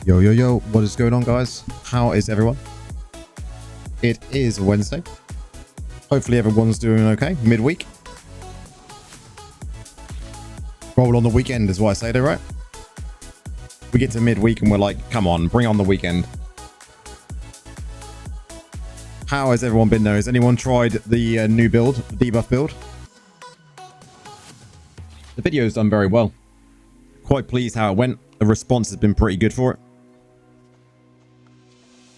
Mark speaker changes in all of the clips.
Speaker 1: Yo, yo, yo, what is going on, guys? How is everyone? It is Wednesday. Hopefully everyone's doing okay. Midweek. Roll on the weekend is what I say there, right? We get to midweek and we're like, come on, bring on the weekend. How has everyone been though? Has anyone tried the new build, the debuff build? The video's done very well. Quite pleased how it went. The response has been pretty good for it.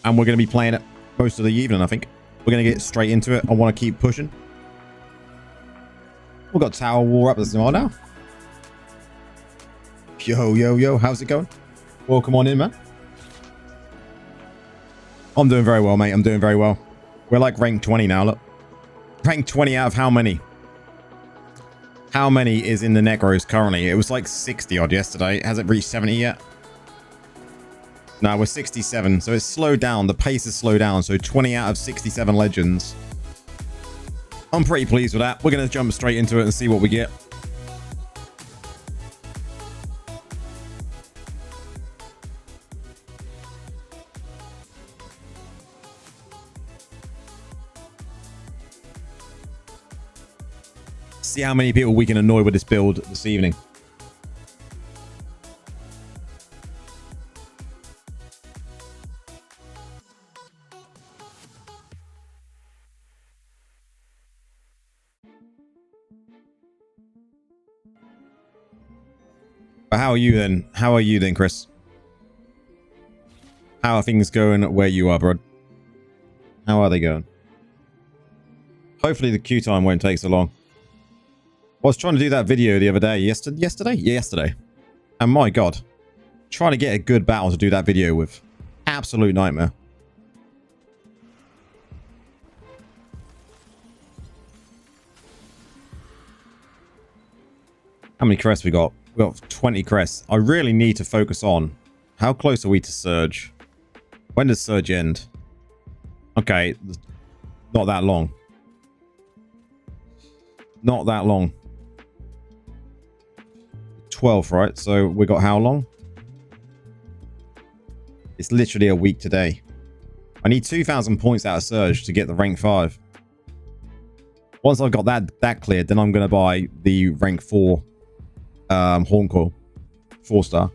Speaker 1: And we're going to be playing it most of the evening, I think. We're going to get straight into it. I want to keep pushing. We've got Tower War up as well now. Yo, yo, yo. How's it going? Welcome on in, man. I'm doing very well, mate. I'm doing very well. We're like rank 20 now, look. Rank 20 out of how many? How many is in the Necros currently? It was like 60 odd yesterday. Has it reached 70 yet? No, we're 67. So it's slowed down. The pace has slowed down. So 20 out of 67 legends. I'm pretty pleased with that. We're going to jump straight into it and see what we get. See how many people we can annoy with this build this evening. But how are you then? How are you then, Chris? How are things going where you are, bro? How are they going? Hopefully the queue time won't take so long. I was trying to do that video the other day. Yesterday? Yeah, yesterday. And my God. Trying to get a good battle to do that video with. Absolute nightmare. How many crests we got? We got 20 crests. I really need to focus on how close are we to Surge? When does Surge end? Okay. Not that long. Not that long. 12th, right? So we got how long? It's literally a week today. I need 2,000 points out of Surge to get the rank 5. Once I've got that cleared, then I'm going to buy the rank 4 Horncore 4-star.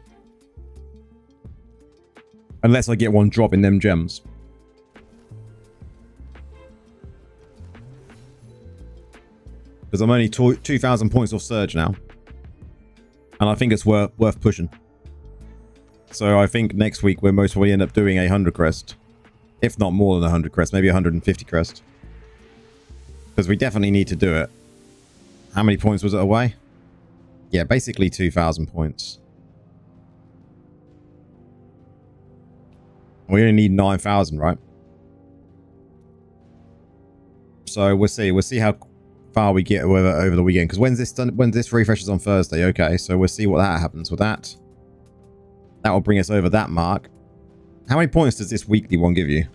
Speaker 1: Unless I get one drop in them gems. Because I'm only 2,000 points off Surge now. And I think it's worth pushing. So I think next week we'll most probably end up doing a 100 crest. If not more than 100 crest. Maybe 150 crest. Because we definitely need to do it. How many points was it away? Yeah, basically 2,000 points. We only need 9,000, right? So we'll see. We'll see how far we get over the weekend. Because when's this done? When this refreshes on Thursday? Okay, so we'll see what that happens with that. That will bring us over that mark. How many points does this weekly one give you?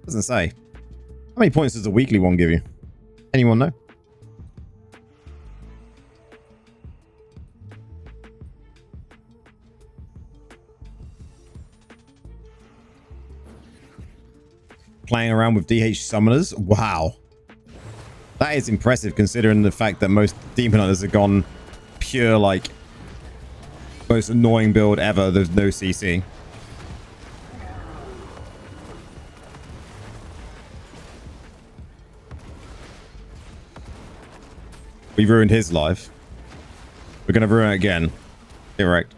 Speaker 1: Doesn't say. How many points does the weekly one give you? Anyone know? Playing around with DH summoners? Wow. That is impressive considering the fact that most demon hunters have gone pure, like, most annoying build ever. There's no CC. We ruined his life. We're going to ruin it again. Correct.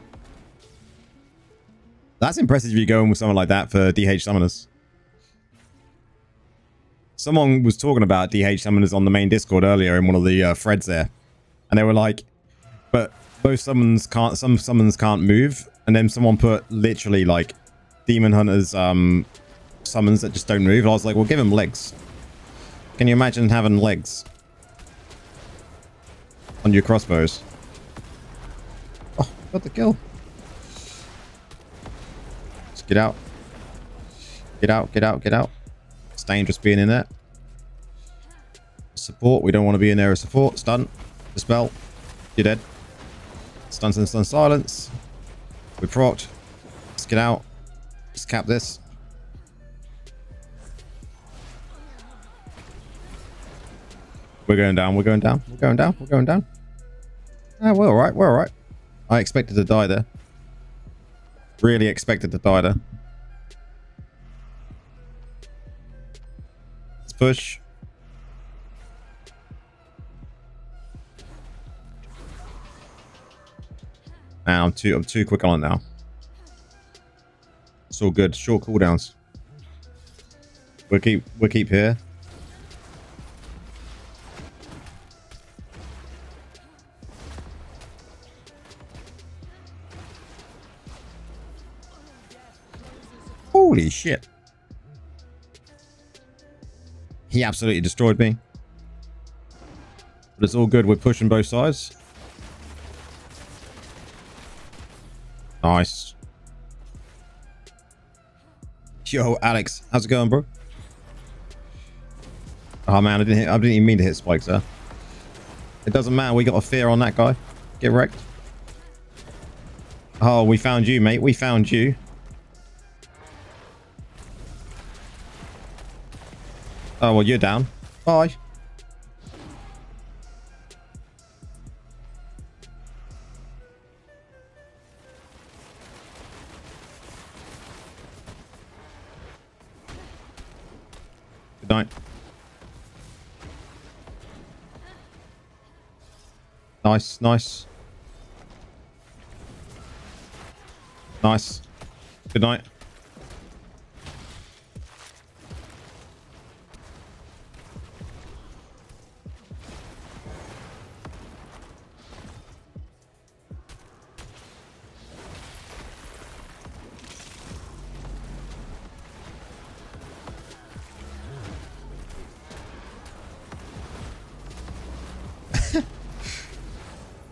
Speaker 1: That's impressive if you're going with someone like that for DH summoners. Someone was talking about DH summoners on the main Discord earlier in one of the threads there. And they were like, but most summons can't, some summons can't move. And then someone put literally like demon hunters summons that just don't move. And I was like, well, give them legs. Can you imagine having legs on your crossbows? Oh, got the kill. Just get out. Get out, get out, get out. It's dangerous being in there. Support. We don't want to be in there as support. Stun. Dispel. You're dead. Stun, stun, stun, silence. We're procced. Let's get out. Just cap this. We're going down. We're going down. We're going down. We're going down. Ah, we're all right. We're all right. I expected to die there. Really expected to die there. Let's push. Nah, I'm too quick on it now. It's all good. Short cooldowns. We'll keep here. Holy shit. He absolutely destroyed me. But it's all good. We're pushing both sides. Nice. Yo, Alex, how's it going, bro? Oh man, I didn't even mean to hit spikes there. It doesn't matter. We got a fear on that guy. Get wrecked. Oh, we found you, mate. We found you. Oh, well, you're down. Bye. Good night. Nice, nice. Nice. Good night.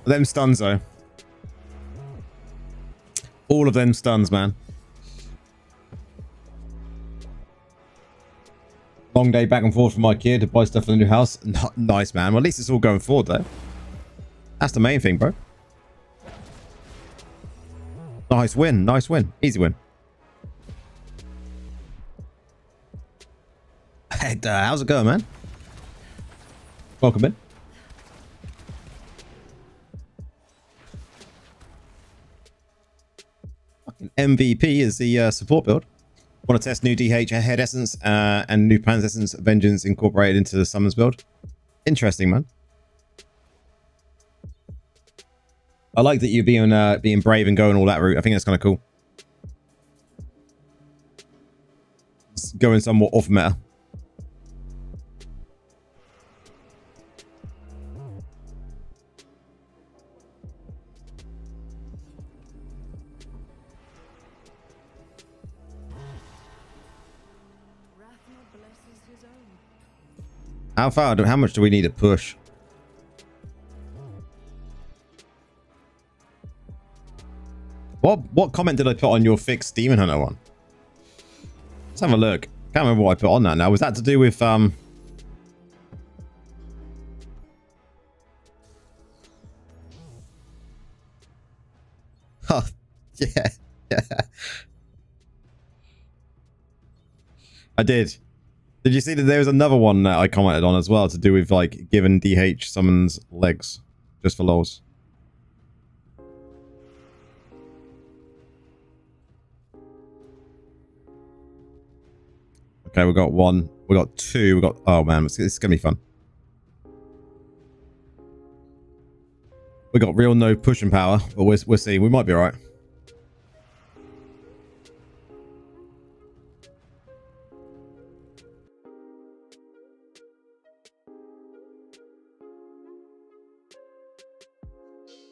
Speaker 1: Them stuns though. All of them stuns, man. Long day back and forth from IKEA to buy stuff for the new house. Nice, man. Well, at least it's all going forward though. That's the main thing, bro. Nice win. Nice win. Easy win. Hey, how's it going, man? Welcome in. MVP is the support build. Want to test new DH Head Essence and new Pan's Essence Vengeance incorporated into the Summons build. Interesting, man. I like that you're being brave and going all that route. I think that's kind of cool. It's going somewhat off meta. How much do we need to push? What comment did I put on your fixed Demon Hunter one? Let's have a look. Can't remember what I put on that now. Was that to do with Oh, yeah. Yeah. I did. Did you see that there was another one that I commented on as well to do with like giving DH summons legs just for lols? Okay, we got one. We got two. We got... Oh, man. It's going to be fun. We got real no pushing power, but we'll see. We might be all right.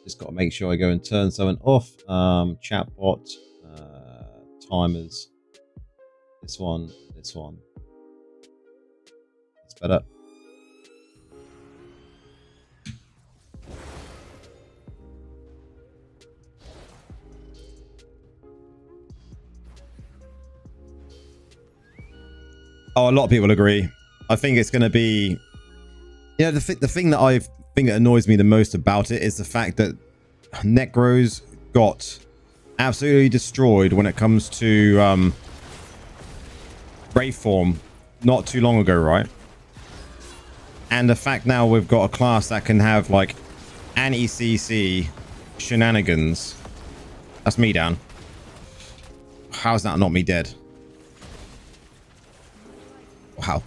Speaker 1: Just got to make sure I go and turn something off. Chatbot. Timers. This one. This one. That's better. Oh, a lot of people agree. I think it's going to be... Yeah, the thing that I think that annoys me the most about it is the fact that Necros got absolutely destroyed when it comes to Wraithform not too long ago, right? And the fact now we've got a class that can have like anti-CC shenanigans. That's me down. How's that not me dead? Wow.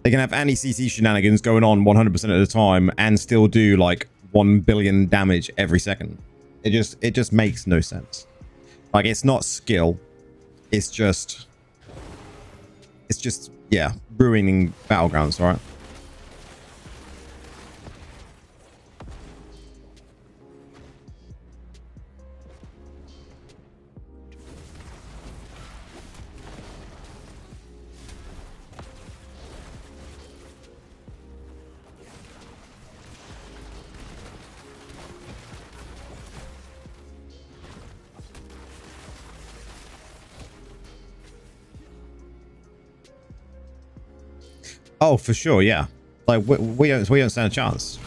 Speaker 1: They can have anti-CC shenanigans going on 100% of the time and still do like 1 billion damage every second. It just makes no sense. Like, it's not skill. It's just, yeah, ruining battlegrounds, right? Oh, for sure, yeah. Like we don't stand a chance.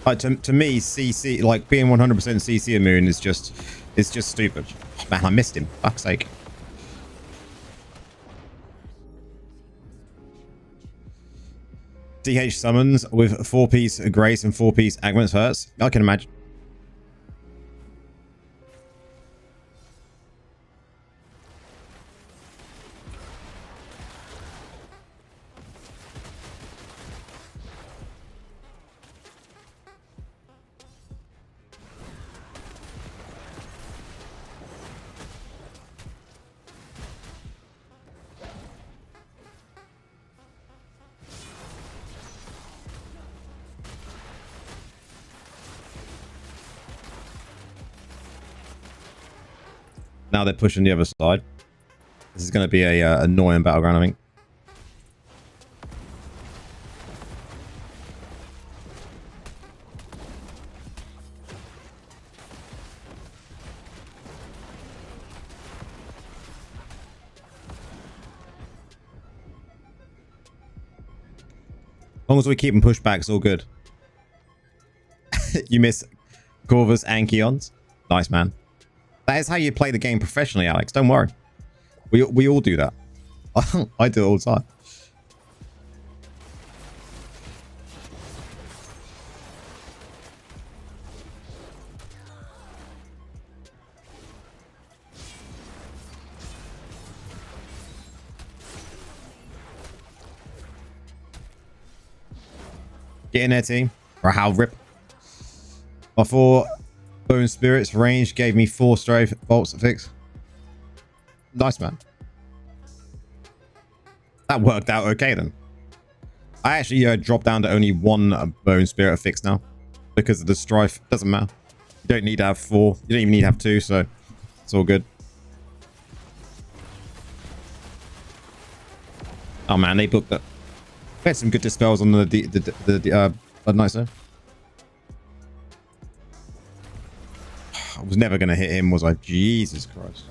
Speaker 1: Like to me, CC, like being 100% CC immune is just stupid. Oh, man, I missed him. Fuck's sake. DH summons with 4-piece Grace and 4-piece Agments hurts. I can imagine. Now they're pushing the other side. This is going to be a annoying battleground, I think. As long as we keep them pushed back, it's all good. You miss Corvus and Keons. Nice, man. That is how you play the game professionally, Alex. Don't worry. We all do that. I do it all the time. Get in there, team. Or how rip. My 4 Bone Spirits range gave me 4 stray bolts to fix. Nice, man. That worked out okay then. I actually dropped down to only 1 Bone Spirit fix now because of the strife. Doesn't matter. You don't need to have 4. You don't even need to have 2, so it's all good. Oh man, they booked that. We had some good dispels on the Blood Knights there. I was never going to hit him, was I? Jesus Christ.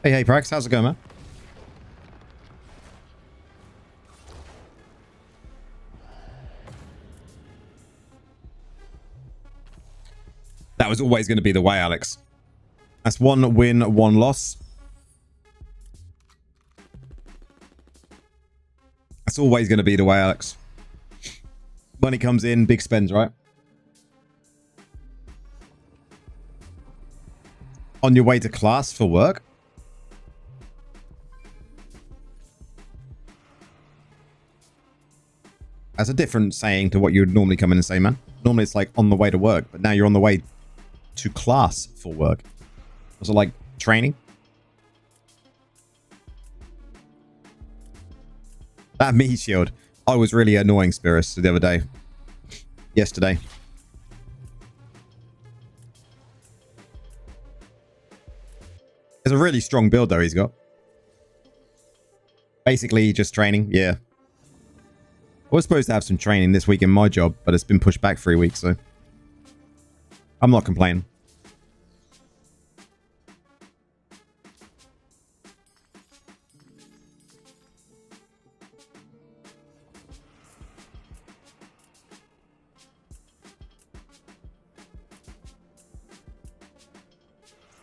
Speaker 1: Hey, Prax, how's it going, man? That was always going to be the way, Alex. That's 1 win, 1 loss. That's always going to be the way, Alex. Money comes in, big spends, right? On your way to class for work? That's a different saying to what you would normally come in and say, man. Normally it's like on the way to work, but now you're on the way to class for work. Was it like training? That me shield. I was really annoying Spirus the other day. Yesterday. It's a really strong build though he's got. Basically just training, yeah. I was supposed to have some training this week in my job, but it's been pushed back 3 weeks, so I'm not complaining.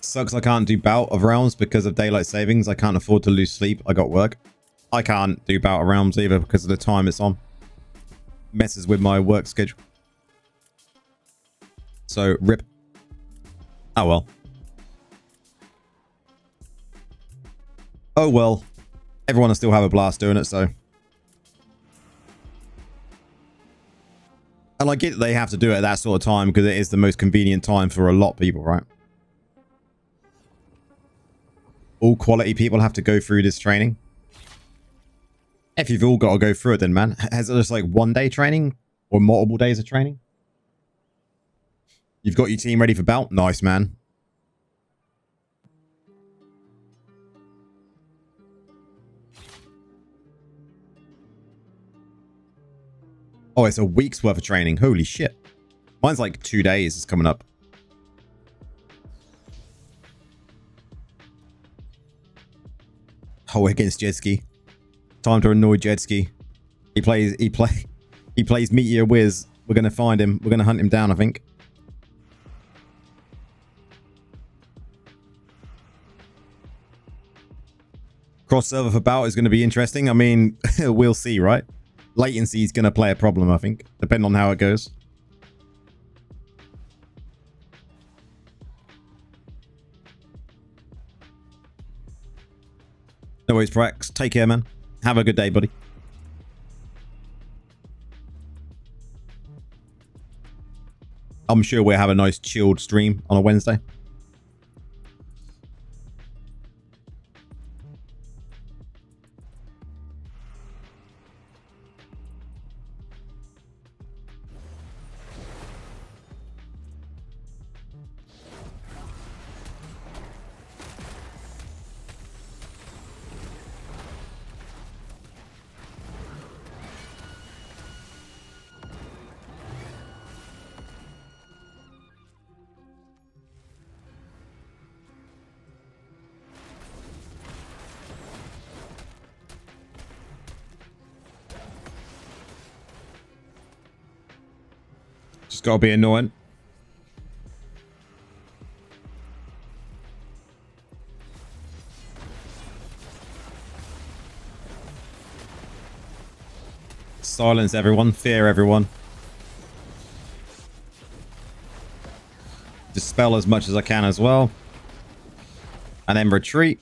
Speaker 1: Sucks I can't do bout of realms because of daylight savings. I can't afford to lose sleep. I got work. I can't do bout of realms either because of the time it's on. Messes with my work schedule. So, rip. Oh well. Oh well. Everyone will still have a blast doing it, so. And I get that they have to do it at that sort of time because it is the most convenient time for a lot of people, right? All quality people have to go through this training. If you've all got to go through it, then, man. Has it just like 1 day training or multiple days of training? You've got your team ready for bout? Nice, man. Oh, it's a week's worth of training. Holy shit. Mine's like 2 days. It's coming up. Oh, against Jetski. Time to annoy Jetski. He plays Meteor Wiz. We're gonna find him. We're gonna hunt him down, I think. Cross server for bout is gonna be interesting. I mean, we'll see, right? Latency is gonna play a problem, I think, depending on how it goes. No worries, Prax. Take care, man. Have a good day, buddy. I'm sure we'll have a nice chilled stream on a Wednesday. Just gotta be annoying. Silence everyone, fear everyone. Dispel as much as I can as well. And then retreat.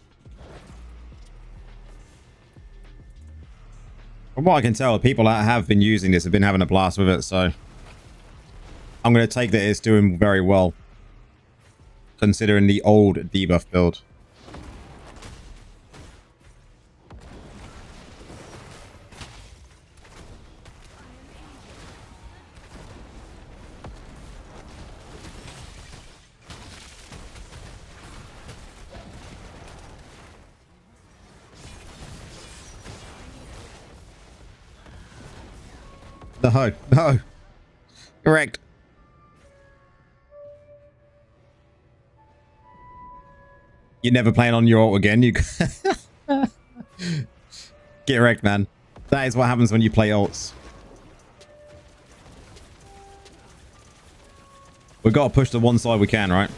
Speaker 1: From what I can tell, people that have been using this have been having a blast with it, so I'm going to take that it's doing very well, considering the old debuff build. No, no. Correct. You're never playing on your ult again. You get wrecked, man. That is what happens when you play ults. We've got to push the one side we can, right?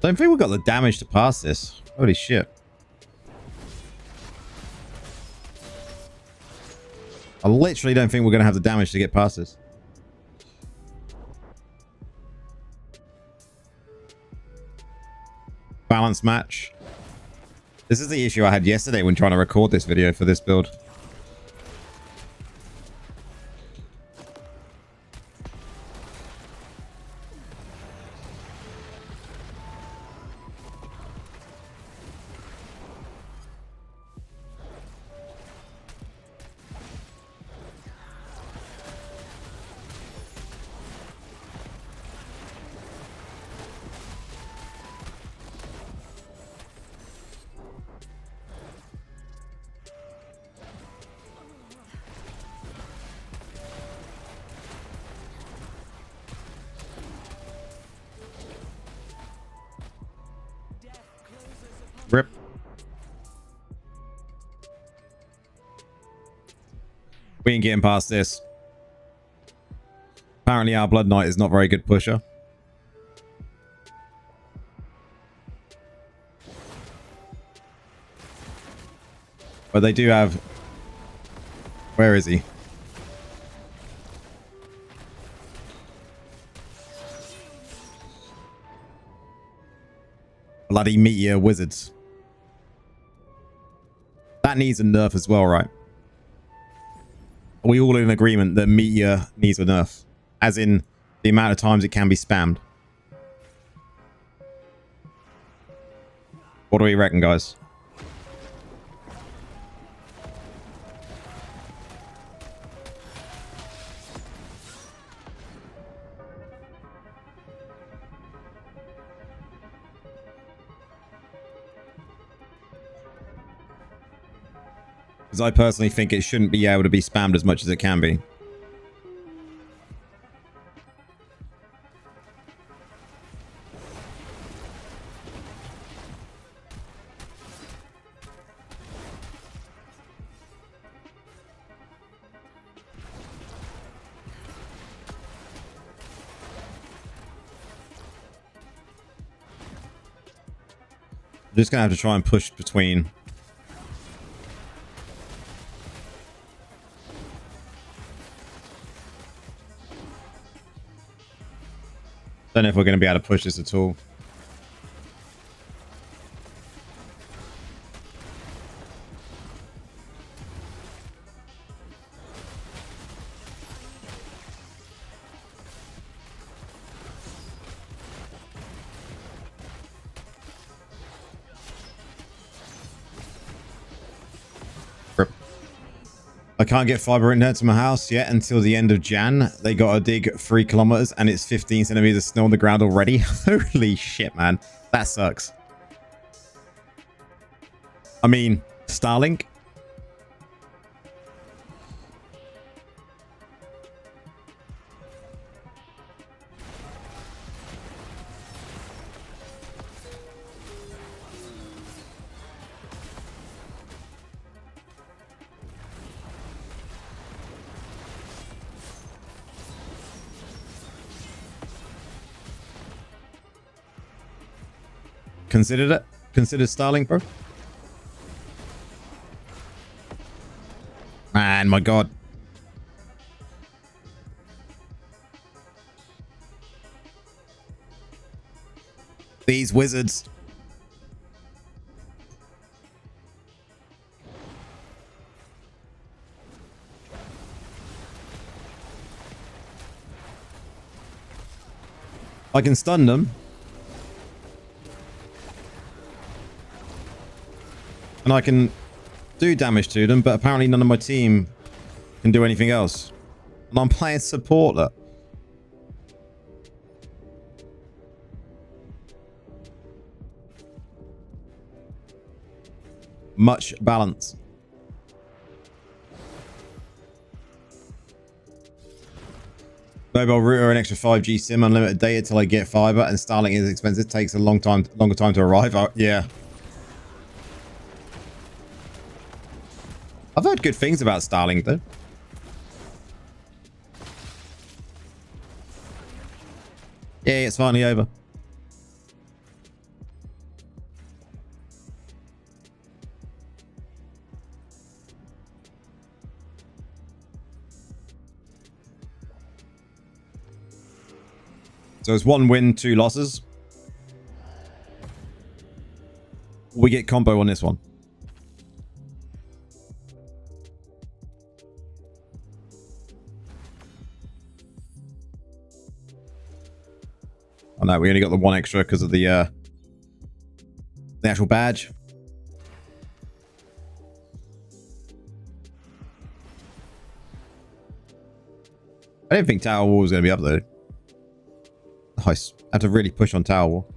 Speaker 1: Don't think we've got the damage to pass this. Holy shit. I literally don't think we're going to have the damage to get past this. Balance match. This is the issue I had yesterday when trying to record this video for this build. Rip. We ain't getting past this. Apparently our Blood Knight is not very good pusher. But they do have... Where is he? Bloody meteor wizards. That needs a nerf as well, right? Are we all in agreement that meteor needs a nerf? As in the amount of times it can be spammed. What do we reckon, guys? Because I personally think it shouldn't be able to be spammed as much as it can be. I'm just going to have to try and push between... Don't know if we're going to be able to push this at all. I can't get fiber internet to my house yet until the end of Jan. They got to dig 3 kilometers and it's 15 centimeters of snow on the ground already. Holy shit, man. That sucks. I mean, Starlink. Considered it? Considered Starlink, bro? Man, my god. These wizards. I can stun them. And I can do damage to them, but apparently none of my team can do anything else. And I'm playing support, look. Much balance. Mobile router, an extra 5G SIM, unlimited data till I get fiber, and Starlink is expensive. Takes a longer time to arrive. Oh, yeah. I've heard good things about Starlink though. Yeah, it's finally over. So it's 1 win, 2 losses. We get combo on this one. Oh no, we only got the 1 extra because of the actual badge. I didn't think Tower Wall was going to be up there. Nice. I had to really push on Tower Wall.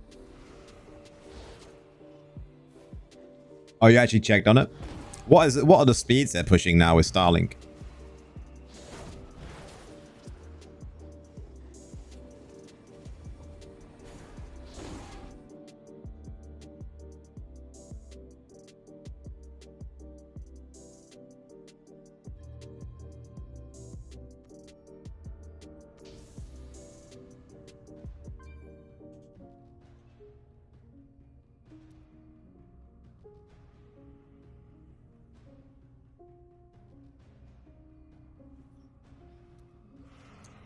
Speaker 1: Oh, you actually checked on it? What are the speeds they're pushing now with Starlink?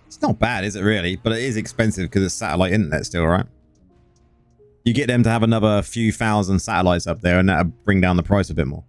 Speaker 1: It's not bad, is it really? But it is expensive because it's satellite internet still, right? You get them to have another few thousand satellites up there and that'll bring down the price a bit more.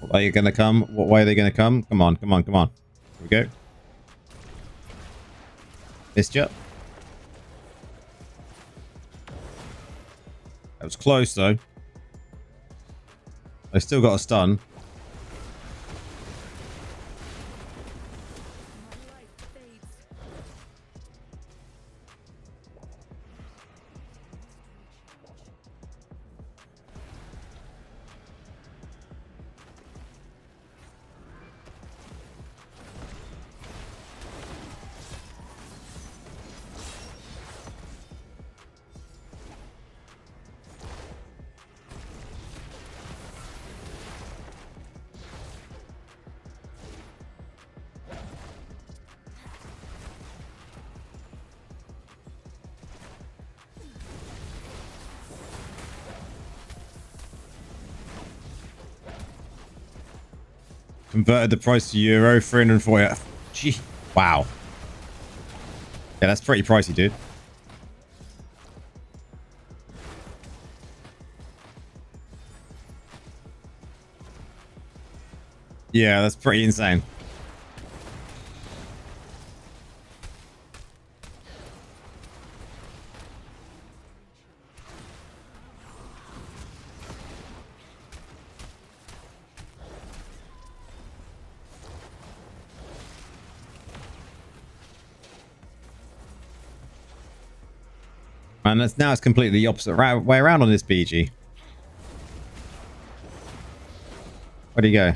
Speaker 1: What way are you going to come? What way are they going to come? Come on, come on, come on. Here we go. Missed you. That was close though. I still got a stun. Converted the price to euro, 340. Gee, wow. Yeah, that's pretty pricey, dude. Yeah, that's pretty insane. And now it's completely the opposite way around on this BG. Where'd he go?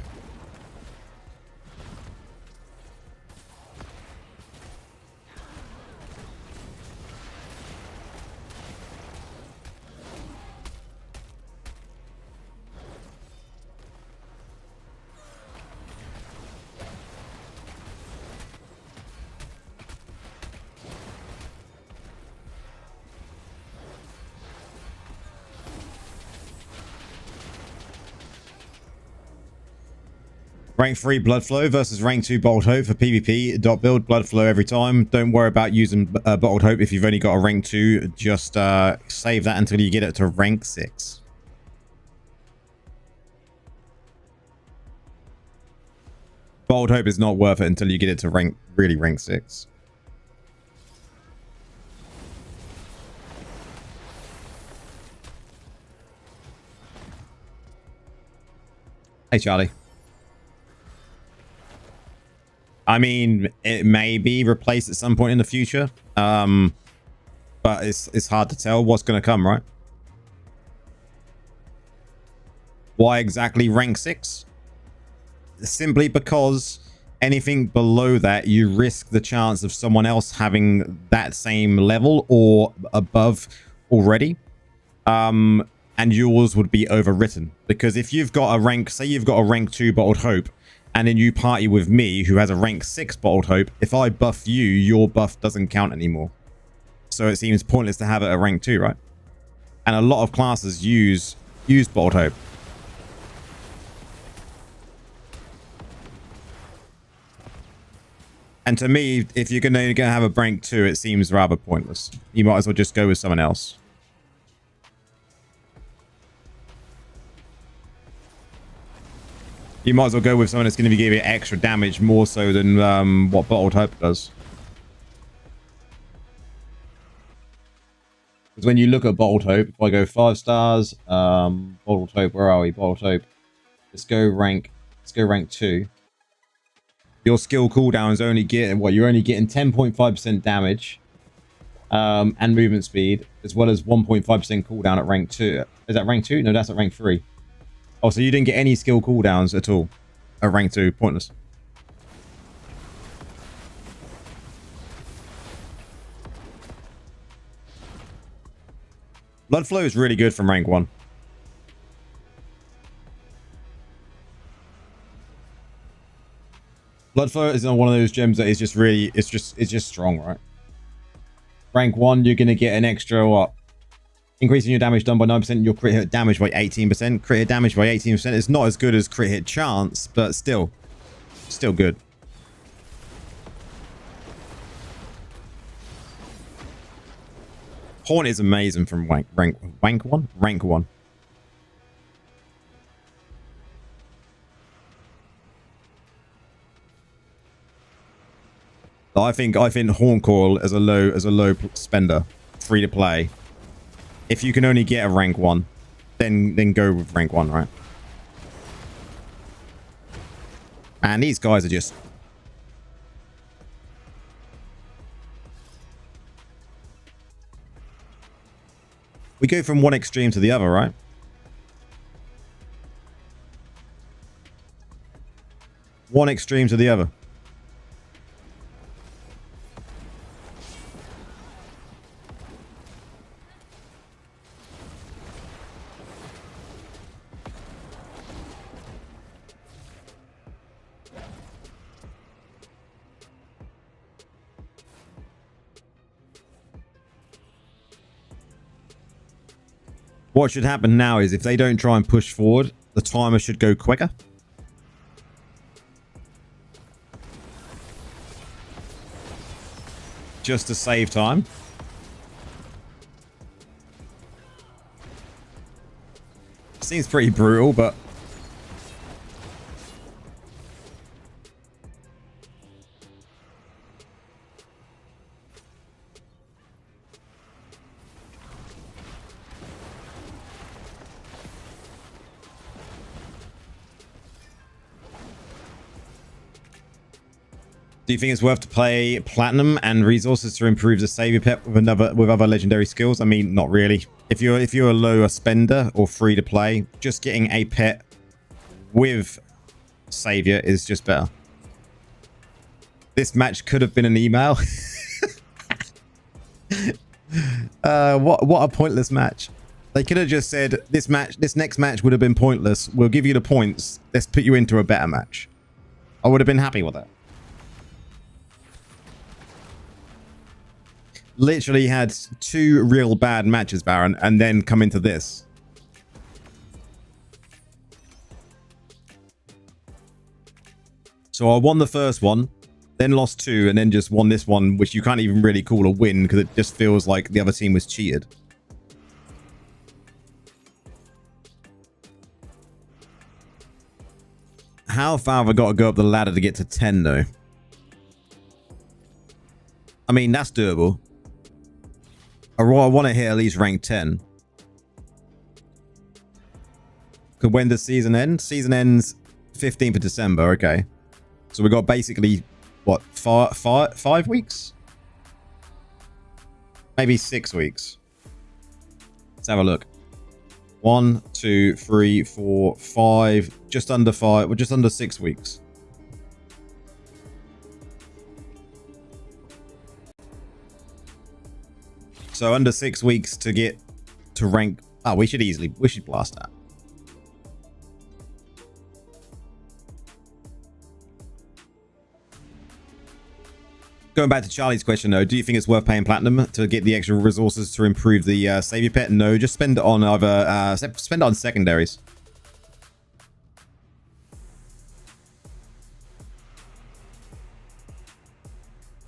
Speaker 1: Rank 3 Blood Flow versus Rank 2 Bottled Hope for PvP. Build Blood Flow every time. Don't worry about using Bottled Hope if you've only got a rank 2. Just save that until you get it to rank 6. Bottled Hope is not worth it until you get it to rank 6. Hey, Charlie. I mean, it may be replaced at some point in the future, but it's hard to tell what's going to come, right? Why exactly rank 6? Simply because anything below that, you risk the chance of someone else having that same level or above already. And yours would be overwritten. Because if you've got a rank, say you've got a rank 2 Bottled Hope, and then you party with me who has a rank 6 Bottled Hope, if I buff you, your buff doesn't count anymore. So it seems pointless to have it at rank 2, right? And a lot of classes use Bottled Hope. And to me, if you're going to have a rank 2, it seems rather pointless. You might as well just go with someone else. You might as well go with someone that's going to be giving you extra damage more so than what Bottled Hope does. Because when you look at Bottled Hope, if I go 5 stars, Bottled Hope, where are we? Bottled Hope. Let's go rank 2. Your skill cooldown is only getting, what, you're only getting 10.5% damage and movement speed, as well as 1.5% cooldown at rank 2. Is that rank 2? No, that's at rank 3. Oh, so you didn't get any skill cooldowns at all at rank 2. Pointless. Blood Flow is really good from rank 1. Blood Flow is one of those gems that is just really, it's just strong, right? Rank 1, you're going to get an extra, what? Increasing your damage done by 9%, your crit hit damage by 18%. Crit hit damage by 18% is not as good as crit hit chance, but still good. Horn is amazing from rank 1. I think Horn Coil as a low spender, free to play. If you can only get a rank 1, then go with rank 1, right? And these guys are just... We go from one extreme to the other, right? One extreme to the other. What should happen now is if they don't try and push forward, the timer should go quicker. Just to save time. Seems pretty brutal, but... Do you think it's worth to play platinum and resources to improve the savior pet with other legendary skills? I mean, not really. If you're a lower spender or free to play, just getting a pet with savior is just better. This match could have been an email. What a pointless match. They could have just said this next match would have been pointless. We'll give you the points. Let's put you into a better match. I would have been happy with that. Literally had 2 real bad matches, Baron, and then come into this. So I won the first one, then lost 2, and then just won this one, which you can't even really call a win because it just feels like the other team was cheated. How far have I got to go up the ladder to get to 10, though? I mean, that's doable. I want to hit at least rank 10. Because when does season end? Season ends 15th of December. Okay. So we got basically, what, 5 weeks? Maybe 6 weeks. Let's have a look. 1, 2, 3, 4, 5. Just under 5. We're just under 6 weeks. So under 6 weeks to get to rank. Oh, we should blast that. Going back to Charlie's question though, do you think it's worth paying platinum to get the extra resources to improve the savior pet? No, just spend it on other spend it on secondaries.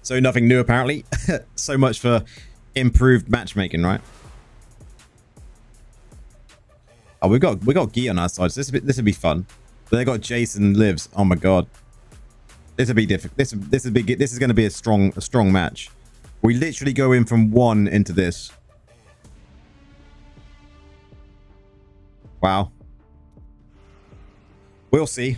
Speaker 1: So nothing new apparently. So much for improved matchmaking, right? Oh, we got Guy on our side, so this would be fun. But they got Jason lives. Oh my god. This would be difficult. This is going to be a strong match. We literally go in from 1 into this. Wow. We'll see.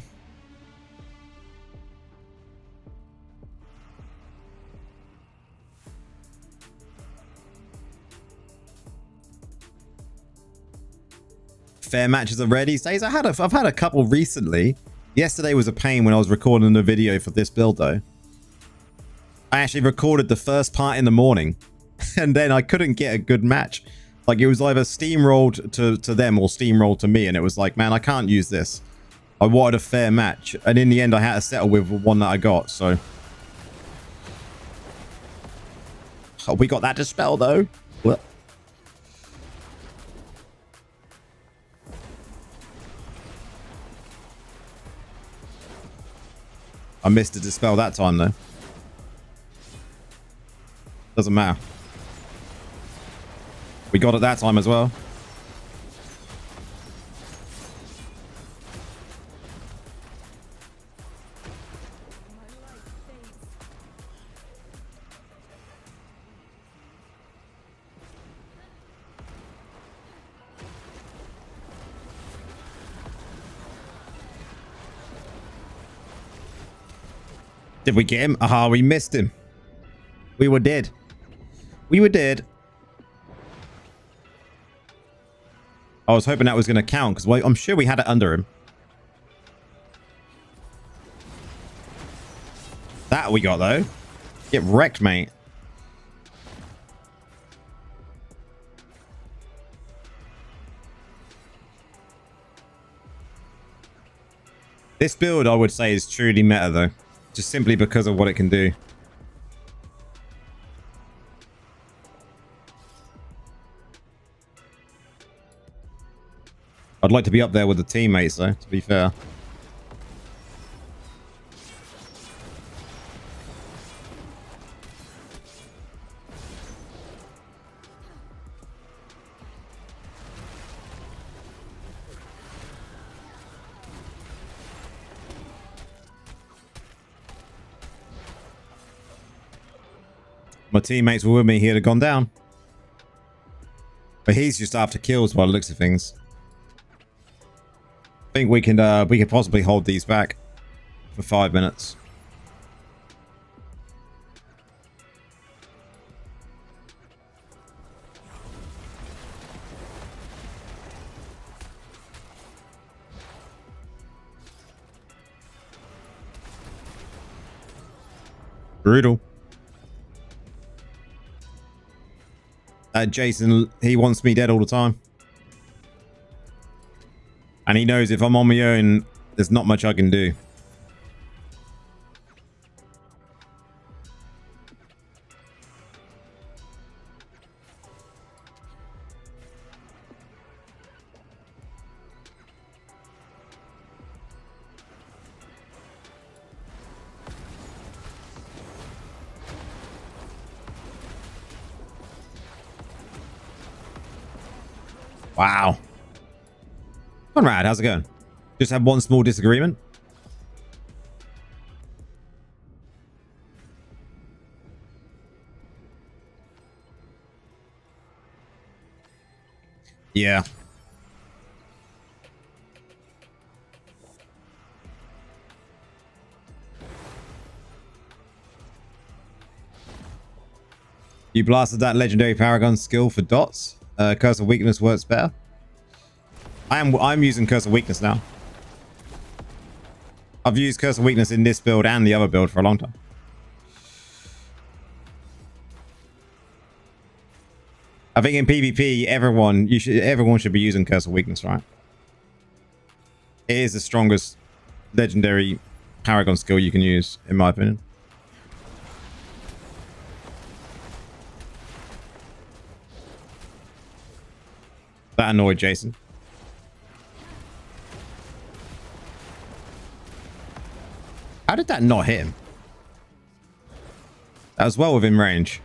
Speaker 1: Fair matches are rare these days. I've had a couple recently. Yesterday was a pain when I was recording the video for this build though. I actually recorded the first part in the morning and then I couldn't get a good match. Like it was either steamrolled to them or steamrolled to me, and it was like, man, I can't use this. I wanted a fair match, and in the end I had to settle with one that I got. So oh, we got that dispel though. What? I missed a dispel that time though. Doesn't matter. We got it that time as well. Did we get him? Aha, we missed him. We were dead. We were dead. I was hoping that was going to count because I'm sure we had it under him. That we got though. Get wrecked, mate. This build, I would say, is truly meta though. Just simply because of what it can do. I'd like to be up there with the teammates though, to be fair. My teammates were with me, he'd have gone down. But he's just after kills by the looks of things. I think we can possibly hold these back for 5 minutes. Brutal. Jason, he wants me dead all the time. And he knows if I'm on my own, there's not much I can do. Wow. Conrad, how's it going? Just had one small disagreement. Yeah. You blasted that legendary Paragon skill for dots. Curse of Weakness works better. I'm using Curse of Weakness now. I've used Curse of Weakness in this build and the other build for a long time. I think in PvP, everyone should be using Curse of Weakness, right? It is the strongest legendary Paragon skill you can use, in my opinion. That annoyed Jason. How did that not hit him? That was well within range.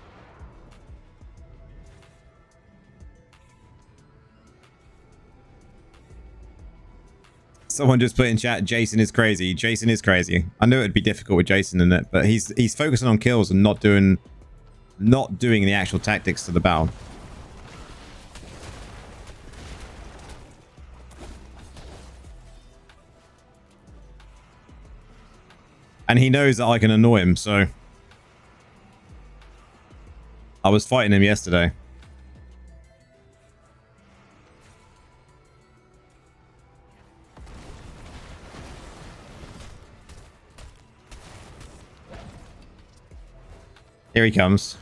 Speaker 1: Someone just put in chat, Jason is crazy. Jason is crazy. I knew it'd be difficult with Jason in it, but he's focusing on kills and not doing the actual tactics to the battle. And he knows that I can annoy him, so I was fighting him yesterday. Here he comes.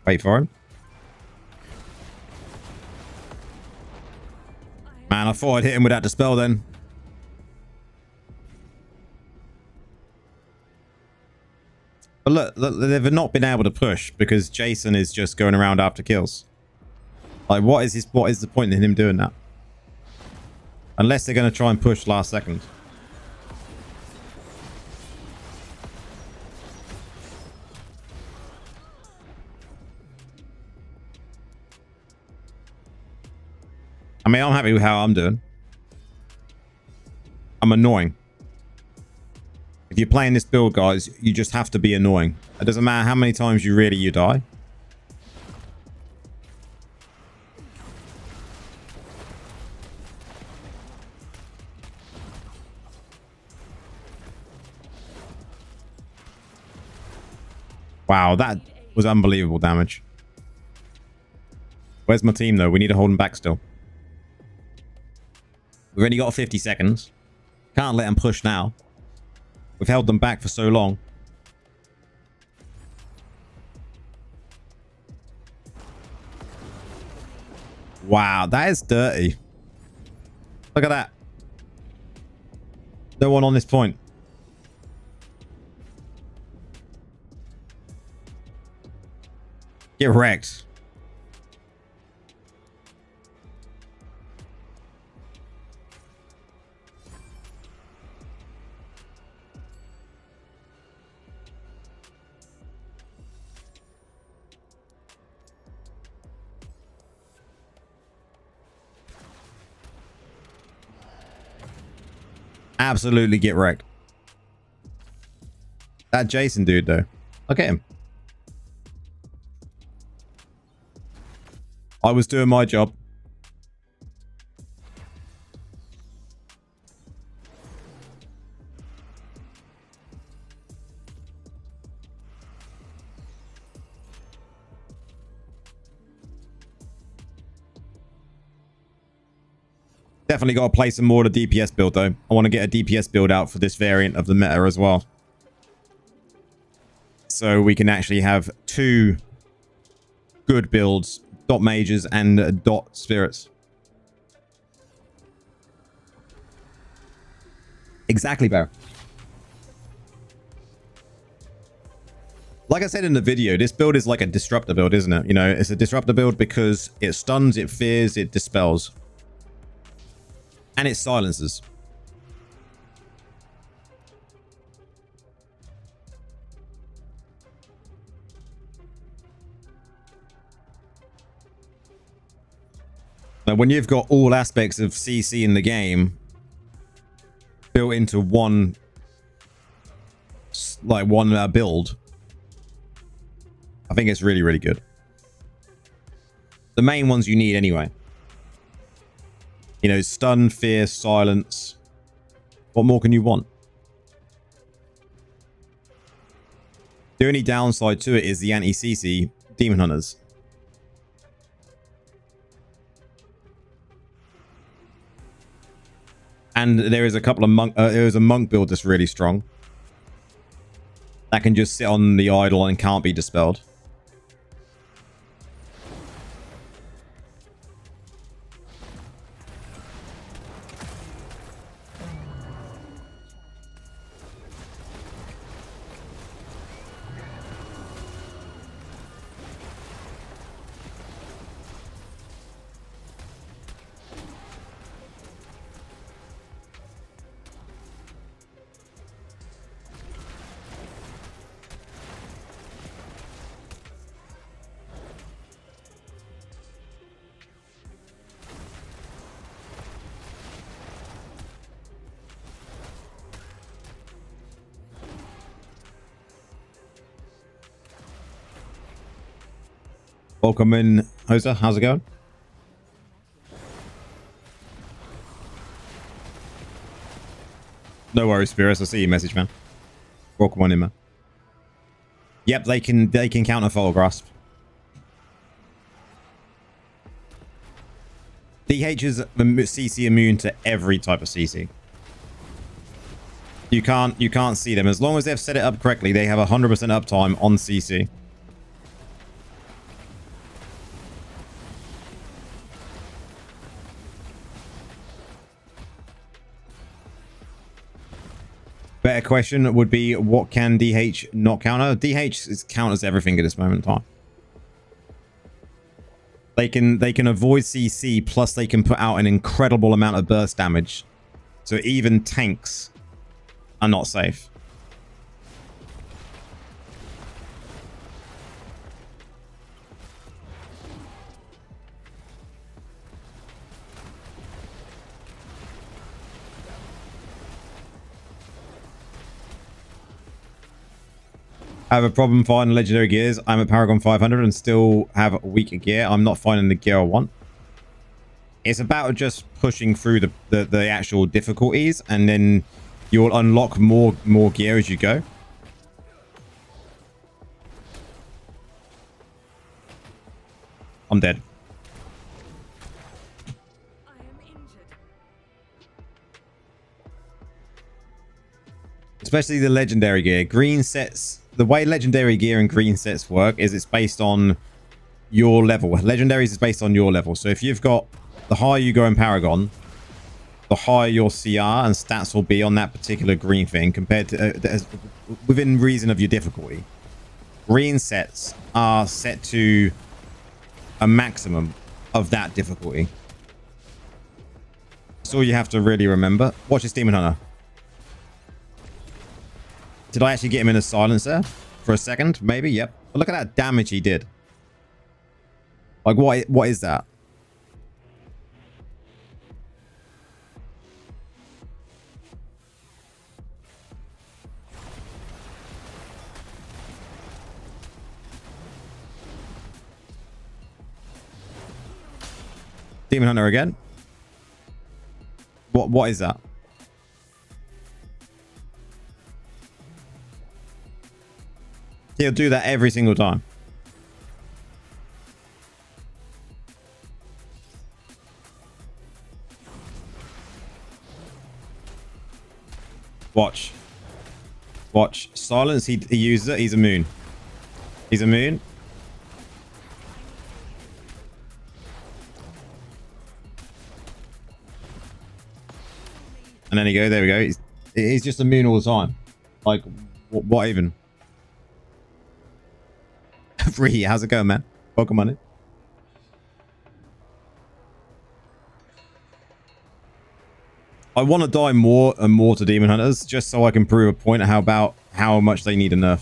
Speaker 1: Wait for him. Man, I thought I'd hit him with that dispel then. But look, they've not been able to push because Jason is just going around after kills. Like, what is the point in him doing that? Unless they're going to try and push last second. I mean, I'm happy with how I'm doing. I'm annoying. If you're playing this build, guys, you just have to be annoying. It doesn't matter how many times you die. Wow, that was unbelievable damage. Where's my team, though? We need to hold them back still. We've only got 50 seconds. Can't let them push now. We've held them back for so long. Wow, that is dirty. Look at that. No one on this point. Get wrecked. Absolutely get wrecked. That Jason dude, though. Look at him. I was doing my job. Definitely got to play some more of the DPS build, though. I want to get a DPS build out for this variant of the meta as well. So we can actually have two good builds. Dot mages and dot spirits. Exactly, Bear. Like I said in the video, this build is like a disruptor build, isn't it? You know, it's a disruptor build because it stuns, it fears, it dispels. And it silences. Now, when you've got all aspects of CC in the game built into one, build, I think it's really, really good. The main ones you need anyway. You know, stun, fear, silence. What more can you want? The only downside to it is the anti-CC demon hunters. And there is a couple of monk. There is a monk build that's really strong. That can just sit on the idol and can't be dispelled. Welcome in, Hosa. How's it going? No worries, Spirits. I see your message, man. Welcome on in, man. Yep, they can counter Fatal Grasp. DH is CC immune to every type of CC. You can't see them as long as they've set it up correctly. They have 100% uptime on CC. Better question would be, what can DH not counter? DH counters everything at this moment in time. They can avoid CC, plus they can put out an incredible amount of burst damage. So even tanks are not safe. I have a problem finding legendary gears. I'm at Paragon 500 and still have weak gear. I'm not finding the gear I want. It's about just pushing through the actual difficulties, and then you'll unlock more gear as you go. I'm dead.
Speaker 2: I am injured.
Speaker 1: Especially the legendary gear. Green sets. The way legendary gear and green sets work is it's based on your level. Legendaries is based on your level. So if you've got, the higher you go in Paragon, the higher your CR and stats will be on that particular green thing compared to within reason of your difficulty. Green sets are set to a maximum of that difficulty. That's all you have to really remember. Watch this Demon Hunter. Did I actually get him in a silencer for a second? Maybe, yep. But look at that damage he did. Like, what is that? Demon Hunter again. What is that? He'll do that every single time. Watch. Watch. Silence, he uses it. He's immune. He's immune. And then he go. There we go. He's just immune all the time. Like, what even? Free, how's it going, man? Welcome on it. I want to die more and more to Demon Hunters just so I can prove a point about how much they need a nerf.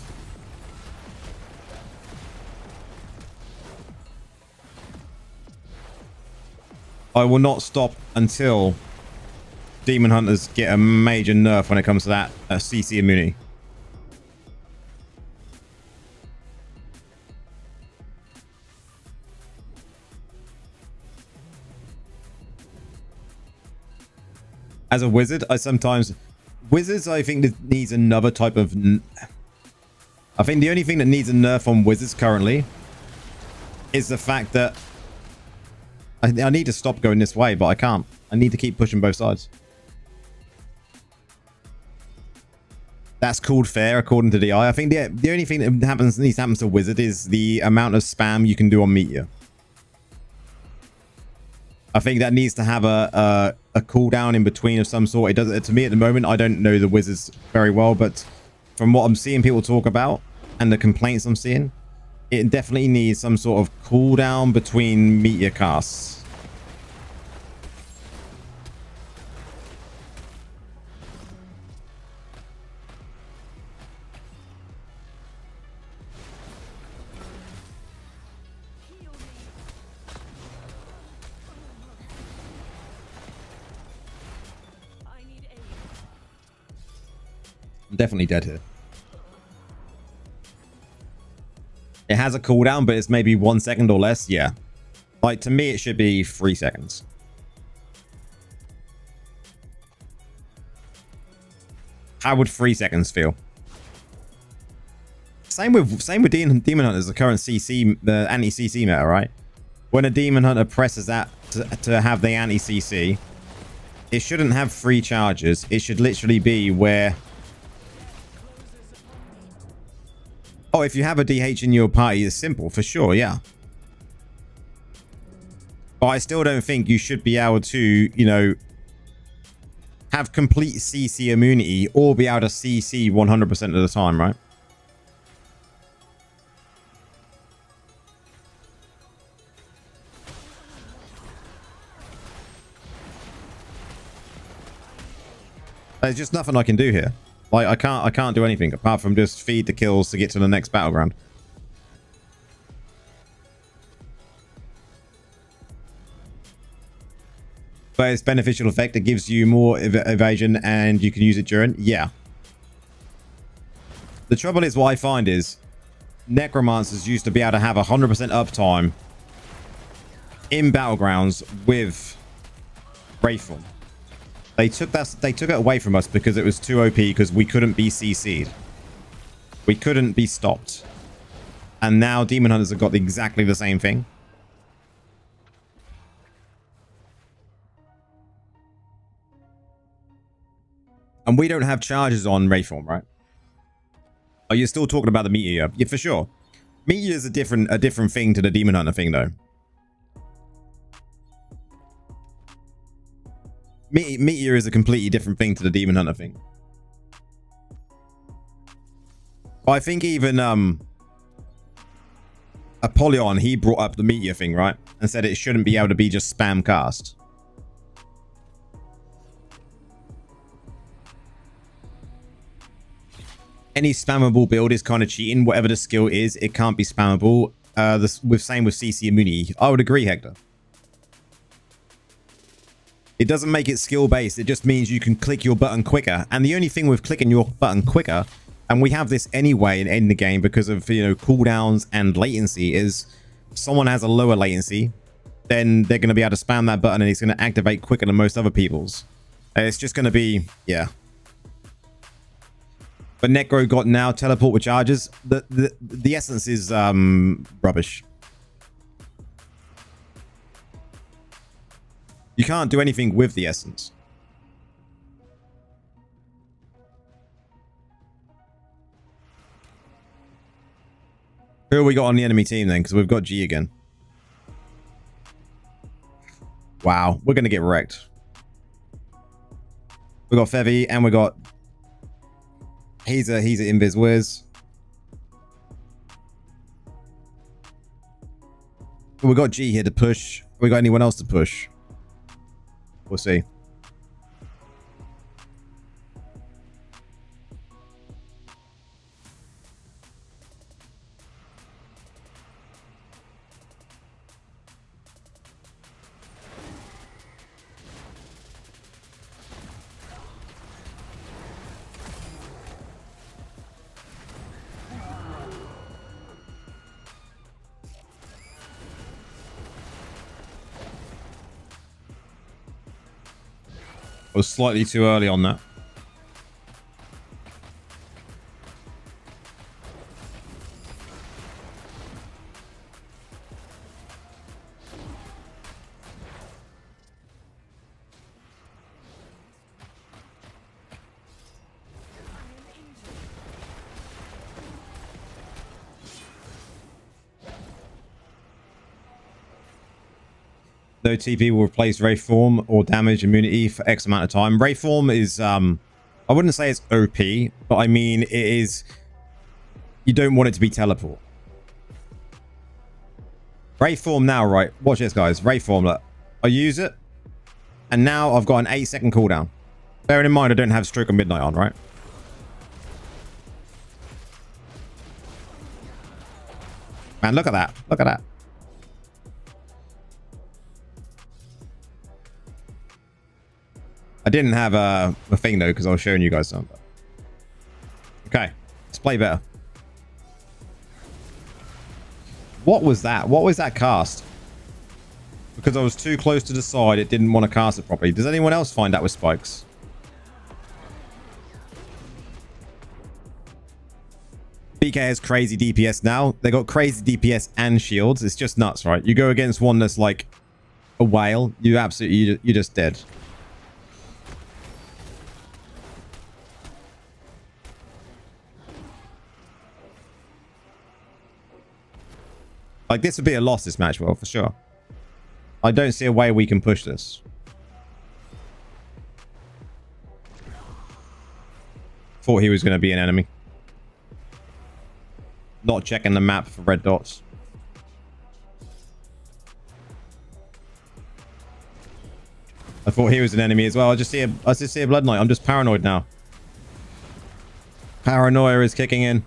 Speaker 1: I will not stop until Demon Hunters get a major nerf when it comes to that CC immunity. As a wizard, I sometimes... Wizards, I think, that needs another type of... I think the only thing that needs a nerf on wizards currently is the fact that I need to stop going this way, but I can't. I need to keep pushing both sides. That's called fair, according to the eye. I think the only thing that needs to happen to wizard is the amount of spam you can do on meteor. I think that needs to have a cooldown in between of some sort. It does. To me, at the moment, I don't know the wizards very well, but from what I'm seeing people talk about and the complaints I'm seeing, it definitely needs some sort of cooldown between meteor casts. I'm definitely dead here. It has a cooldown, but it's maybe 1 second or less. Yeah. Like, to me, it should be 3 seconds. How would 3 seconds feel? Same with Demon Hunters, the current CC, the anti-CC meta, right? When a Demon Hunter presses that to have the anti-CC, it shouldn't have 3 charges. It should literally be where... Oh, if you have a DH in your party, it's simple, for sure, yeah. But I still don't think you should be able to, you know, have complete CC immunity or be able to CC 100% of the time, right? There's just nothing I can do here. Like, I can't do anything apart from just feed the kills to get to the next battleground. But it's beneficial effect. It gives you more evasion and you can use it during. Yeah. The trouble is, what I find is necromancers used to be able to have 100% uptime in battlegrounds with Wraithform. They took it away from us because it was too OP, because we couldn't be CC'd. We couldn't be stopped. And now Demon Hunters have got exactly the same thing. And we don't have charges on Wraithform, right? Oh, you're still talking about the Meteor. Yeah, for sure. Meteor is a different thing to the Demon Hunter thing, though. Meteor is a completely different thing to the Demon Hunter thing. I think even Apollyon, he brought up the Meteor thing, right? And said it shouldn't be able to be just spam cast. Any spammable build is kind of cheating. Whatever the skill is, it can't be spammable. Same with CC immunity. I would agree, Hector. It doesn't make it skill-based. It just means you can click your button quicker. And the only thing with clicking your button quicker, and we have this anyway in the game because of, you know, cooldowns and latency, is someone has a lower latency, then they're going to be able to spam that button and it's going to activate quicker than most other people's. It's just going to be, yeah. But Necro got now teleport with charges. The essence is rubbish. You can't do anything with the essence. Who have we got on the enemy team then? Because we've got G again. Wow, we're going to get wrecked. We got Fevy and we got... He's an Invis Wiz. We got G here to push. We got anyone else to push? We'll see. I was slightly too early on that. No TP will replace Ray Form or damage immunity for X amount of time. Ray Form is, I wouldn't say it's OP, but I mean, it is, you don't want it to be teleport. Ray Form now, right? Watch this, guys. Ray Form, look. I use it, and now I've got an 8-second cooldown. Bearing in mind, I don't have Stroke of Midnight on, right? Man, look at that. Look at that. I didn't have a thing though because I was showing you guys something. Okay, let's play better. What was that? What was that cast? Because I was too close to the side, it didn't want to cast it properly. Does anyone else find that with spikes? BK has crazy DPS now. They got crazy DPS and shields. It's just nuts, right? You go against one that's like a whale, you absolutely, you're just dead. Like, this would be a loss, this match, well, for sure. I don't see a way we can push this. Thought he was going to be an enemy. Not checking the map for red dots. I thought he was an enemy as well. I just see a Blood Knight. I'm just paranoid now. Paranoia is kicking in.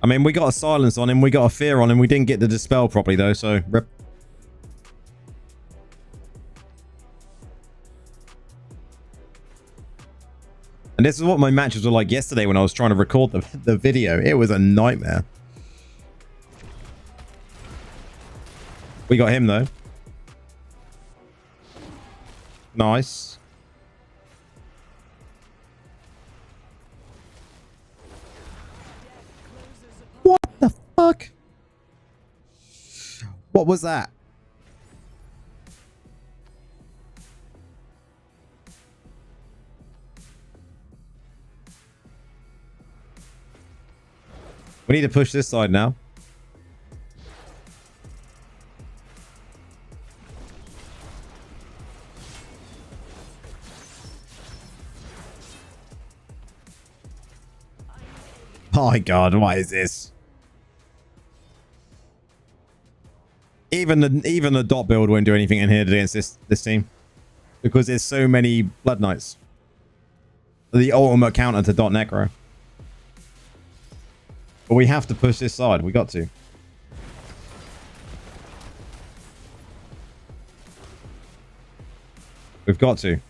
Speaker 1: I mean, we got a silence on him, we got a fear on him, we didn't get the dispel properly though, so rip. And this is what my matches were like yesterday when I was trying to record the video. It was a nightmare. We got him though. Nice. What the fuck? What was that? We need to push this side now. Oh my god, what is this? Even the dot build won't do anything in here against this team. Because there's so many Blood Knights. The ultimate counter to dot Necro. But we have to push this side. We got to. We've got to.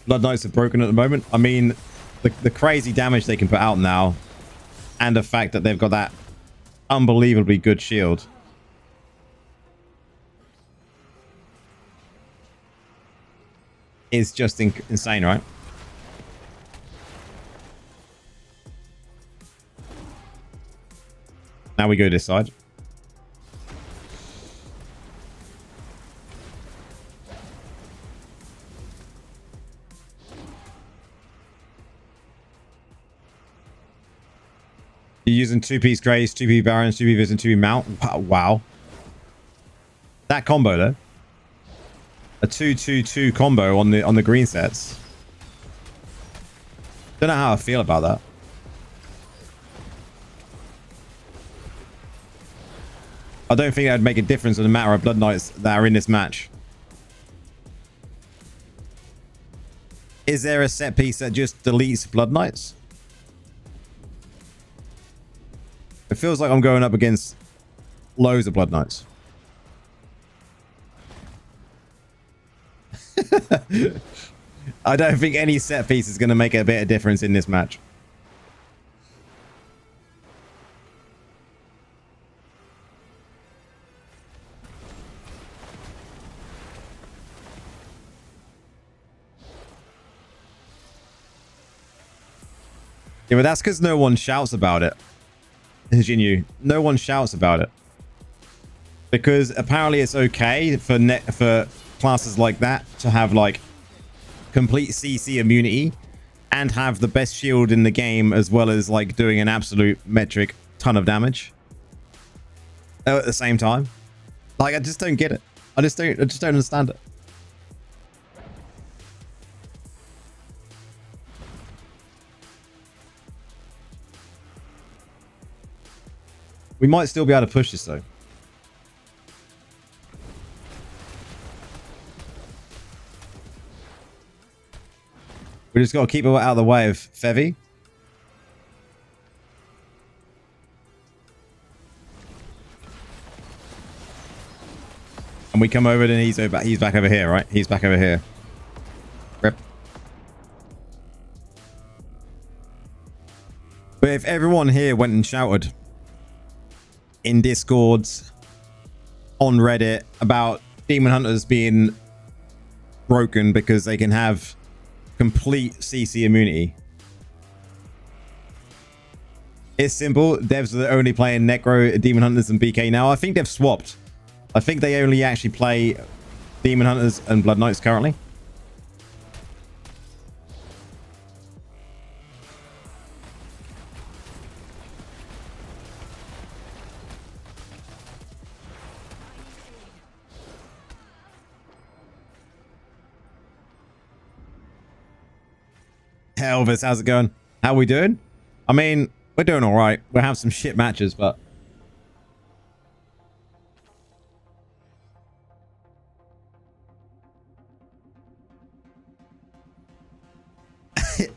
Speaker 1: Blood Knights are broken at the moment. I mean, the crazy damage they can put out now, and the fact that they've got that unbelievably good shield. Is just insane, right? Now we go this side. You're using 2-piece Grace, 2-piece Barons, 2-piece Vision, 2-piece Mount. Wow. That combo though. A 2-2-2 combo on the green sets. Don't know how I feel about that. I don't think that'd make a difference in the matter of Blood Knights that are in this match. Is there a set piece that just deletes Blood Knights? It feels like I'm going up against loads of Blood Knights. I don't think any set piece is going to make a bit of difference in this match. Yeah, but that's because no one shouts about it. Jinyu, no one shouts about it. Because apparently it's okay for classes like that to have like complete CC immunity and have the best shield in the game, as well as like doing an absolute metric ton of damage at the same time. Like, I just don't get it. I just don't understand it. We might still be able to push this though. We just got to keep it out of the way of Fevy. And we come over and he's back over here, right? He's back over here. Rip. But if everyone here went and shouted in Discords, on Reddit, about Demon Hunters being broken because they can have complete CC immunity. It's simple. Devs are only playing Necro, Demon Hunters, and BK now. I think they've swapped. I think they only actually play Demon Hunters and Blood Knights currently. Elvis, how's it going? How we doing? I mean, we're doing all right. We'll have some shit matches, but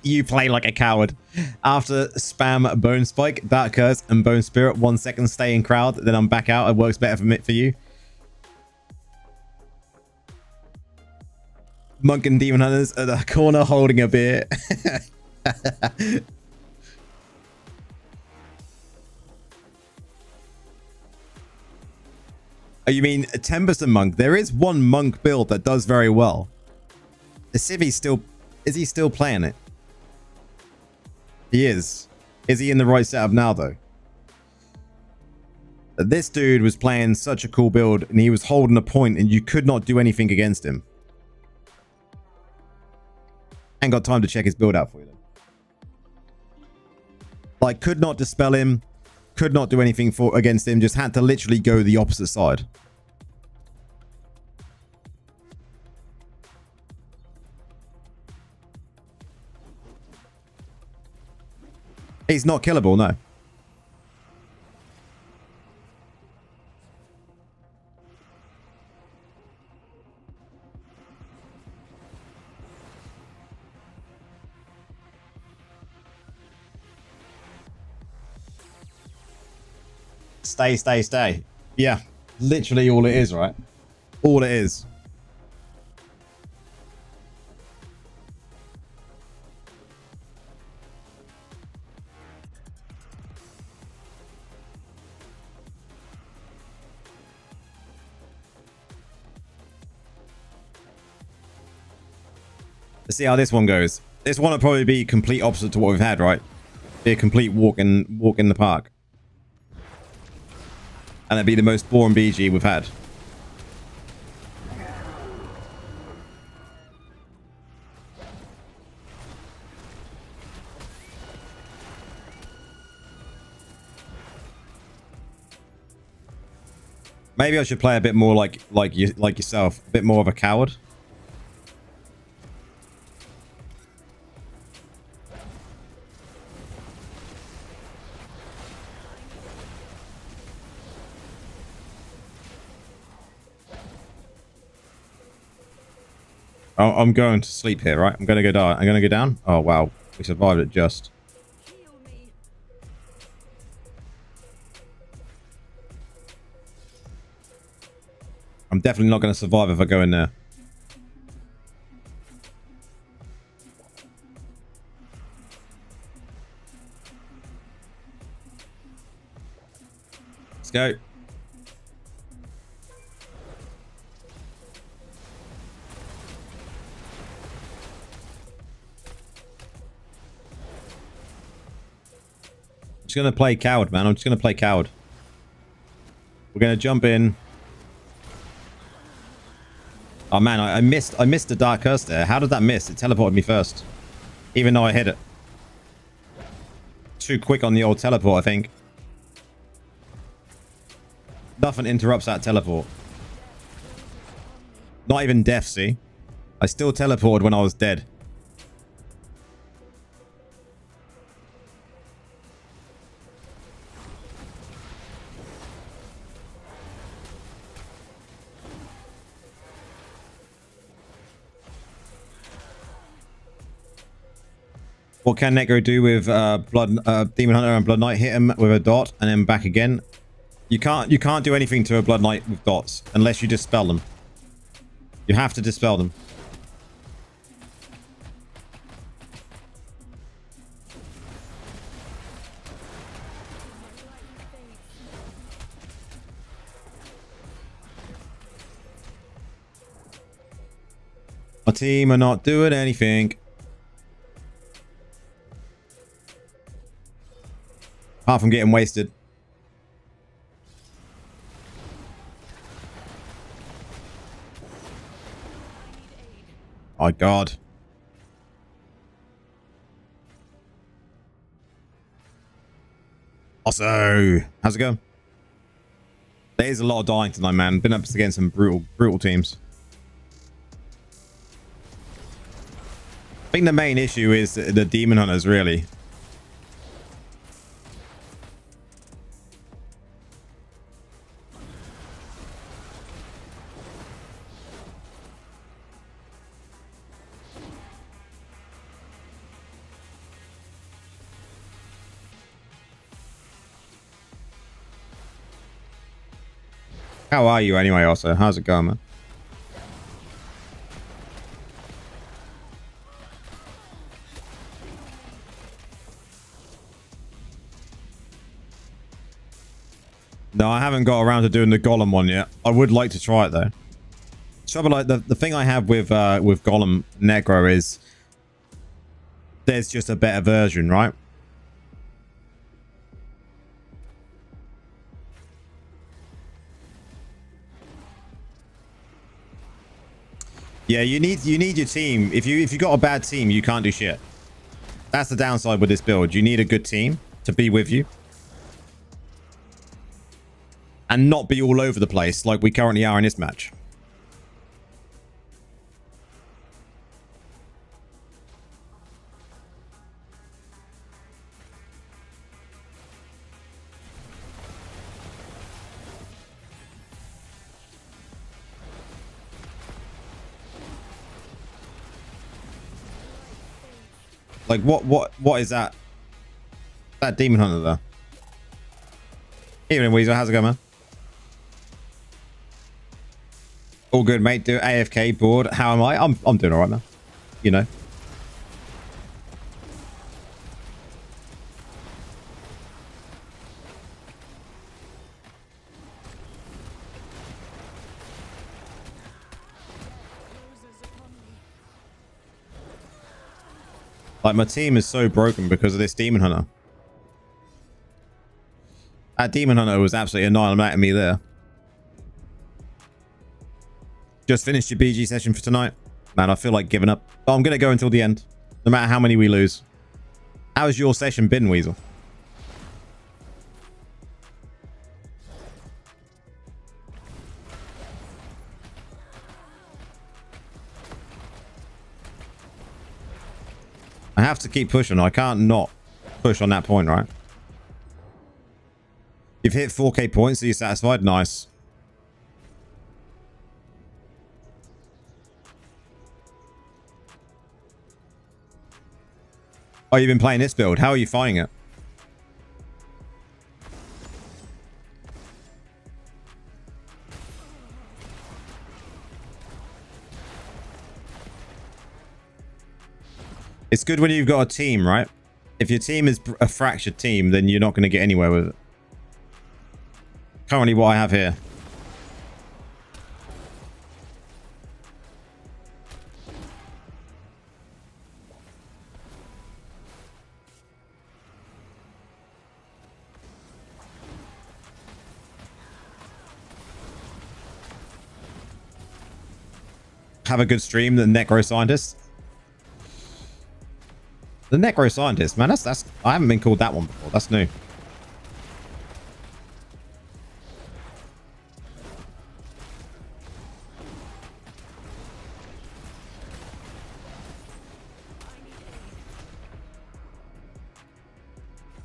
Speaker 1: you play like a coward. After spam Bone Spike, Dark Curse, and Bone Spirit, 1 second stay in crowd, then I'm back out. It works better for you. Monk and Demon Hunters at the corner holding a beer. Oh, you mean a Tempest and Monk? There is one Monk build that does very well. The Civvy still... Is he still playing it? He is. Is he in the right setup now, though? This dude was playing such a cool build, and he was holding a point, and you could not do anything against him. Ain't got time to check his build out for you, then. Like, could not dispel him, could not do anything against him, just had to literally go the opposite side. He's not killable, no. Stay. Yeah, literally all it is, right? All it is. Let's see how this one goes. This one will probably be complete opposite to what we've had, right? Be a complete walk in the park. And it'd be the most boring BG we've had. Maybe I should play a bit more like yourself, a bit more of a coward. Oh, I'm going to sleep here, right? I'm going to go die. I'm going to go down. Oh, wow. We survived it just. I'm definitely not going to survive if I go in there. go. I'm just going to play coward, man. I'm just going to play coward. We're going to jump in. Oh, man, I missed the Dark Curse there. How did that miss? It teleported me first. Even though I hit it. Too quick on the old teleport, I think. Nothing interrupts that teleport. Not even death, see? I still teleported when I was dead. What can Necro do with Demon Hunter and Blood Knight? Hit him with a dot and then back again. You can't do anything to a Blood Knight with dots unless you dispel them. You have to dispel them. My team are not doing anything. Apart from getting wasted. My God. Also, how's it going? There is a lot of dying tonight, man. Been up against some brutal teams. I think the main issue is the Demon Hunters, really. How are you anyway, also? How's it going, man? No, I haven't got around to doing the Golem one yet. I would like to try it, though. Trouble, like, the thing I have with Golem Necro is there's just a better version, right? Yeah, you need your team. If you got a bad team, you can't do shit. That's the downside with this build. You need a good team to be with you. And not be all over the place like we currently are in this match. Like what is that? That Demon Hunter there. Evening, Weasel. How's it going, man? All good, mate. Do AFK bored. How am I? I'm doing all right, man. You know. Like, my team is so broken because of this Demon Hunter. That Demon Hunter was absolutely annihilating me there. Just finished your BG session for tonight. Man, I feel like giving up. But I'm going to go until the end. No matter how many we lose. How's your session been, Weasel? I have to keep pushing. I can't not push on that point, right? You've hit 4k points. Are you satisfied? Nice. Oh, you've been playing this build. How are you finding it? It's good when you've got a team, right? If your team is a fractured team, then you're not going to get anywhere with it. currently what I have here. Have a good stream, the Necro Scientist. The Necro Scientist, man, that's I haven't been called that one before. That's new.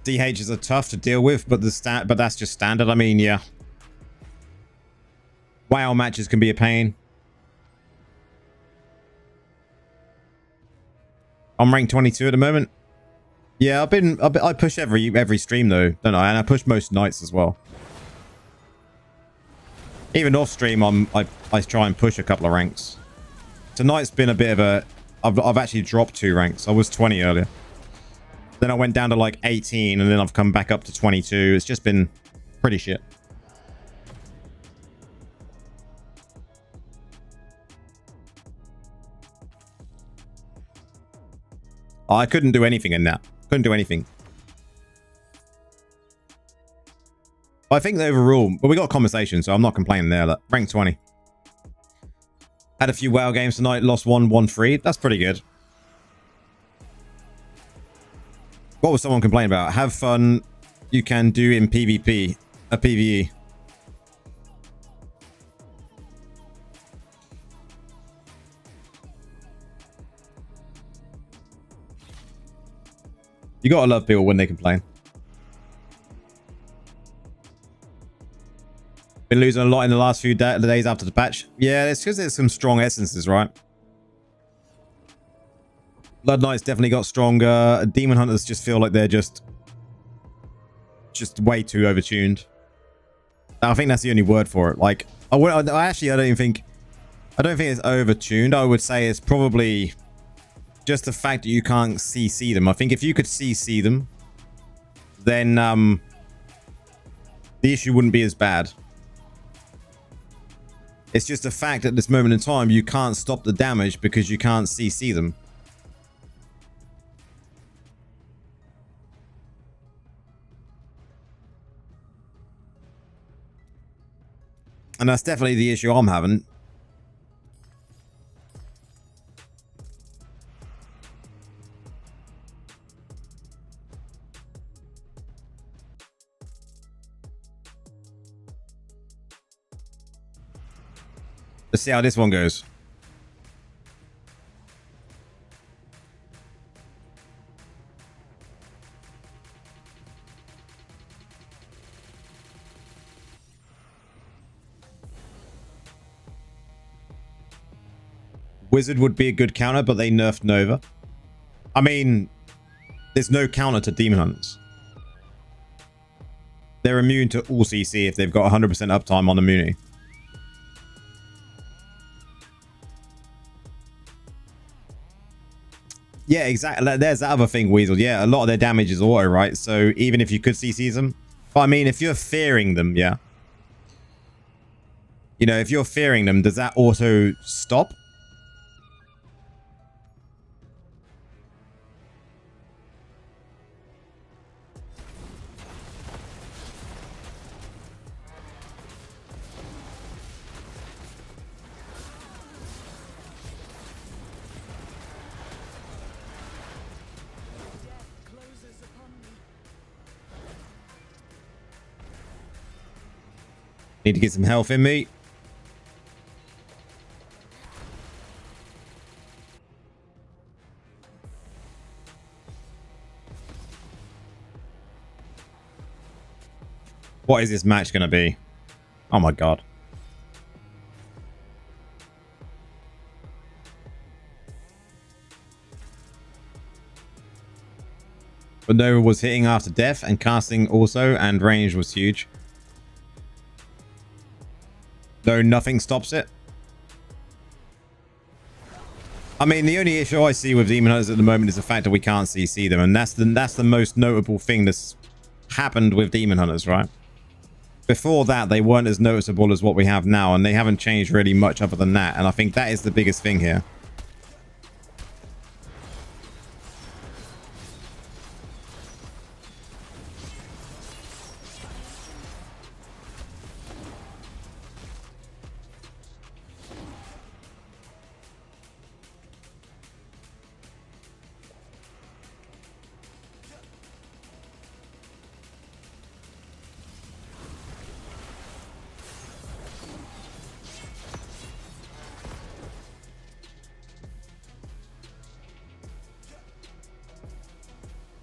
Speaker 1: DHs are tough to deal with, but that's just standard. I mean, yeah. WoW matches can be a pain. I'm ranked 22 at the moment. Yeah, I push every stream though, don't I? And I push most nights as well. Even off stream, I try and push a couple of ranks. Tonight's been a bit of a. I've actually dropped 2 ranks. I was 20 earlier. Then I went down to like 18, and then I've come back up to 22. It's just been pretty shit. I couldn't do anything in that. Couldn't do anything. I think the overall, but we got a conversation, so I'm not complaining there. Like, rank 20. Had a few WoW games tonight. Lost 1, won 3. That's pretty good. What was someone complaining about? Have fun. You can do in PvP, a PvE. You gotta love people when they complain. Been losing a lot in the last few days after the patch. Yeah, it's because there's some strong essences, right? Blood Knights definitely got stronger. Demon Hunters just feel like they're just way too overtuned. I think that's the only word for it. Like, I don't think it's overtuned. I would say it's probably just the fact that you can't CC them. I think if you could CC them, then the issue wouldn't be as bad. It's just the fact that at this moment in time, you can't stop the damage because you can't CC them. And that's definitely the issue I'm having. Let's see how this one goes. Wizard would be a good counter, but they nerfed Nova. I mean, there's no counter to Demon Hunters. They're immune to all CC if they've got 100% uptime on immunity. Yeah, exactly. There's that other thing, Weasel. Yeah, a lot of their damage is auto, right? So even if you could CC them. But I mean, if you're fearing them, yeah. You know, if you're fearing them, does that auto stop? Need to get some health in me. What is this match going to be? Oh my god. But Nova was hitting after death and casting also, and range was huge. Though nothing stops it. I mean, the only issue I see with Demon Hunters at the moment is the fact that we can't CC them, and that's the most notable thing that's happened with Demon Hunters, right? Before that, they weren't as noticeable as what we have now, and they haven't changed really much other than that. And I think that is the biggest thing here.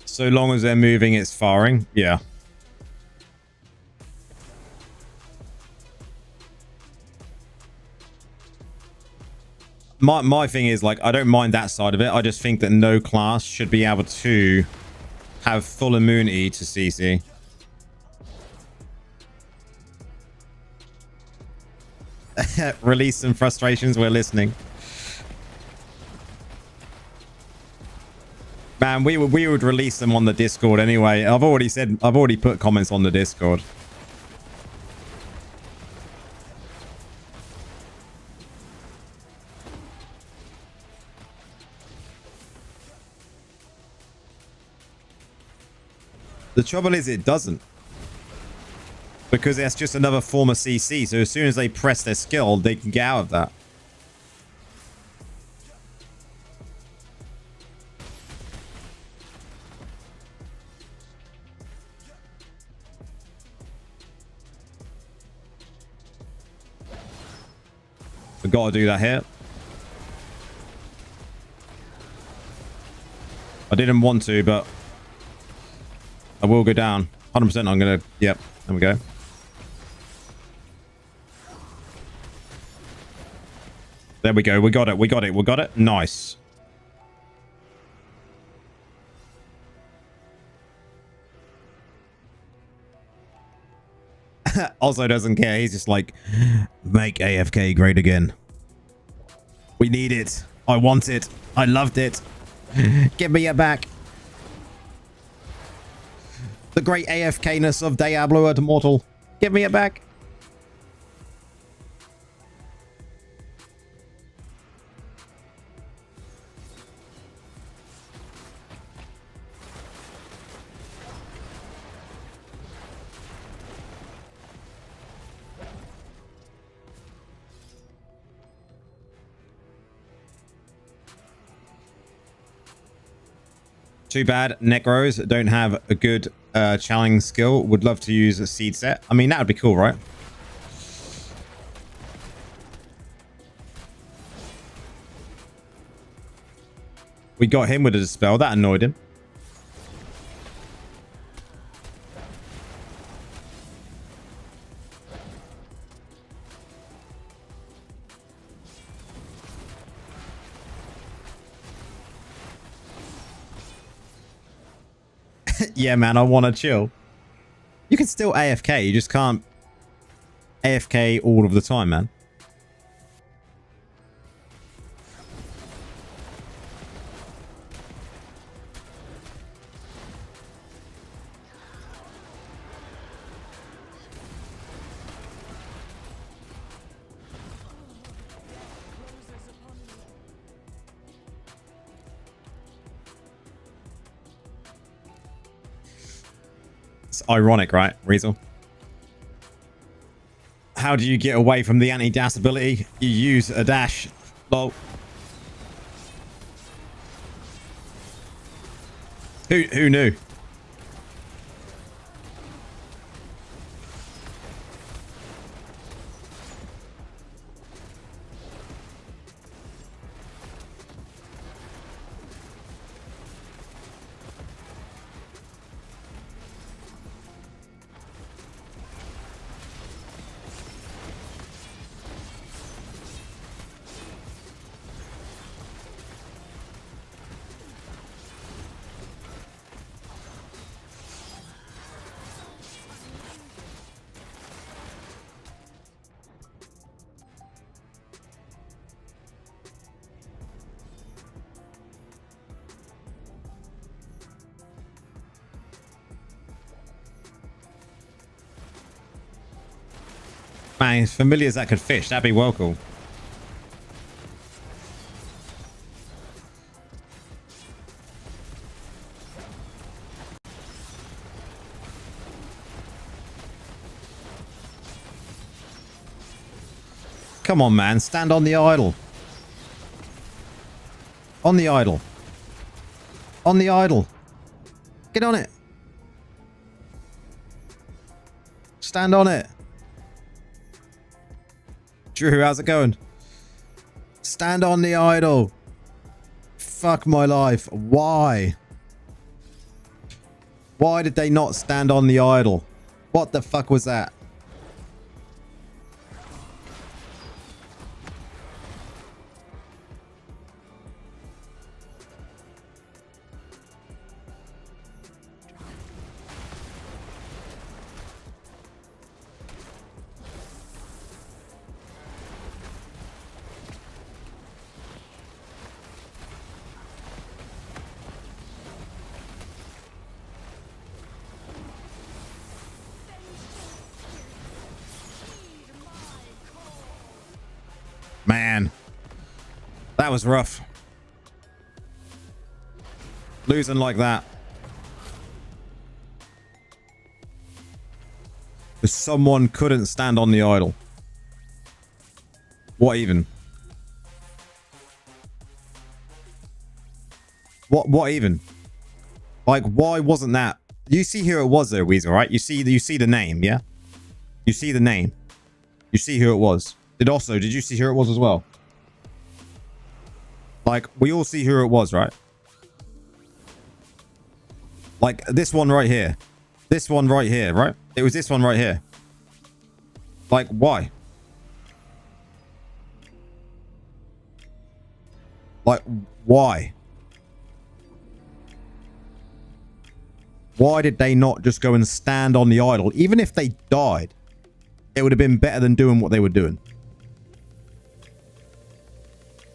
Speaker 1: So long as they're moving, it's firing. Yeah. My thing is, like, I don't mind that side of it. I just think that no class should be able to have full immunity to CC. Release some frustrations. We're listening. Man, we would release them on the Discord anyway. I've already put comments on the Discord. The trouble is it doesn't. Because that's just another form of CC. So as soon as they press their skill, they can get out of that. We've got to do that here. I didn't want to, but I will go down. 100% I'm going to... Yep, there we go. There we go. We got it. We got it. We got it. Nice. Also doesn't care. He's just like, make AFK great again. We need it. I want it. I loved it. Give me it back. The great AFK-ness of Diablo Immortal. Give me it back. Too bad Necros don't have a good challenge skill. Would love to use a seed set. I mean, that would be cool, right? We got him with a dispel. That annoyed him. Yeah, man, I want to chill. You can still AFK. You just can't AFK all of the time, man. It's ironic, right, Weasel? How do you get away from the anti-dash ability? You use a dash. Lol. Who knew? Man, familiars that could fish. That'd be well cool. Come on, man. Stand on the idol. On the idol. On the idol. Get on it. Stand on it. Drew, how's it going? Stand on the idol. Fuck my life. Why? Why did they not stand on the idol? What the fuck was that? Man, that was rough. Losing like that. Because someone couldn't stand on the idol. What even? What even? Like, why wasn't that? You see who it was though, Weasel, right? You see the name, yeah? You see the name. You see who it was. Did you see who it was as well? Like, we all see who it was, right? Like, this one right here. This one right here, right? It was this one right here. Like, why? Like, why? Why did they not just go and stand on the idol? Even if they died, it would have been better than doing what they were doing.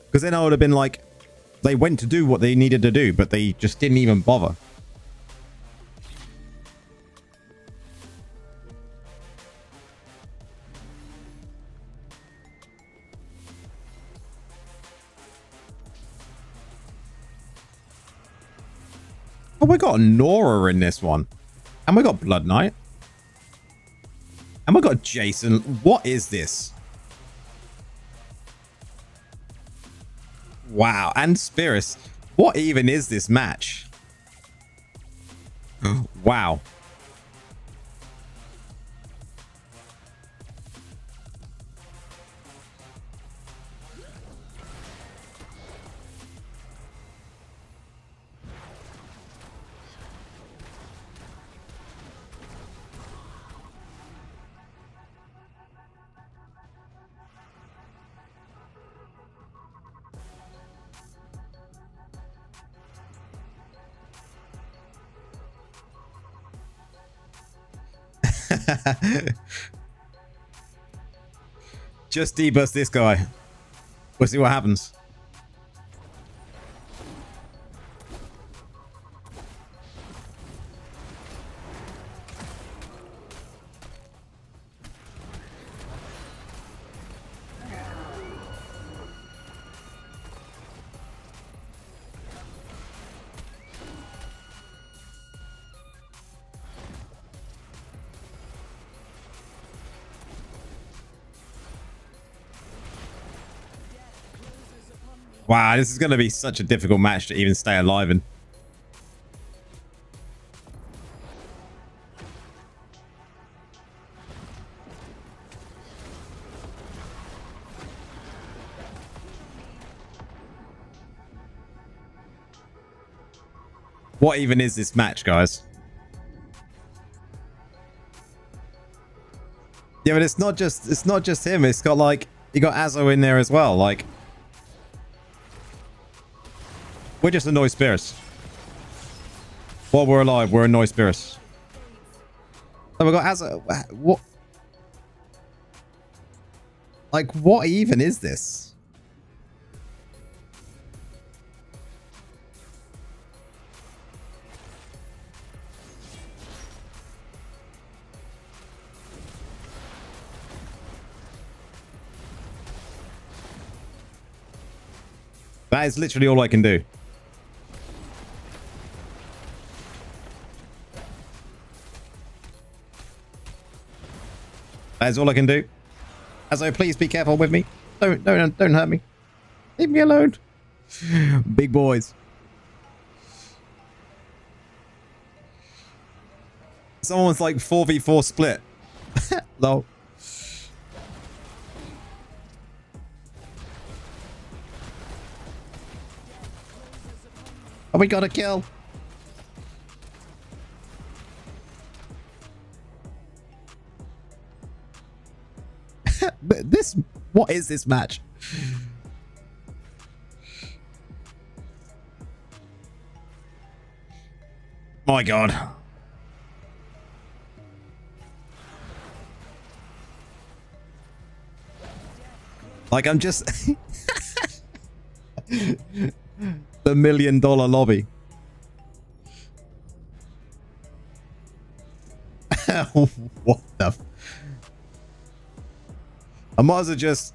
Speaker 1: Because then I would have been like, they went to do what they needed to do, but they just didn't even bother. Oh, we got Nora in this one. And we got Blood Knight. And we got Jason. What is this? Wow, and Spirus. What even is this match? Wow. Just debust this guy. We'll see what happens. Wow, this is going to be such a difficult match to even stay alive in. What even is this match, guys? Yeah, but it's not just him. It's got like, you got Azo in there as well. Like, we're just annoyed spirits. While we're alive, we're annoyed spirits. So we got Azo. What? Like, what even is this? That is literally all I can do. That is all I can do. As please be careful with me. Don't hurt me. Leave me alone. Big boys. Someone's like 4v4 split. Lol. Oh, we got a kill. What is this match? My God. Like, I'm just... the $1 million lobby. What the... I might as well just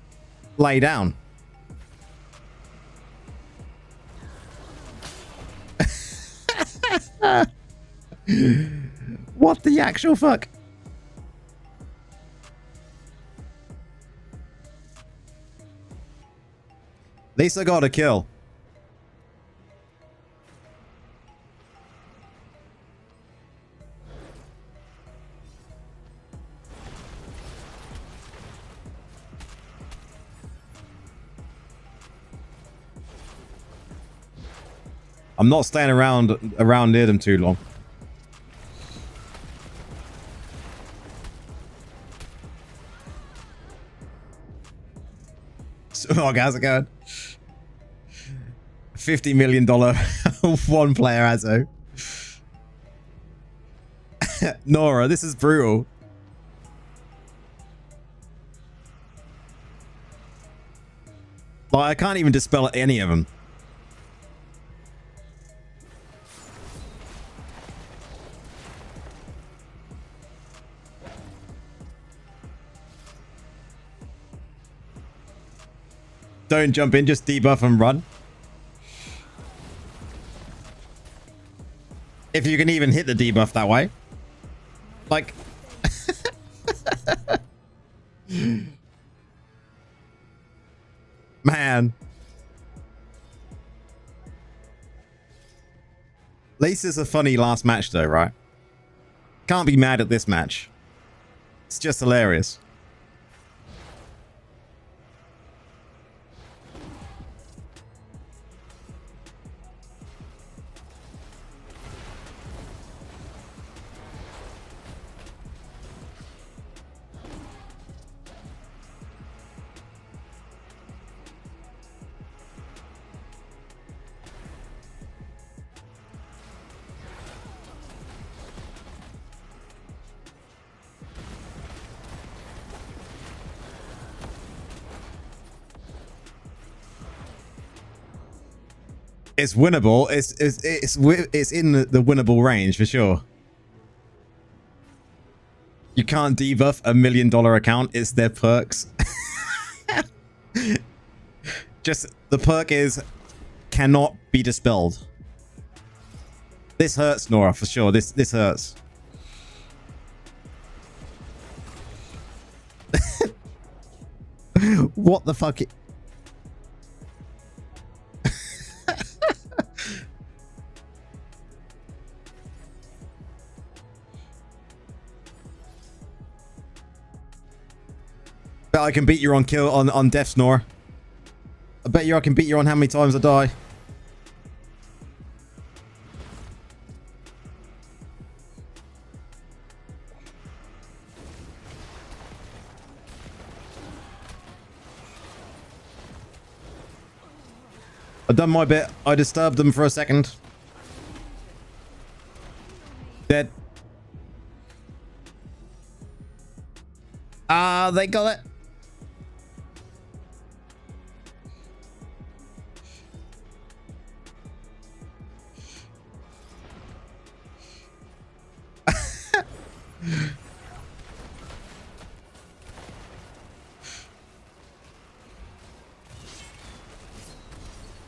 Speaker 1: lay down. What the actual fuck? At least I got a kill. I'm not staying around near them too long. So, oh, how's it going? $50 million one player Azo. Nora, this is brutal. Like, I can't even dispel any of them. Don't jump in, just debuff and run. If you can even hit the debuff that way. Like... Man. At least it's a funny last match though, right? Can't be mad at this match. It's just hilarious. It's winnable. It's in the winnable range for sure. You can't debuff a $1 million account. It's their perks. Just the perk is cannot be dispelled. This hurts, Nora, for sure. This hurts. What the fuck? Bet I can beat you on kill on death snore. I bet you I can beat you on how many times I die. I've done my bit. I disturbed them for a second. Dead. Ah, they got it.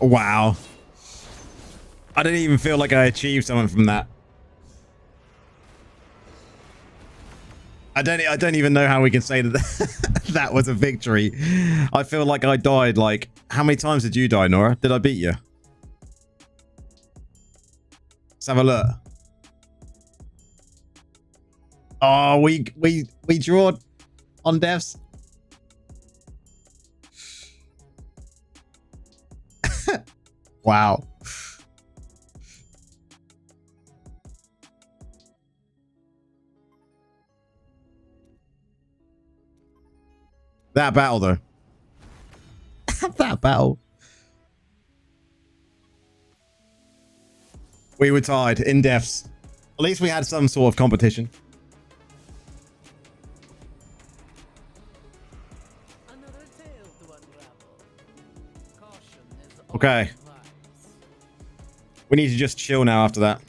Speaker 1: Wow. I didn't even feel like I achieved something from that. I don't even know how we can say that that was a victory. I feel like I died like... How many times did you die, Nora? Did I beat you? Let's have a look. Oh, we drawed on deaths. Wow. That battle, though. That battle. We were tied in deaths. At least we had some sort of competition. Okay. We need to just chill now after that.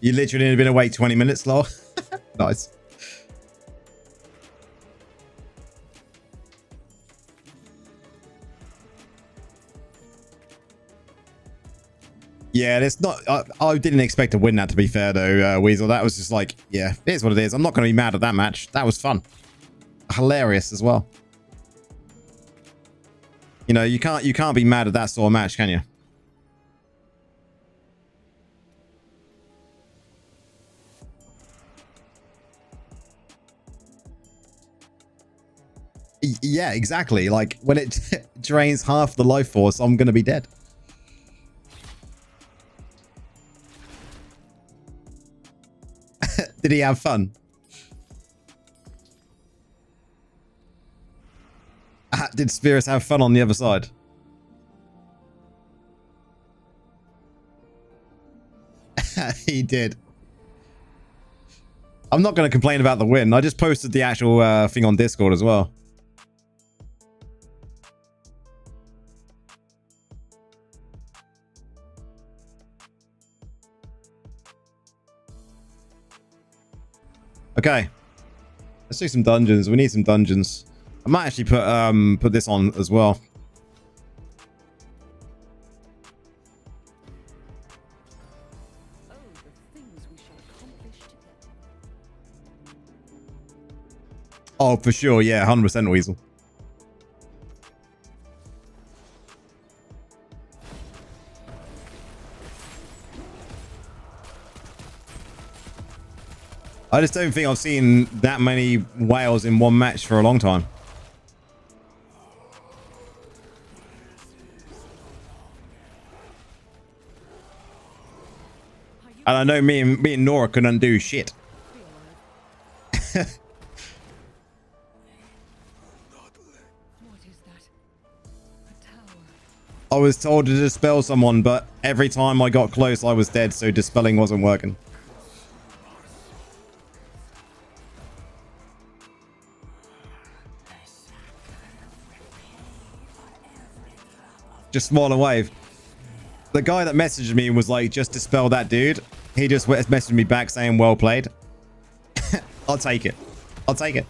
Speaker 1: You literally have been awake 20 minutes, lol. Nice. Yeah, it's not... I didn't expect to win that, to be fair, though, Weasel. That was just like, yeah, it is what it is. I'm not going to be mad at that match. That was fun. Hilarious as well. You know, you can't be mad at that sort of match, can you? Yeah, exactly. Like, when it drains half the life force, I'm going to be dead. Did he have fun? Did Spirits have fun on the other side? He did. I'm not going to complain about the win. I just posted the actual thing on Discord as well. Okay, let's do some dungeons. We need some dungeons. I might actually put this on as well. Oh, for sure. Yeah, 100% Weasel. I just don't think I've seen that many whales in one match for a long time. And I know me and Nora couldn't undo shit. I was told to dispel someone, but every time I got close, I was dead, so dispelling wasn't working. Just smile and wave. The guy that messaged me was like, just dispel that dude. He just messaged me back saying, well played. I'll take it. I'll take it.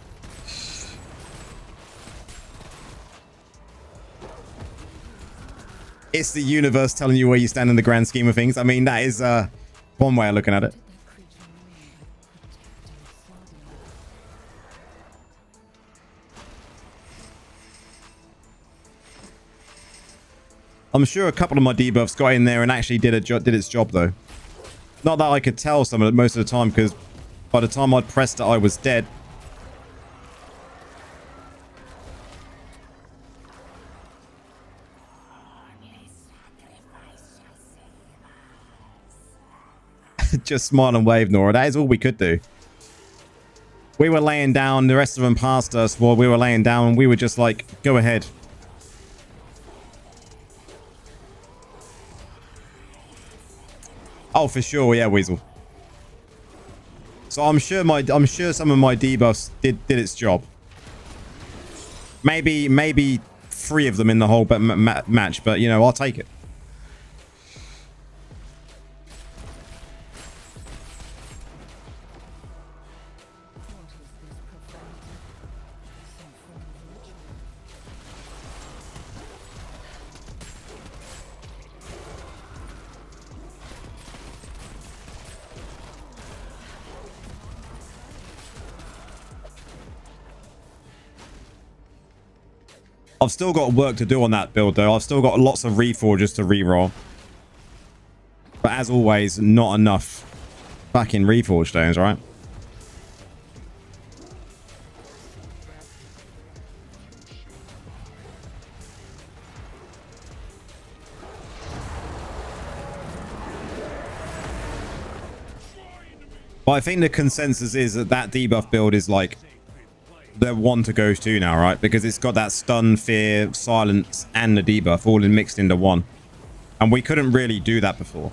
Speaker 1: It's the universe telling you where you stand in the grand scheme of things. I mean, that is one way of looking at it. I'm sure a couple of my debuffs got in there and actually did its job, though. Not that I could tell some of it most of the time, because by the time I'd pressed it, I was dead. Just smile and wave, Nora. That is all we could do. We were laying down, the rest of them passed us while we were laying down, and we were just like, go ahead. Oh, for sure, yeah, Weasel. So I'm sure some of my debuffs did its job. Maybe 3 of them in the whole match, but you know, I'll take it. I've still got work to do on that build, though. I've still got lots of reforges to reroll. But as always, not enough fucking reforge stones, right? But I think the consensus is that that debuff build is like the one to go to now, right? Because it's got that stun, fear, silence, and the debuff all mixed into one. And we couldn't really do that before.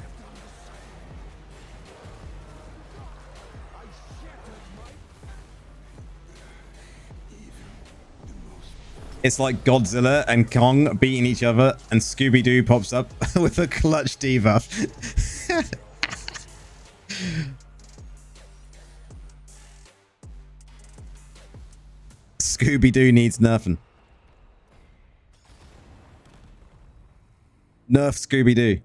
Speaker 1: It's like Godzilla and Kong beating each other, and Scooby-Doo pops up with a clutch debuff. Scooby-Doo needs nerfing. Nerf Scooby-Doo.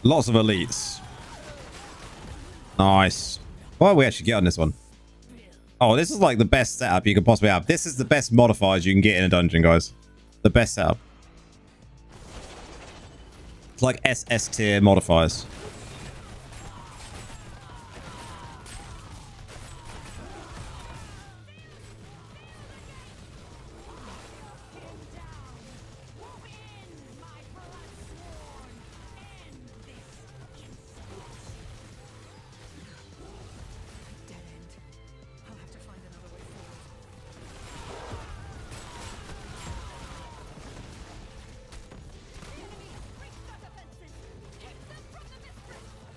Speaker 1: Lots of elites. Nice. What do we actually get on this one? Oh, this is like the best setup you could possibly have. This is the best modifiers you can get in a dungeon, guys. The best setup. It's like SS tier modifiers.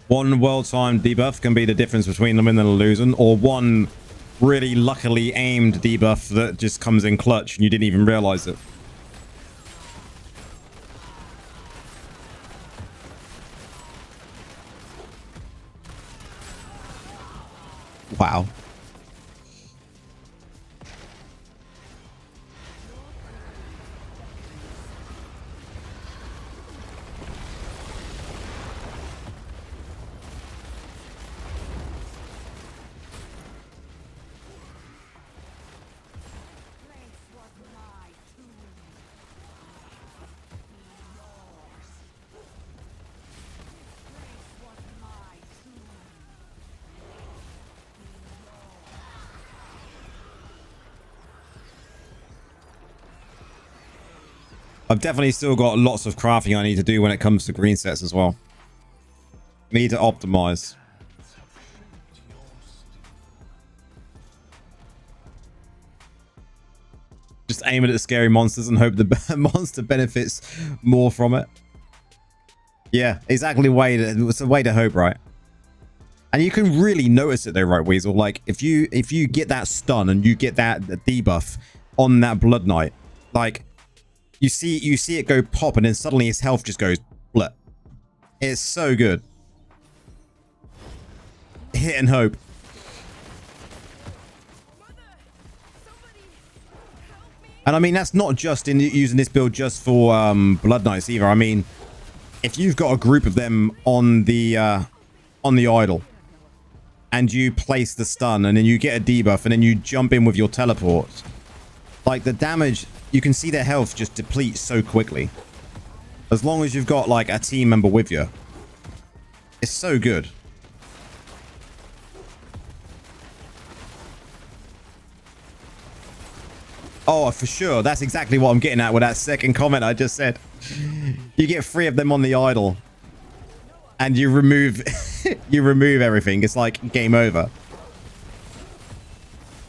Speaker 1: One well-timed debuff can be the difference between them winning and losing, or one really luckily aimed debuff that just comes in clutch and you didn't even realize it. Wow. I've definitely still got lots of crafting I need to do when it comes to green sets as well. Need to optimize. Just aim it at the scary monsters and hope the monster benefits more from it. Yeah, exactly. It's a way to hope, right? And you can really notice it though, right, Weasel? Like if you get that stun and you get that debuff on that Blood Knight, like you see it go pop and then suddenly his health just goes bleh. It's so good. Hit and hope. And I mean, that's not just in using this build just for Blood Knights either. I mean, if you've got a group of them on the idol and you place the stun and then you get a debuff and then you jump in with your teleport, like the damage, you can see their health just deplete so quickly. As long as you've got like a team member with you. It's so good. Oh, for sure. That's exactly what I'm getting at with that second comment I just said. You get 3 of them on the idol. And you remove you remove everything. It's like game over.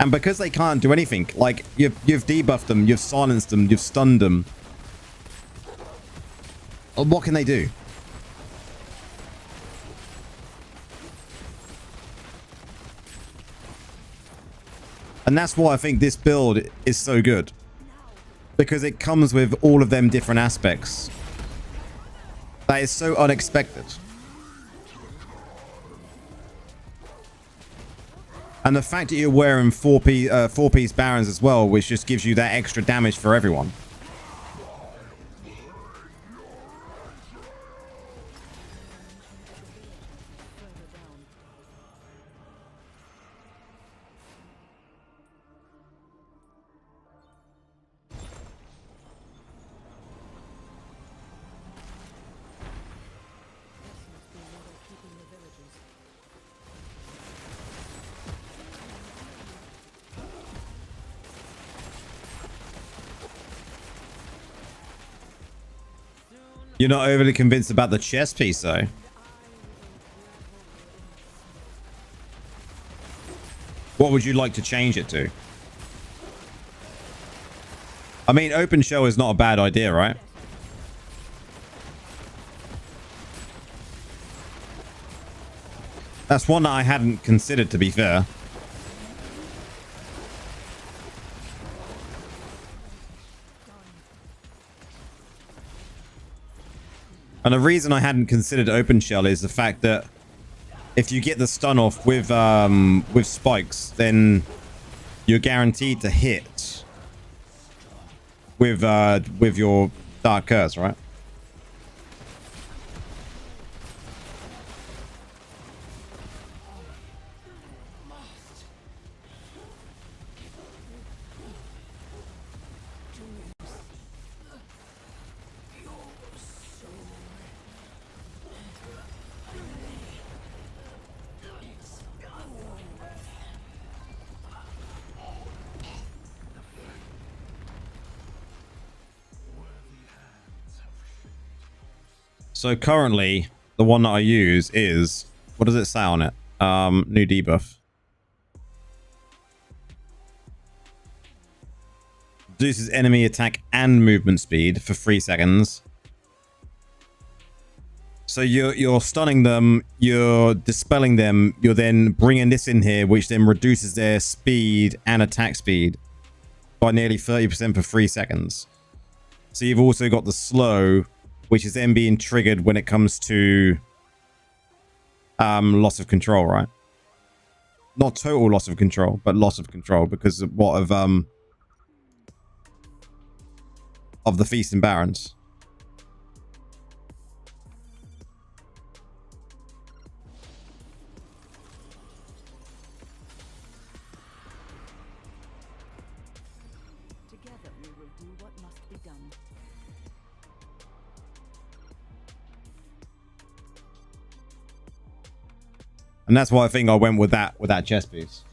Speaker 1: And because they can't do anything, like you've debuffed them, you've silenced them, you've stunned them. What can they do? And that's why I think this build is so good. Because it comes with all of them different aspects. That is so unexpected. And the fact that you're wearing 4-piece barons as well, which just gives you that extra damage for everyone. You're not overly convinced about the chess piece, though. What would you like to change it to? I mean, open shell is not a bad idea, right? That's one that I hadn't considered, to be fair. And the reason I hadn't considered open shell is the fact that if you get the stun off with spikes, then you're guaranteed to hit with your dark curse, right? So currently, the one that I use is, what does it say on it? New debuff. Reduces enemy attack and movement speed for 3 seconds. So you're stunning them, you're dispelling them, you're then bringing this in here, which then reduces their speed and attack speed by nearly 30% for 3 seconds. So you've also got the slow, which is then being triggered when it comes to loss of control, right? Not total loss of control, but loss of control because of what of the Feast and Barons.
Speaker 2: Together we will do what must be done.
Speaker 1: And that's why I think I went with that chess piece.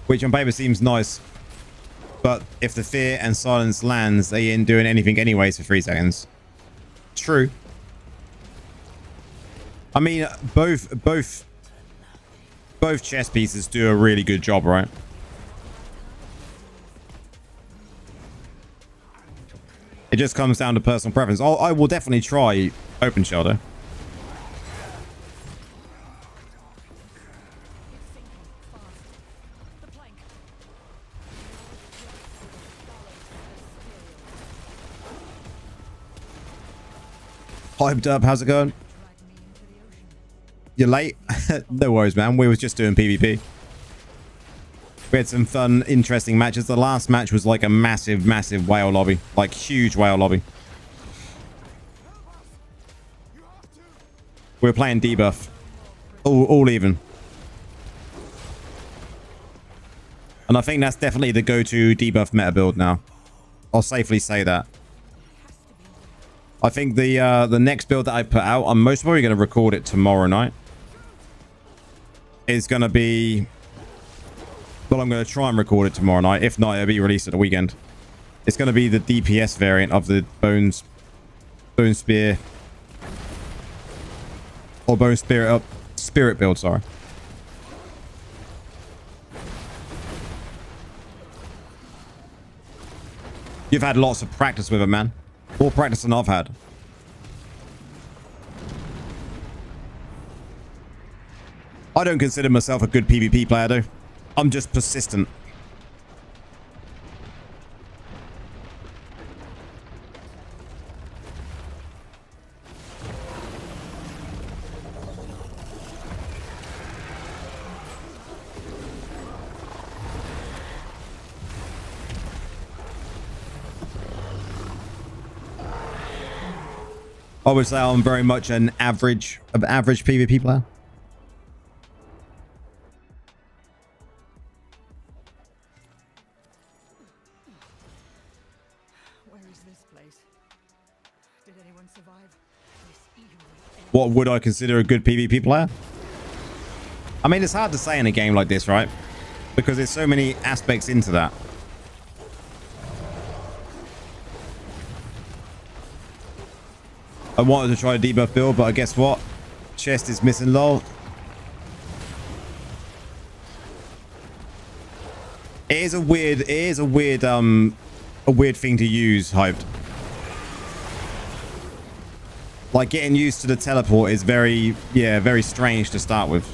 Speaker 1: Which on paper seems nice. But if the fear and silence lands, they ain't doing anything anyways for 3 seconds. True. I mean, both chess pieces do a really good job, right? It just comes down to personal preference. I will definitely try open shoulder. Hyped up, how's it going? You're late? No worries, man. We was just doing PvP. We had some fun, interesting matches. The last match was like a massive whale lobby. Like huge whale lobby. We're playing debuff. All even. And I think that's definitely the go-to debuff meta build now. I'll safely say that. I think the next build that I put out, I'm most probably going to record it tomorrow night. Is going to be... Well, I'm going to try and record it tomorrow night. If not, it'll be released at the weekend. It's going to be the DPS variant of the Bone Spear. Or Bone Spirit build, sorry. You've had lots of practice with it, man. More practice than I've had. I don't consider myself a good PvP player, though. I'm just persistent. I would say I'm very much an average PvP player.
Speaker 2: Where is this place? Did anyone survive? This evil end?
Speaker 1: What would I consider a good PvP player? I mean, it's hard to say in a game like this, right? Because there's so many aspects into that. I wanted to try a debuff build, but guess what? Chest is missing, lol. It is a weird thing to use, hyped. Like getting used to the teleport is very strange to start with.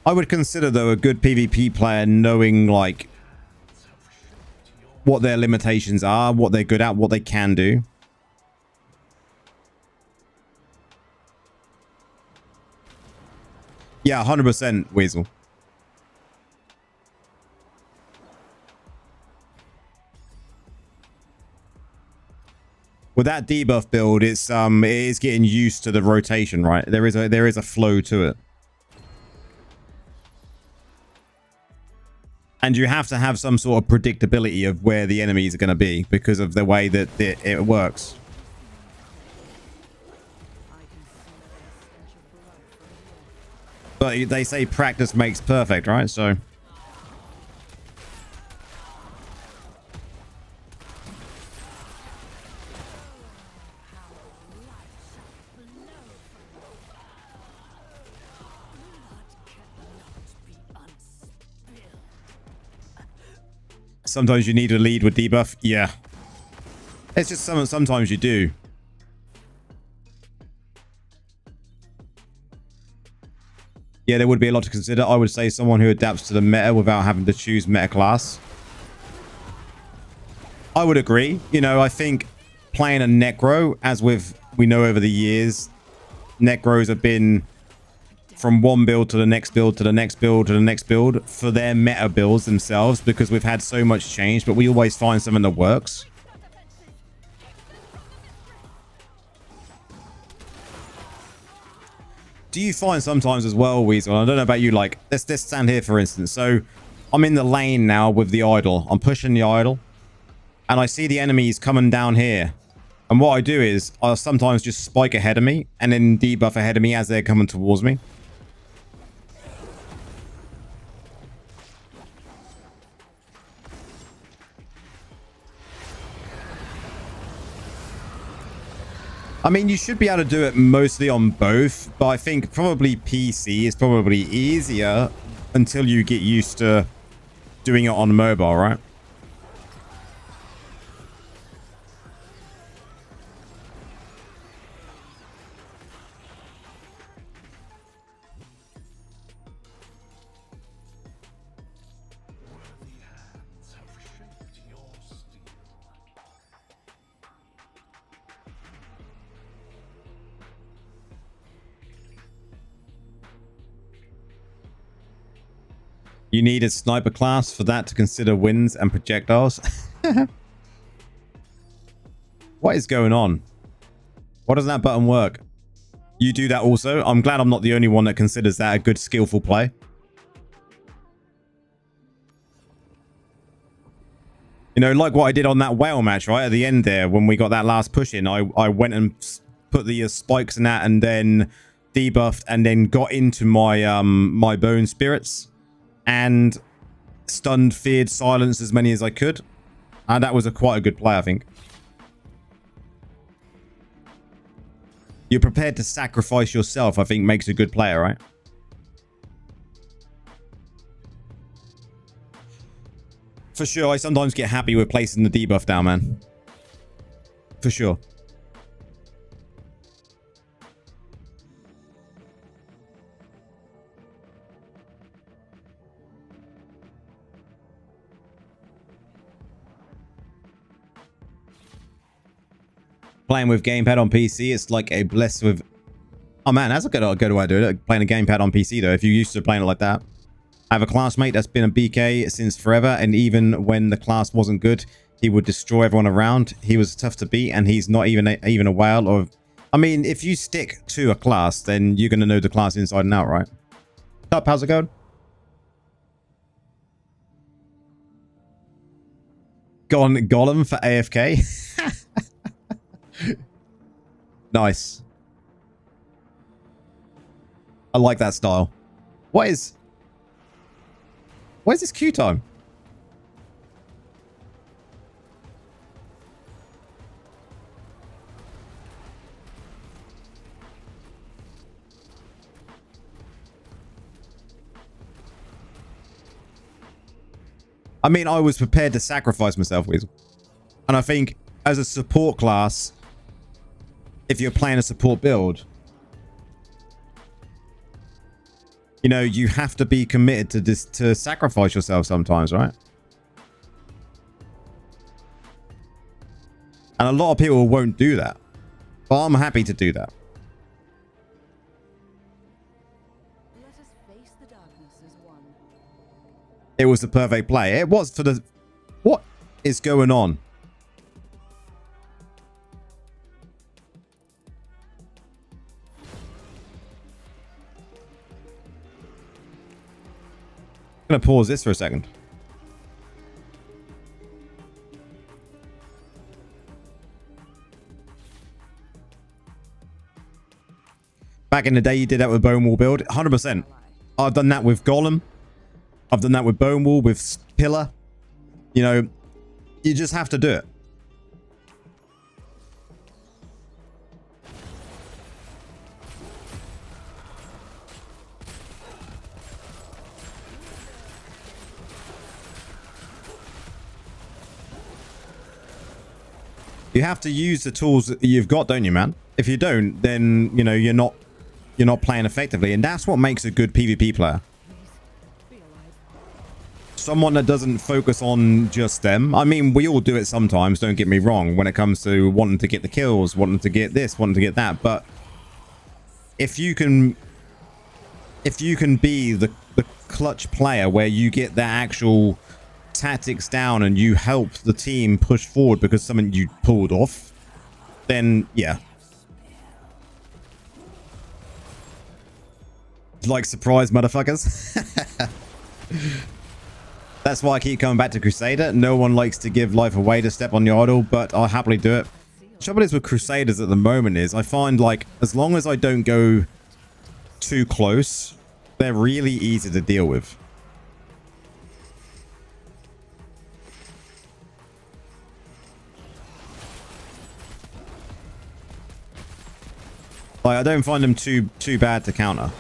Speaker 1: I would consider, though, a good PvP player knowing, like, what their limitations are, what they're good at, what they can do. Yeah, 100% Weasel. With that debuff build, it is getting used to the rotation, right? There is a flow to it. And you have to have some sort of predictability of where the enemies are going to be because of the way that it works. But they say practice makes perfect, right? So... Sometimes you need to lead with debuff. Yeah. It's just sometimes you do. Yeah, there would be a lot to consider. I would say someone who adapts to the meta without having to choose meta class. I would agree. You know, I think playing a Necro, as we know over the years, Necros have been from one build to the next build to the next build to the next build for their meta builds themselves, because we've had so much change, but we always find something that works. Do you find sometimes as well, Weasel, I don't know about you, like, let's stand here for instance. So I'm in the lane now with the idol. I'm pushing the idol and I see the enemies coming down here. And what I do is I'll sometimes just spike ahead of me and then debuff ahead of me as they're coming towards me. I mean, you should be able to do it mostly on both, but I think probably PC is probably easier until you get used to doing it on mobile, right? You need a sniper class for that to consider winds and projectiles. What is going on? Why doesn't that button work? You do that also? I'm glad I'm not the only one that considers that a good skillful play. You know, like what I did on that whale match, right? At the end there, when we got that last push in, I went and put the spikes in that and then debuffed and then got into my my bone spirits and stunned, feared, silenced as many as I could. And that was quite a good play, I think. You're prepared to sacrifice yourself, I think, makes a good player, right? For sure, I sometimes get happy with placing the debuff down, man. For sure. Playing with gamepad on PC, it's like a bless with... Oh man, that's a good way to do it. Playing a gamepad on PC though, if you're used to playing it like that. I have a classmate that's been a BK since forever, and even when the class wasn't good, he would destroy everyone around. He was tough to beat, and he's not even a whale. Or, I mean, if you stick to a class, then you're going to know the class inside and out, right? What's up, how's it going? Gone Golem for AFK. Nice. I like that style. What is this queue time? I mean, I was prepared to sacrifice myself, Weasel. And I think as a support class, if you're playing a support build, you know, you have to be committed to this, to sacrifice yourself sometimes, right? And a lot of people won't do that. But I'm happy to do that.
Speaker 2: Let us face the darkness as one.
Speaker 1: It was the perfect play. It was for the... What is going on? I'm going to pause this for a second. Back in the day, you did that with Bone Wall build. 100%. I've done that with Golem. I've done that with Bone Wall, with Pillar. You know, you just have to do it. You have to use the tools that you've got, don't you, man? If you don't, then, you know, you're not playing effectively. And that's what makes a good PvP player. Someone that doesn't focus on just them. I mean, we all do it sometimes, don't get me wrong, when it comes to wanting to get the kills, wanting to get this, wanting to get that. But if you can be the clutch player where you get that actual tactics down and you help the team push forward because something you pulled off, then yeah. Like, surprise, motherfuckers. That's why I keep coming back to Crusader. No one likes to give life away to step on the idol, but I'll happily do it. The trouble is with Crusaders at the moment is I find, like, as long as I don't go too close, they're really easy to deal with. Like, I don't find them too bad to counter.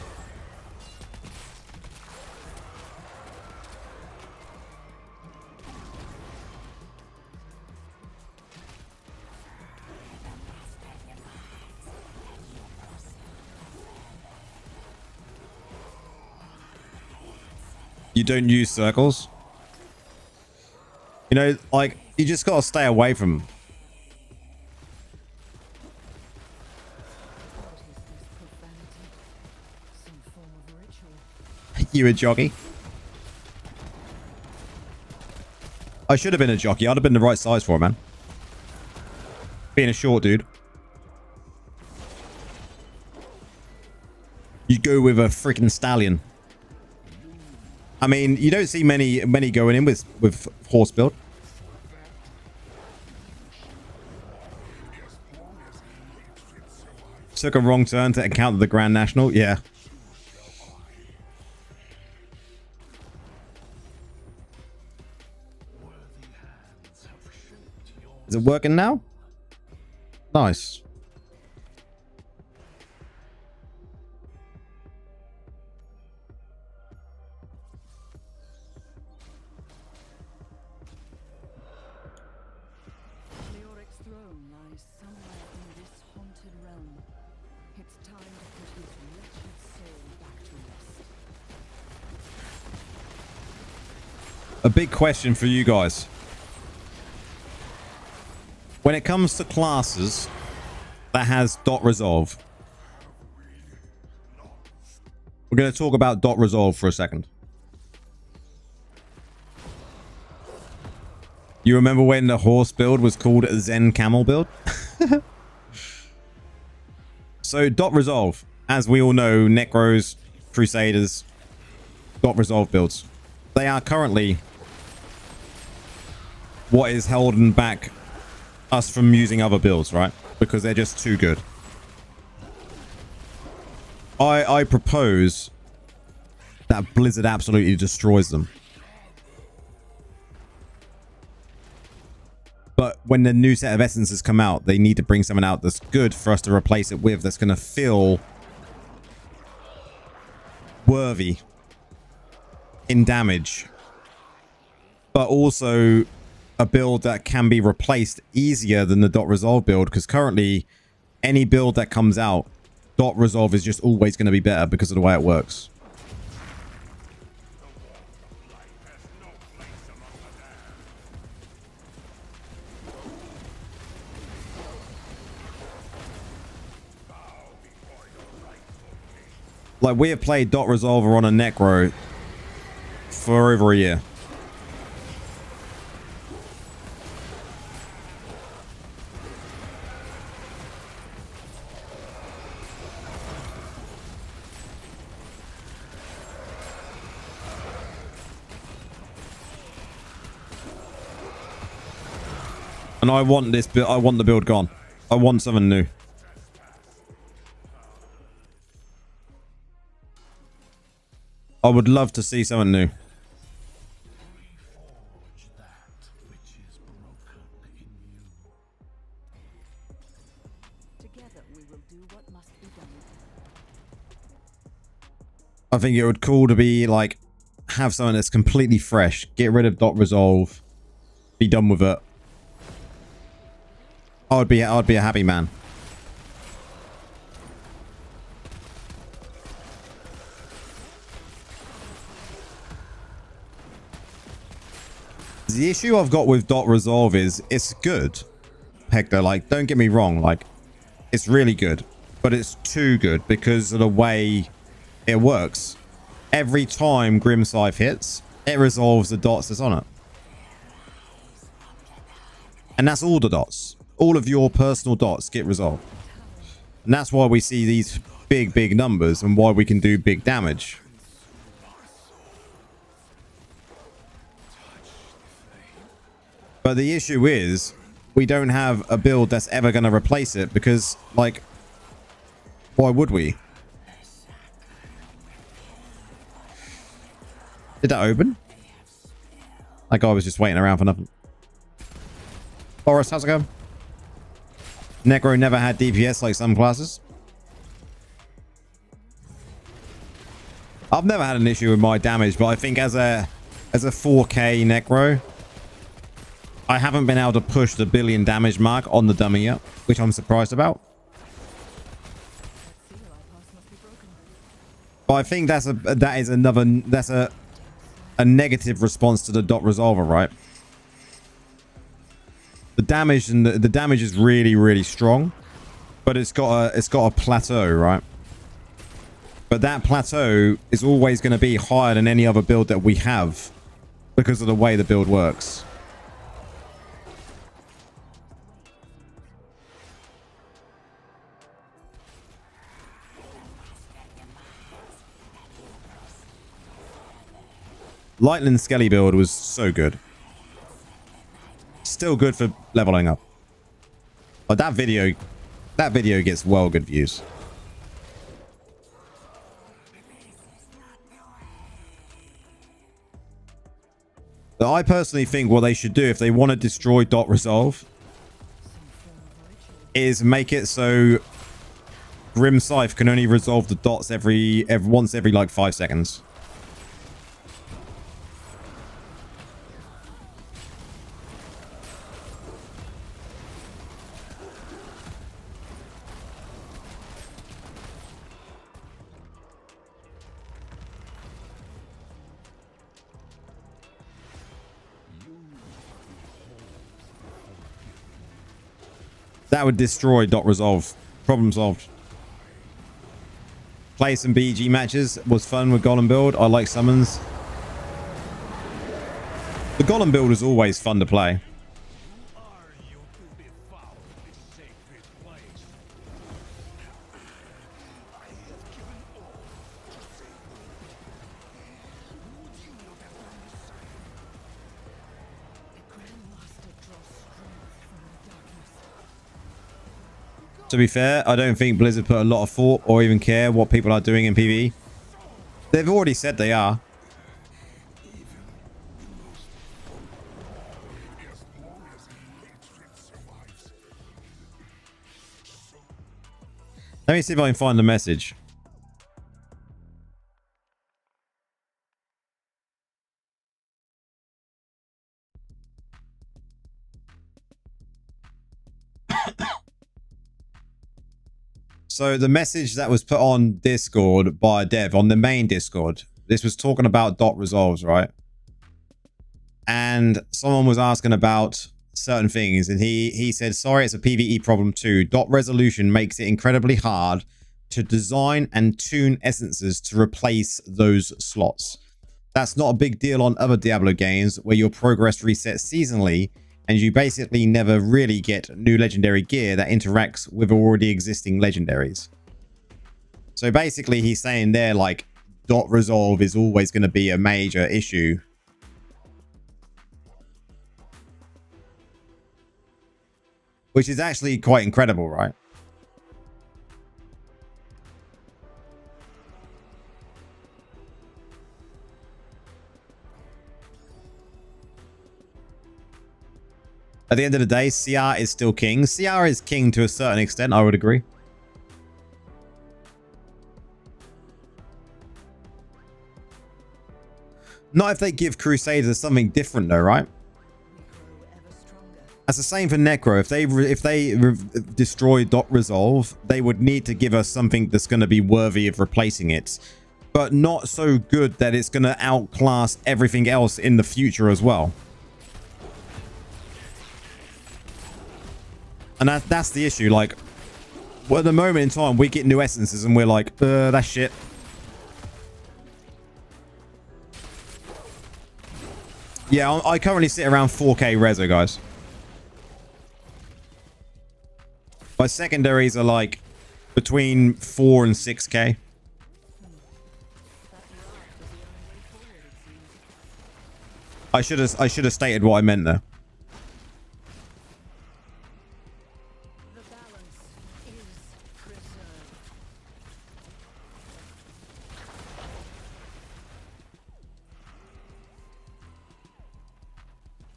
Speaker 1: You don't use circles. You know, like, you just gotta stay away from them. You a joggy? I should have been a jockey. I'd have been the right size for it, man. Being a short dude. You go with a freaking stallion. I mean, you don't see many going in with horse build. Took a wrong turn to encounter the Grand National. Yeah. Is it working now? Nice.
Speaker 2: Leoric's throne lies somewhere in this haunted realm. It's time to put his wretched soul back to rest.
Speaker 1: A big question for you guys. When it comes to classes that has dot resolve, we're going to talk about dot resolve for a second. You remember when the horse build was called a Zen camel build? So dot resolve, as we all know, Necros, Crusaders, dot resolve builds. They are currently what is holding back us from using other builds, right? Because they're just too good. I propose that Blizzard absolutely destroys them. But when the new set of essences come out, they need to bring something out that's good for us to replace it with, that's going to feel worthy in damage, but also a build that can be replaced easier than the dot resolve build, because currently any build that comes out, dot resolve is just always going to be better because of the way it works. Like, we have played dot resolver on a Necro for over a year. And I want this build. I want the build gone. I want something new. I would love to see something new.
Speaker 2: Together we will do what must be done.
Speaker 1: I think it would cool to be like, have something that's completely fresh. Get rid of dot resolve. Be done with it. I'd be a happy man. The issue I've got with dot resolve is it's good, Hector. Like, don't get me wrong. Like, it's really good, but it's too good because of the way it works. Every time Grim Scythe hits, it resolves the dots that's on it. And that's all the dots. All of your personal dots get resolved. And that's why we see these big numbers and why we can do big damage. But the issue is, we don't have a build that's ever going to replace it because, like, why would we? Did that open? That guy was just waiting around for nothing. Boris, how's it going? Necro never had DPS like some classes. I've never had an issue with my damage, but I think as a 4K Necro, I haven't been able to push the billion damage mark on the dummy yet, which I'm surprised about. But I think that's a negative response to the dot resolver, right? The damage and the damage is really strong, but it's got a plateau, right? But that plateau is always going to be higher than any other build that we have because of the way the build works. Lightning Skelly build was so good. Still good for leveling up. But that video gets well good views. But I personally think what they should do if they want to destroy dot resolve is make it so Grim Scythe can only resolve the dots once every like 5 seconds. That would destroy dot resolve. Problem solved. Play some BG matches. Was fun with Golem build. I like summons. The Golem build is always fun to play. To be fair, I don't think Blizzard put a lot of thought or even care what people are doing in PvE. They've already said they are. Let me see if I can find the message. So the message that was put on Discord by a dev on the main Discord, this was talking about dot resolves, right? And someone was asking about certain things, and he said, sorry, it's a PvE problem too. Dot resolution makes it incredibly hard to design and tune essences to replace those slots. That's not a big deal on other Diablo games where your progress resets seasonally and you basically never really get new legendary gear that interacts with already existing legendaries. So basically he's saying there, like, dot resolve is always going to be a major issue. Which is actually quite incredible, right? At the end of the day, CR is still king. CR is king to a certain extent, I would agree. Not if they give Crusaders something different though, right? That's the same for Necro. If they destroy dot resolve, they would need to give us something that's going to be worthy of replacing it, but not so good that it's going to outclass everything else in the future as well. And that's the issue. Like, well, at the moment in time, we get new essences and we're like, that's shit. Yeah, I currently sit around 4K reso, guys. My secondaries are like between 4 and 6K. I should have stated what I meant there.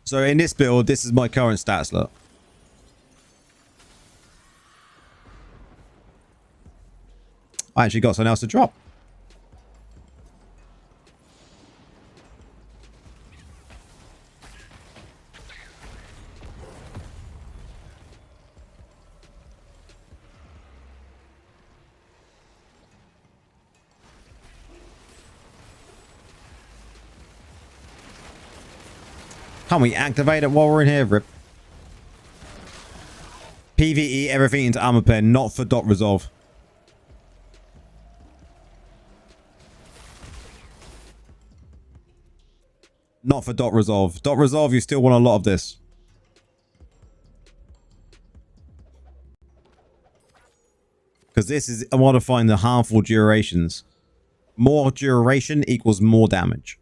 Speaker 1: So in this build, this is my current stats look. I actually got something else to drop. Can't we activate it while we're in here, Rip? PvE everything into armor pen, not for dot resolve. Not for dot resolve. Dot resolve, you still want a lot of this. Because this is, I want to find the harmful durations. More duration equals more damage.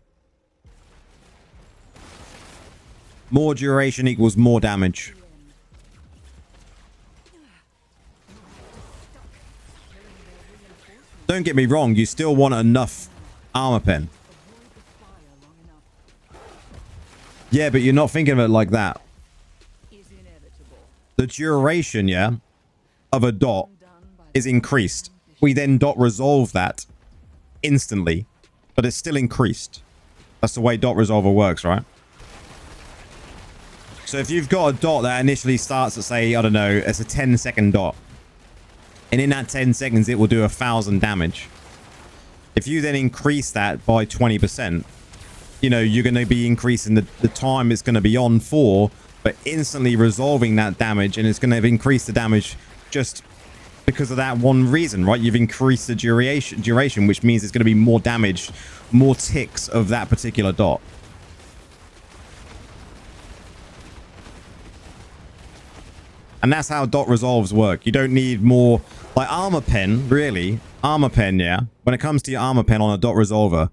Speaker 1: More duration equals more damage. Don't get me wrong, you still want enough armor pen. Yeah, but you're not thinking of it like that. The duration, yeah, of a dot is increased. We then dot resolve that instantly, but it's still increased. That's the way dot resolver works, right? So if you've got a dot that initially starts at, say, I don't know, it's a 10-second dot. And in that 10 seconds, it will do 1,000 damage. If you then increase that by 20%, you know, you're going to be increasing the time it's going to be on for, but instantly resolving that damage, and it's going to increase the damage just because of that one reason, right? You've increased the duration, which means it's going to be more damage, more ticks of that particular dot. And that's how dot resolves work. You don't need more, like armor pen, really. Armor pen, yeah. When it comes to your armor pen on a dot resolver,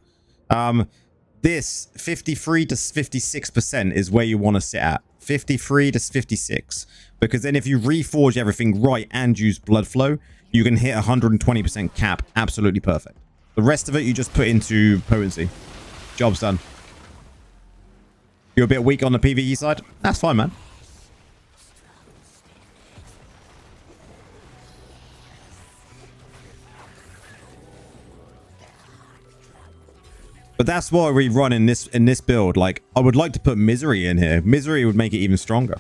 Speaker 1: this 53 to 56% is where you want to sit at. 53 to 56. Because then if you reforge everything right and use blood flow, you can hit 120% cap. Absolutely perfect. The rest of it, you just put into potency. Job's done. You're a bit weak on the PvE side? That's fine, man. But that's why we run in this build. Like, I would like to put misery in here. Misery would make it even stronger.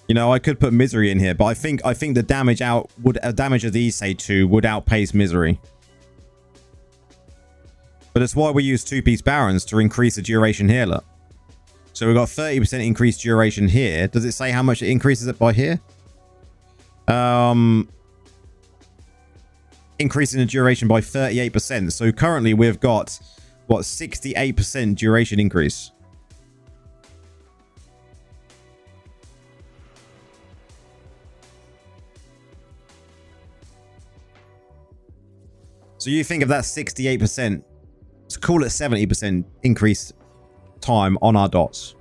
Speaker 1: You know, I could put misery in here, but I think the damage damage of these, say, two would outpace misery. But it's why we use two-piece barons to increase the duration here. Look, so we've got 30% increased duration here. Does it say how much it increases it by here? Increasing the duration by 38%. So currently we've got, what, 68% duration increase. So you think of that 68%, let's call it 70% increased time on our dots.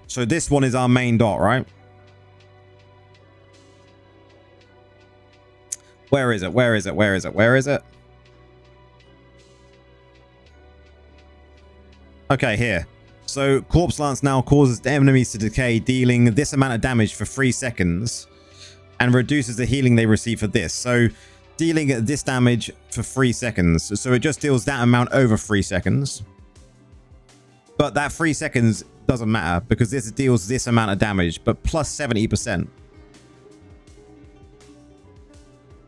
Speaker 1: So this one is our main dot, right? Where is it? Where is it? Where is it? Where is it? Okay, here. So Corpse Lance now causes enemies to decay, dealing this amount of damage for 3 seconds, and reduces the healing they receive for this. So dealing this damage for 3 seconds. So it just deals that amount over 3 seconds. But that 3 seconds doesn't matter because this deals this amount of damage, but plus 70%.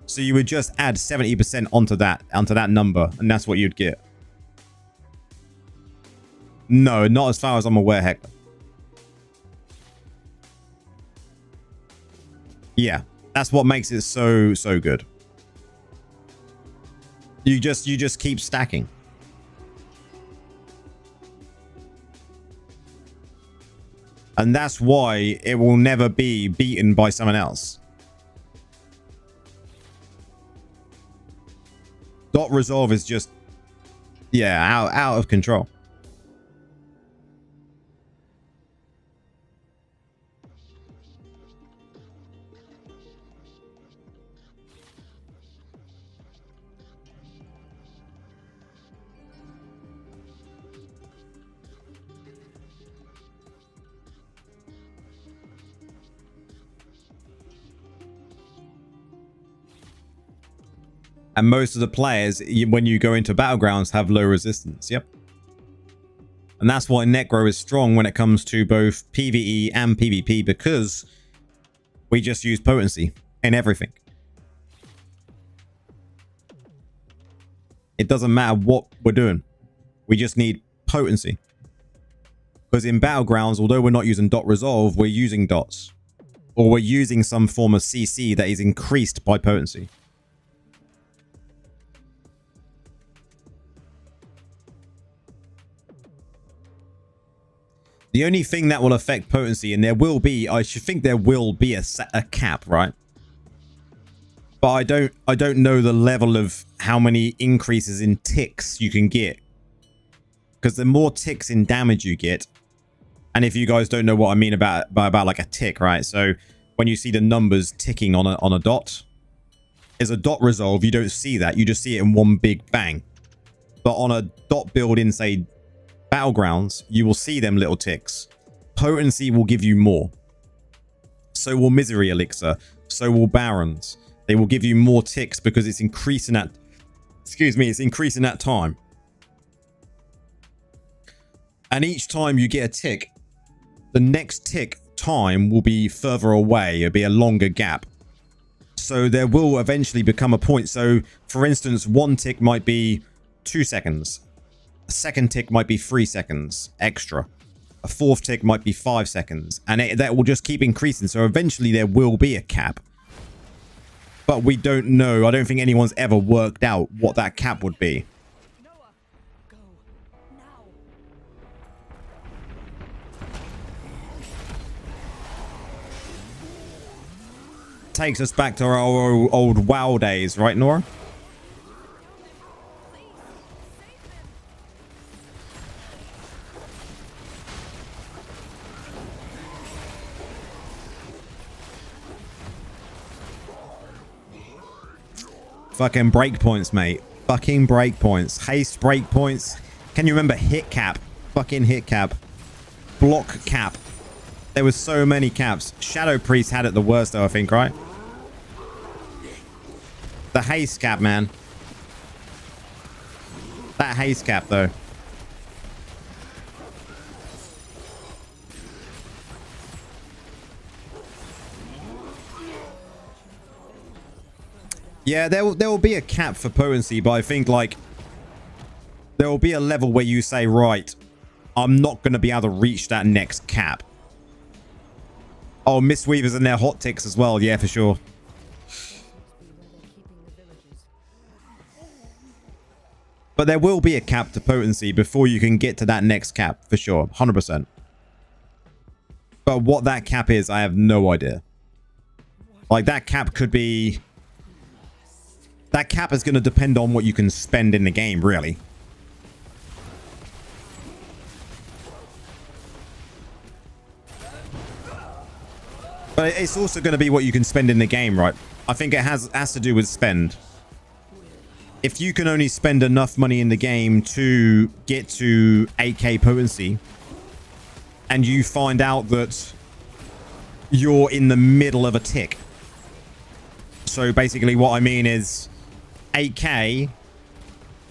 Speaker 1: So you would just add 70% onto that number, and that's what you'd get. No, not as far as I'm aware, Hector. Yeah, that's what makes it so good. You just keep stacking. And that's why it will never be beaten by someone else. Dot resolve is just, yeah, out of control. And most of the players, when you go into battlegrounds, have low resistance. Yep. And that's why Necro is strong when it comes to both PvE and PvP, because we just use potency in everything. It doesn't matter what we're doing. We just need potency. Because in battlegrounds, although we're not using dot resolve, we're using dots. Or we're using some form of CC that is increased by potency. The only thing that will affect potency, and there will be, I should think there will be a cap, right? But I don't know the level of how many increases in ticks you can get because the more ticks in damage you get, and if you guys don't know what I mean about like a tick, right? So when you see the numbers ticking on a dot, is a dot resolve, you don't see that. You just see it in one big bang. But on a dot build in, say, Battlegrounds, you will see them little ticks. Potency will give you more. So will Misery Elixir. So will Barons. They will give you more ticks because it's increasing that... Excuse me, it's increasing that time. And each time you get a tick, the next tick time will be further away. It'll be a longer gap. So there will eventually become a point. So, for instance, one tick might be 2 seconds. A second tick might be 3 seconds extra. A fourth tick might be 5 seconds. And that will just keep increasing. So eventually there will be a cap. But we don't know. I don't think anyone's ever worked out what that cap would be. Takes us back to our old WoW days, right, Nora? Fucking breakpoints, mate. Fucking breakpoints. Haste breakpoints. Can you remember hit cap? Fucking hit cap. Block cap. There was so many caps. Shadow Priest had it the worst though, I think, right? The haste cap, man. That haste cap though. Yeah, there will be a cap for potency, but I think like there will be a level where you say, right, I'm not going to be able to reach that next cap. Oh, Mistweavers and their hot ticks as well. Yeah, for sure. But there will be a cap to potency before you can get to that next cap, for sure. 100%. But what that cap is, I have no idea. Like, that cap could be... That cap is going to depend on what you can spend in the game, really. But it's also going to be what you can spend in the game, right? I think it has to do with spend. If you can only spend enough money in the game to get to 8k potency, and you find out that you're in the middle of a tick. So basically what I mean is 8k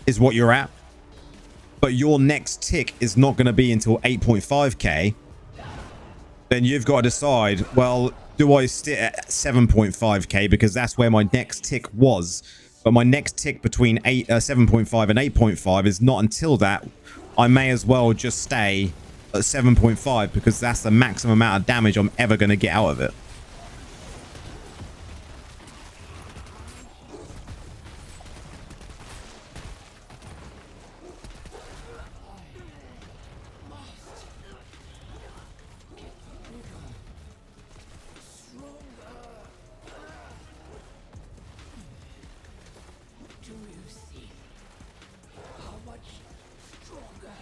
Speaker 1: is what you're at, but your next tick is not going to be until 8.5k. Then you've got to decide, well, do I sit at 7.5k because that's where my next tick was, but my next tick between 7.5 and 8.5 is not until that. I may as well just stay at 7.5 because that's the maximum amount of damage I'm ever going to get out of it.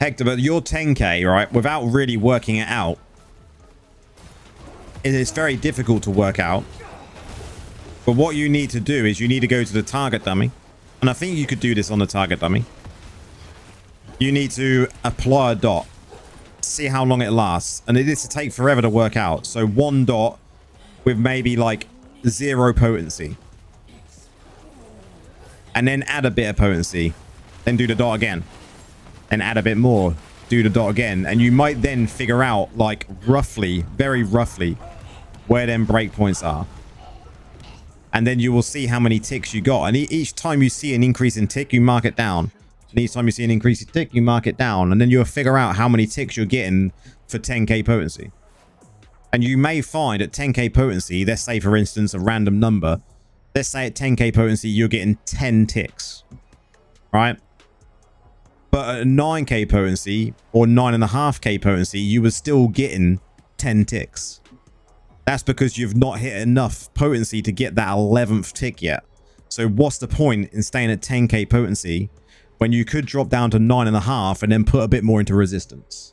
Speaker 1: Hector, but you're 10k, right? Without really working it out, it is very difficult to work out. But what you need to do is you need to go to the target dummy. And I think you could do this on the target dummy. You need to apply a dot. See how long it lasts. And it is to take forever to work out. So one dot with maybe like 0 potency. And then add a bit of potency. Then do the dot again. And add a bit more, do the dot again, and you might then figure out, like, roughly, very roughly, where them breakpoints are. And then you will see how many ticks you got. And each time you see an increase in tick, you mark it down. And each time you see an increase in tick, you mark it down. And then you'll figure out how many ticks you're getting for 10k potency. And you may find at 10k potency, let's say, for instance, a random number. Let's say at 10k potency, you're getting 10 ticks. Right? But at 9k potency or 9.5k potency, you were still getting 10 ticks. That's because you've not hit enough potency to get that 11th tick yet. So what's the point in staying at 10k potency when you could drop down to 9.5 and then put a bit more into resistance.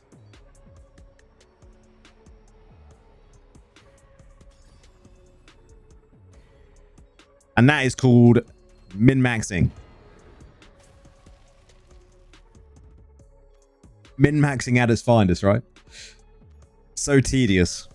Speaker 1: And that is called min-maxing. Min-maxing at its finest, right? So tedious.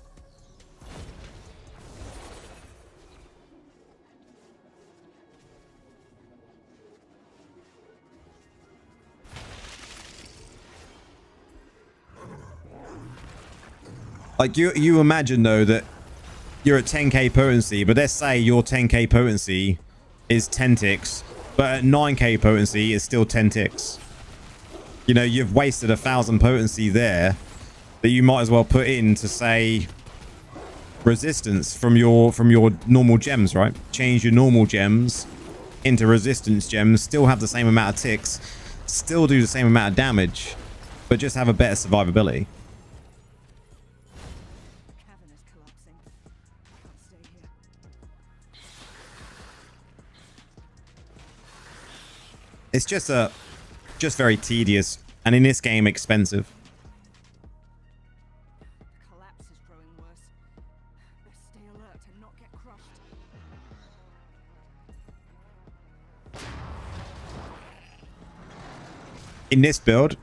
Speaker 1: Like you imagine though that you're at 10k potency, but let's say your 10k potency is 10 ticks, but at 9k potency is still 10 ticks. You know, you've wasted 1,000 potency there that you might as well put in to say resistance from your normal gems, right? Change your normal gems into resistance gems, still have the same amount of ticks, still do the same amount of damage, but just have a better survivability. It's just very tedious, and in this game expensive.
Speaker 2: The collapse is growing worse. Best stay alert and not get crushed.
Speaker 1: In this build,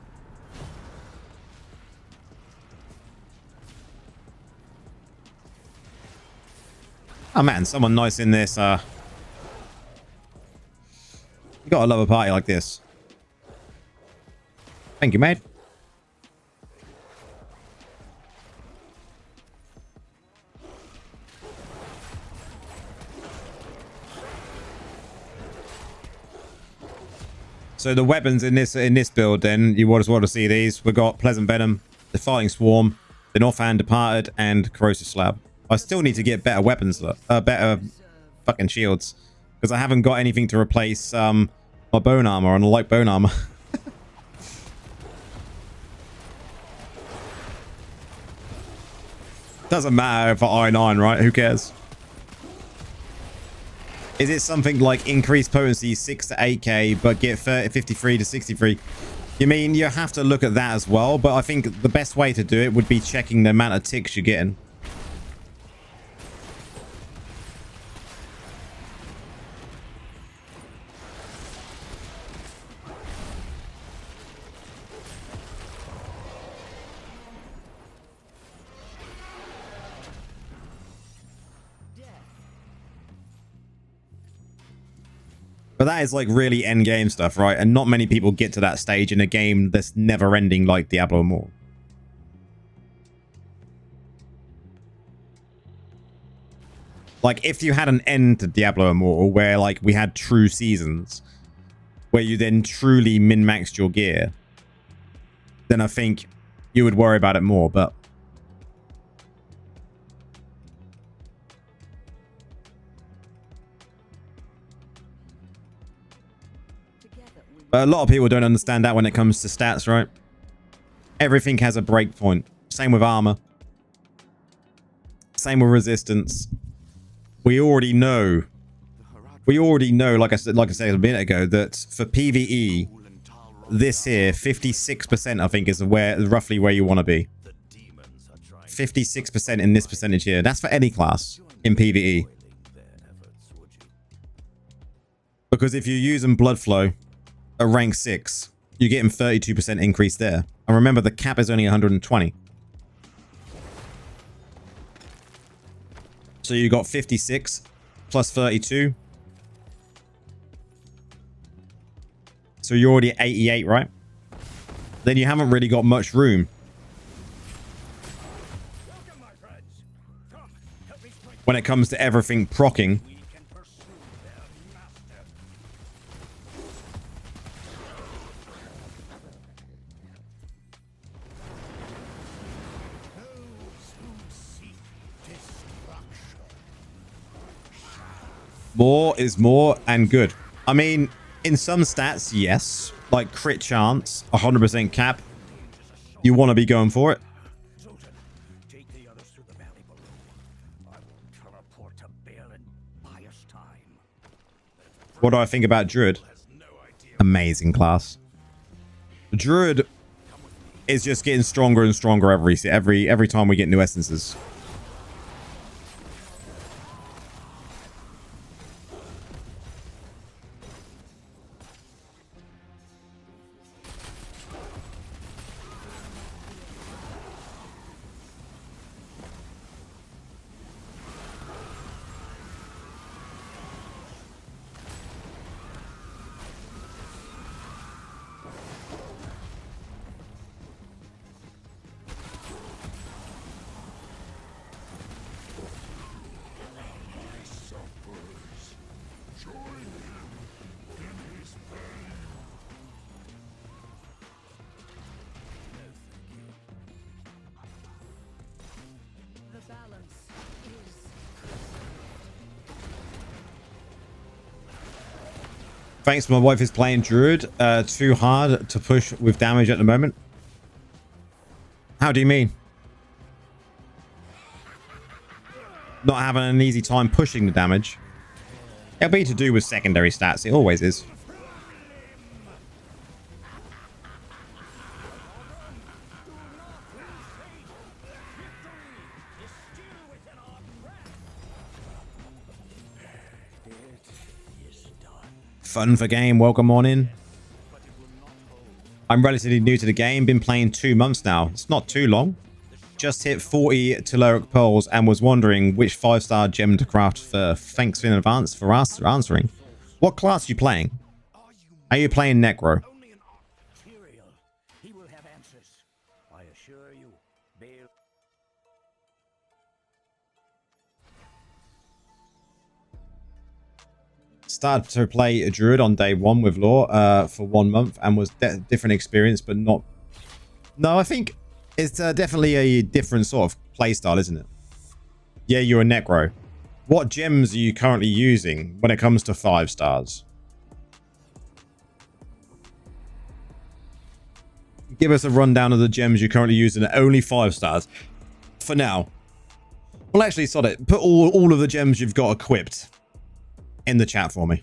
Speaker 1: oh man, someone nice in this. You gotta love a party like this. Thank you, mate. So the weapons in this build, then you want to see these. We've got Pleasant Venom, the Fighting Swarm, the Offhand Departed, and Corrosive Slab. I still need to get better weapons, better fucking shields, because I haven't got anything to replace my bone armor, and I like bone armor. Doesn't matter for I9, right? Who cares? Is it something like increased potency 6 to 8k, but get 53 to 63? You mean you have to look at that as well, but I think the best way to do it would be checking the amount of ticks you're getting. But that is like really end game stuff, right? And not many people get to that stage in a game that's never ending like Diablo Immortal. Like if you had an end to Diablo Immortal where like we had true seasons where you then truly min-maxed your gear, then I think you would worry about it more. But a lot of people don't understand that when it comes to stats, right? Everything has a break point. Same with armor. Same with resistance. We already know, like I said a minute ago, that for PvE, this here, 56% I think is roughly where you want to be. 56% in this percentage here. That's for any class in PvE. Because if you're using blood flow at rank 6, you're getting 32% increase there. And remember, the cap is only 120. So you got 56 plus 32. So you're already at 88, right? Then you haven't really got much room. When it comes to everything proccing. More is more and good. I mean, in some stats, yes. Like crit chance, 100% cap. You want to be going for it. What do I think about Druid? Amazing class. Druid is just getting stronger and stronger every time we get new essences.
Speaker 2: The balance is
Speaker 1: Thanks, my wife is playing Druid too hard to push with damage at the moment. How do you mean? Not having an easy time pushing the damage. It'll be to do with secondary stats. It always is. Fun for game. Welcome on in. I'm relatively new to the game. Been playing 2 months now. It's not too long. Just hit 40 Telluric Pearls and was wondering which 5-star gem to craft for. Thanks in advance for answering. What class are you playing? Are you playing Necro?
Speaker 3: He will have answers. I assure you, Bale.
Speaker 1: Started to play a Druid on day 1 with Law for 1 month and was different experience, but not. No, I think it's definitely a different sort of playstyle, isn't it? Yeah, you're a Necro. What gems are you currently using when it comes to 5 stars? Give us a rundown of the gems you're currently using at only 5 stars for now. Well, actually, sod it. Put all of the gems you've got equipped in the chat for me.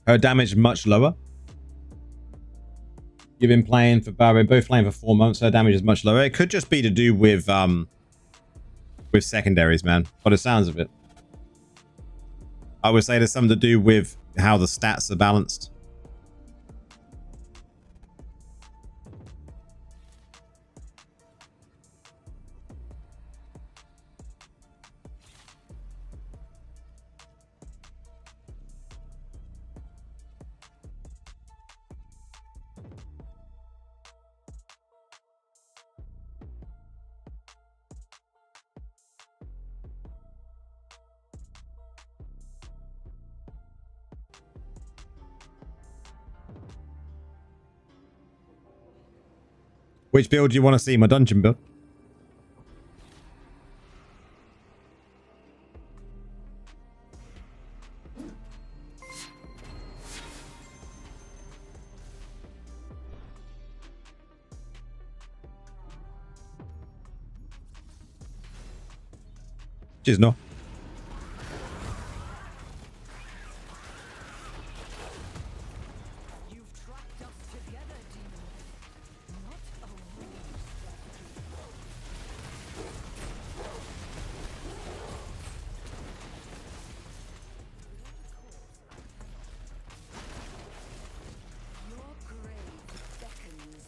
Speaker 1: Her damage much lower. You've been playing for both playing for 4 months. Her damage is much lower. It could just be to do with secondaries, man. By the sounds of it, I would say there's something to do with how the stats are balanced. Which build do you want to see? My dungeon build? Just no.
Speaker 2: you've trapped us together, demon. Not a winning strategy. Your grave beckons.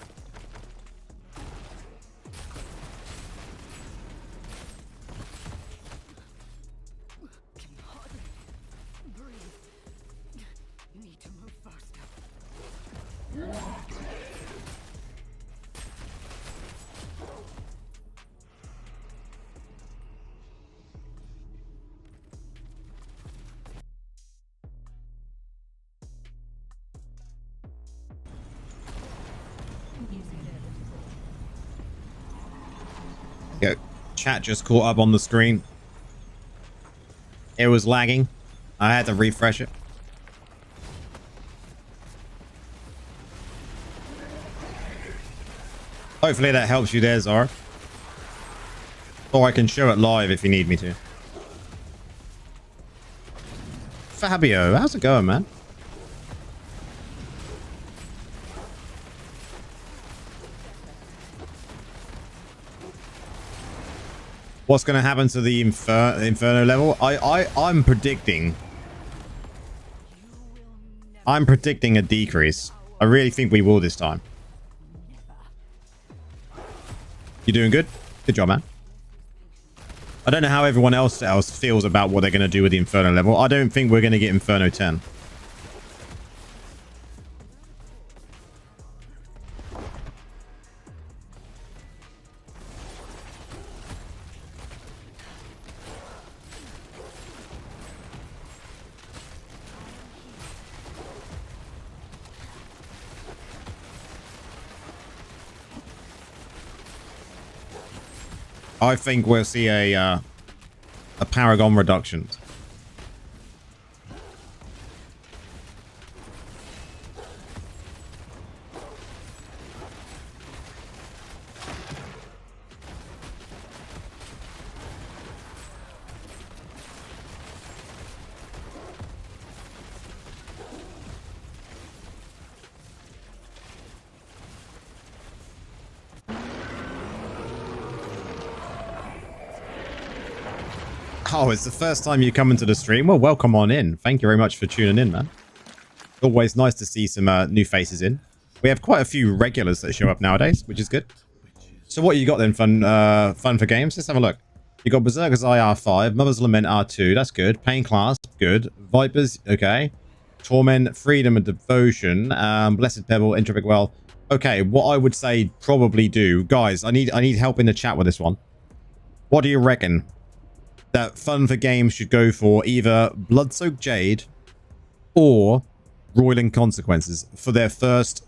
Speaker 1: Go. Chat just caught up on the screen. It was lagging. I had to refresh it. Hopefully that helps you there, Zara. Or I can show it live if you need me to. Fabio, how's it going, man? What's going to happen to the Inferno level? I'm predicting a decrease. I really think we will this time. You doing good? Good job, man. I don't know how everyone else feels about what they're going to do with the Inferno level. I don't think we're going to get Inferno 10. I think we'll see a Paragon reduction. Oh, it's the first time you come into the stream? Well, welcome on in. Thank you very much for tuning in, man. Always nice to see some new faces in. We have quite a few regulars that show up nowadays, which is good. So what you got then, fun for games? Let's have a look. You got Berserker's Eye R5, Mother's Lament R2, that's good. Pain Class, good. Vipers, okay. Torment, Freedom and Devotion, Blessed Pebble, Entropic Well. Okay, what I would say probably do, guys, I need help in the chat with this one. What do you reckon? That Fun for Games should go for either Bloodsoaked Jade or Roiling Consequences for their first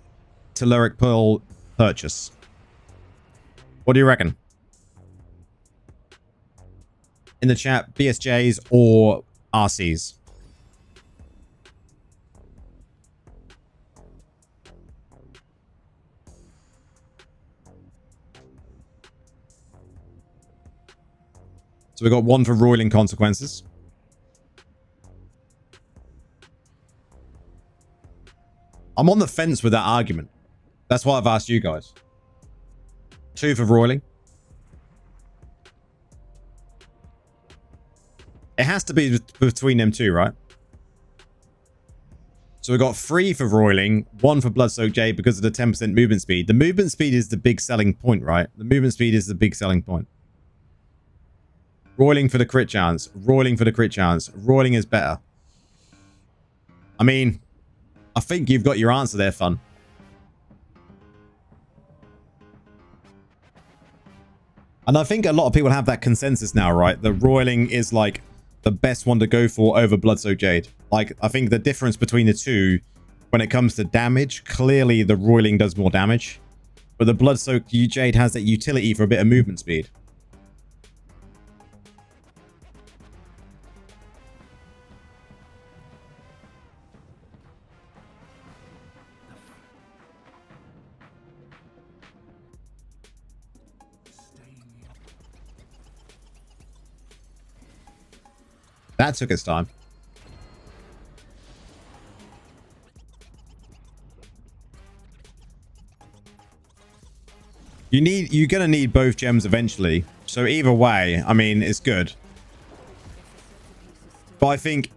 Speaker 1: Telluric Pearl purchase. What do you reckon? In the chat, BSJs or RCs? So we got one for Roiling Consequences. I'm on the fence with that argument. That's why I've asked you guys. 2 for Roiling. It has to be between them two, right? So we got 3 for Roiling, 1 for Bloodsoaked Jade because of the 10% movement speed. The movement speed is the big selling point, right? The movement speed is the big selling point. Roiling for the crit chance. Roiling for the crit chance. Roiling is better. I mean, I think you've got your answer there, Fun. And I think a lot of people have that consensus now, right? That Roiling is like the best one to go for over Bloodsoaked Jade. Like, I think the difference between the two when it comes to damage, clearly the Roiling does more damage. But the Bloodsoaked Jade has that utility for a bit of movement speed. That took its time. You're gonna need both gems eventually. So either way, I mean, it's good. But I think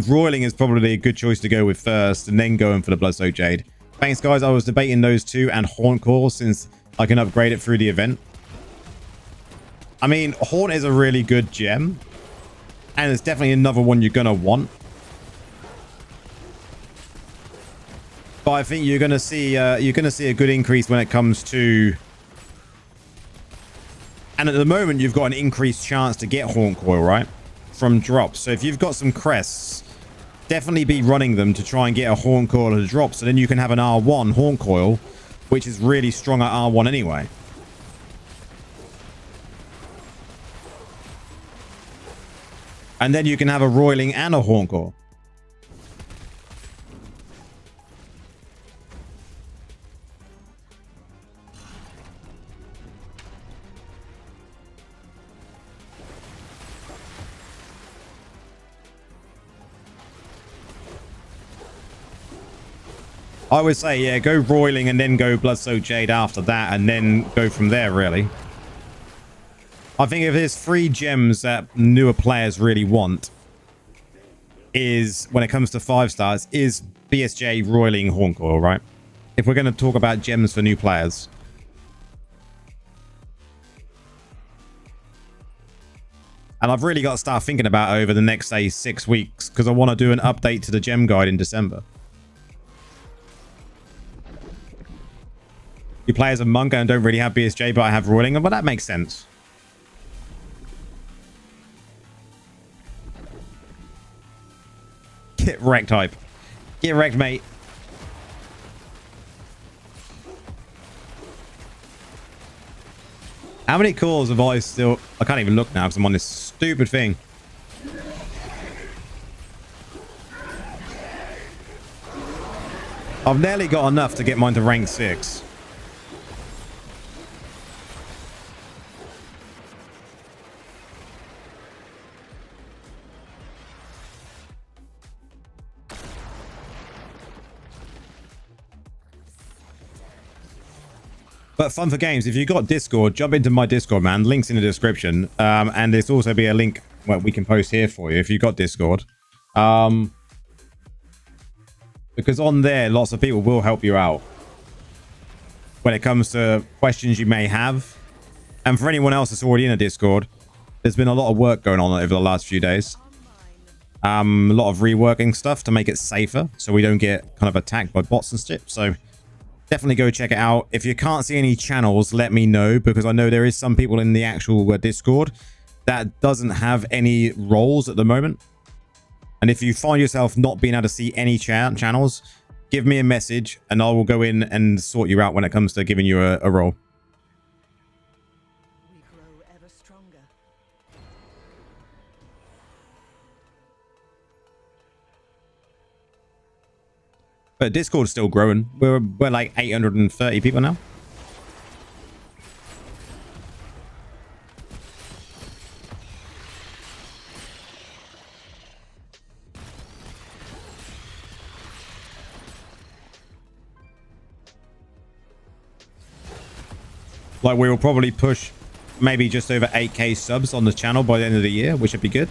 Speaker 1: Roiling is probably a good choice to go with first and then going for the Bloodsoaked Jade. Thanks, guys. I was debating those two and Haunt Core since I can upgrade it through the event. I mean, Haunt is a really good gem. And it's definitely another one you're going to want. But I think you're going to see a good increase when it comes to... And at the moment, you've got an increased chance to get Haunt Coil, right? From drops. So if you've got some crests, definitely be running them to try and get a Haunt Coil at a drop. So then you can have an R1 Haunt Coil, which is really strong at R1 anyway. And then you can have a roiling and a horncore. I would say, yeah, go roiling and then go Bloodsoaked Jade after that, and then go from there, really. I think if there's 3 gems that newer players really want, is, when it comes to 5 stars, is BSJ, roiling, horncore, right? If we're going to talk about gems for new players. And I've really got to start thinking about it over the next, say, 6 weeks, because I want to do an update to the gem guide in December. You play as a monk and don't really have BSJ, but I have roiling, but that makes sense. Get wrecked, hype. Get wrecked, mate. How many calls have I still... I can't even look now because I'm on this stupid thing. I've nearly got enough to get mine to rank 6. But fun for games, if you've got Discord, jump into my Discord, man. Link's in the description. And there's also be a link where we can post here for you if you've got Discord. Because on there, lots of people will help you out when it comes to questions you may have. And for anyone else that's already in a Discord, there's been a lot of work going on over the last few days. A lot of reworking stuff to make it safer so we don't get kind of attacked by bots and stuff. So definitely go check it out. If you can't see any channels, let me know, because I know there is some people in the actual Discord that doesn't have any roles at the moment. And if you find yourself not being able to see any channels, give me a message and I will go in and sort you out when it comes to giving you a role.
Speaker 2: We grow ever stronger.
Speaker 1: But Discord's still growing. We're like 830 people now. Like, we will probably push maybe just over 8k subs on the channel by the end of the year, which would be good.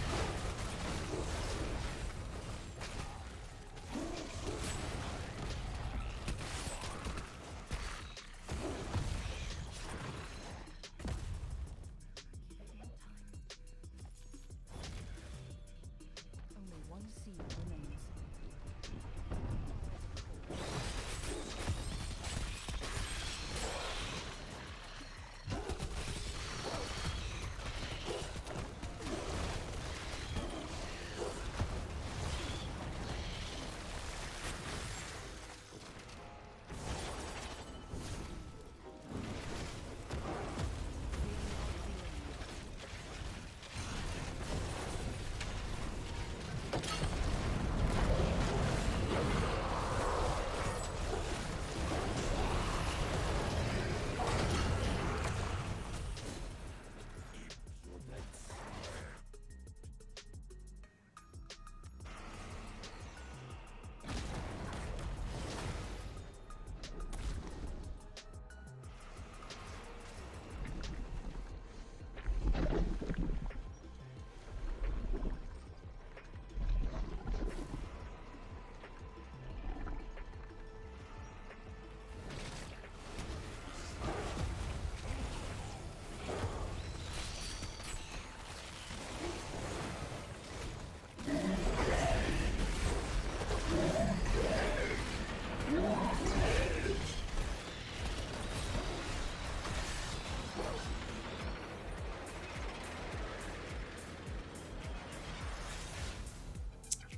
Speaker 2: Only one seed remains.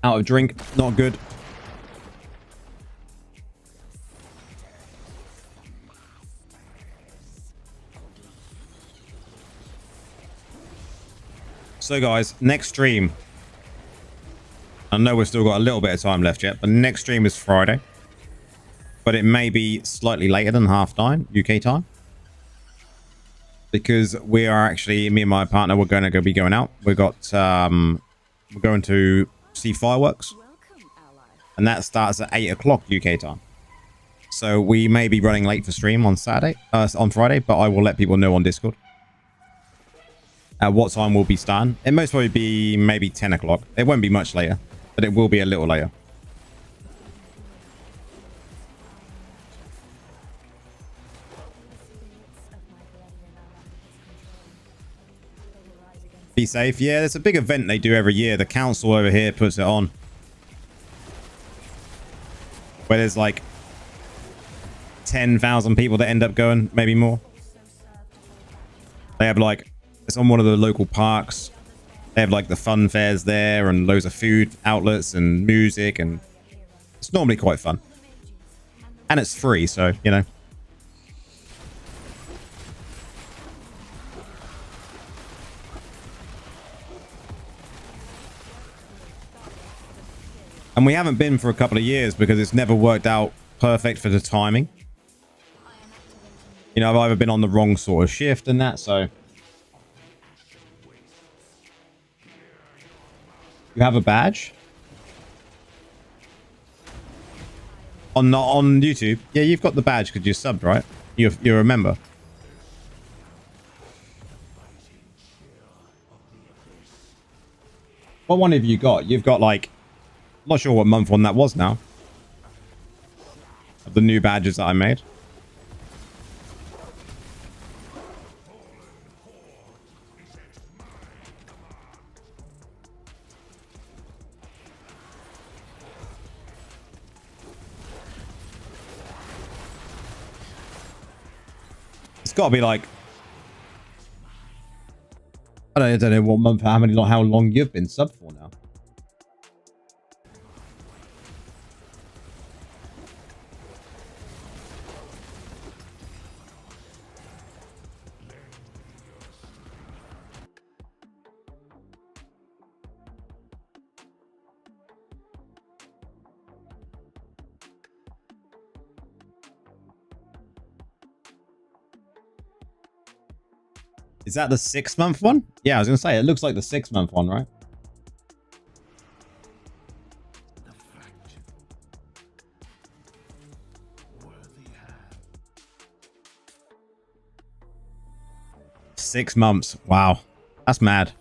Speaker 1: Out of drink, not good. So guys, next stream, I know we've still got a little bit of time left yet, but next stream is Friday. But it may be slightly later than half-time, UK time. Because we are actually, me and my partner, we're going to be going out. We're going to see fireworks. And that starts at 8 o'clock UK time. So we may be running late for stream on on Friday, but I will let people know on Discord at what time we'll be starting. It most probably be maybe 10 o'clock. It won't be much later, but it will be a little later. Be safe. Yeah, it's a big event they do every year. The council over here puts it on. Where there's like 10,000 people that end up going, maybe more. They have like, it's on one of the local parks. They have like the fun fairs there and loads of food outlets and music, and it's normally quite fun. And it's free, so, you know. And we haven't been for a couple of years because it's never worked out perfect for the timing. You know, I've either been on the wrong sort of shift and that, so. You have a badge? On YouTube? Yeah, you've got the badge because you're subbed, right? You're a member. What one have you got? You've got like, I'm not sure what month one that was now. Of the new badges that I made. It's got to be like, I don't know what month, how long you've been subbed for now. Is that the 6-month one? Yeah, I was going to say, it looks like the 6-month one, right?
Speaker 3: The fact
Speaker 1: 6 months. Wow. That's mad.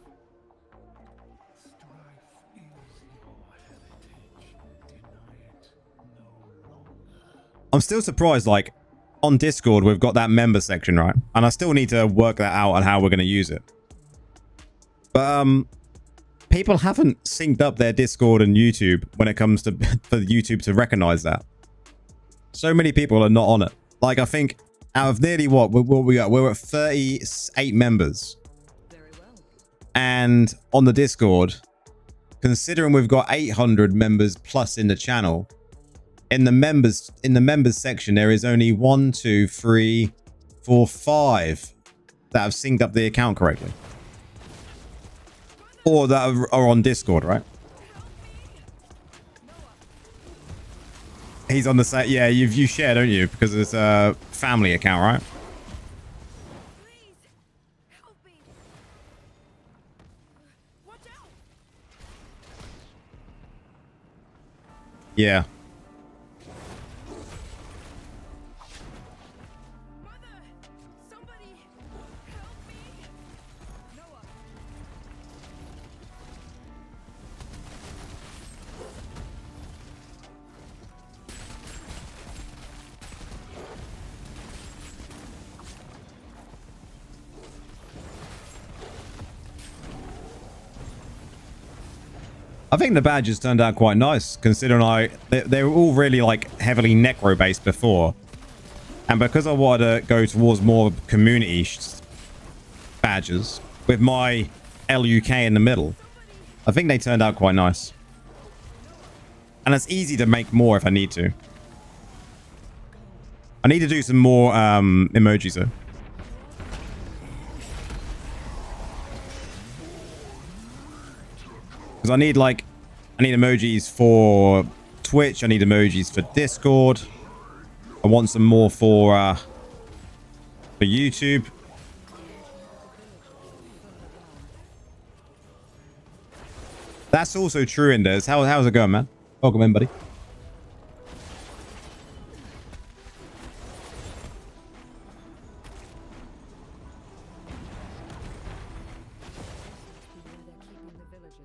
Speaker 1: I'm still surprised, like, on Discord, we've got that member section, right? And I still need to work that out on how we're going to use it. But people haven't synced up their Discord and YouTube when it comes to for YouTube to recognize that. So many people are not on it. Like, I think out of nearly what we got, we're at 38 members.
Speaker 2: Very well.
Speaker 1: And on the Discord, considering we've got 800 members plus in the channel, in the members section, there is only 1, 2, 3, 4, 5 that have synced up the account correctly, or that are on Discord, right? He's on the site. Yeah, you share, don't you? Because it's a family account, right?
Speaker 2: Please help me. Watch out.
Speaker 1: Yeah.
Speaker 2: Mother, somebody help me. Noah.
Speaker 1: I think the badges turned out quite nice, considering they were all really like heavily Necro based before, and because I wanted to go towards more community badges with my LUK in the middle, I think they turned out quite nice. And it's easy to make more if I need to. I need to do some more emojis though. Because I need like I need emojis for Twitch. I need emojis for Discord. I want some more for YouTube. That's also true, Inders. How's it going, man? Welcome in, buddy.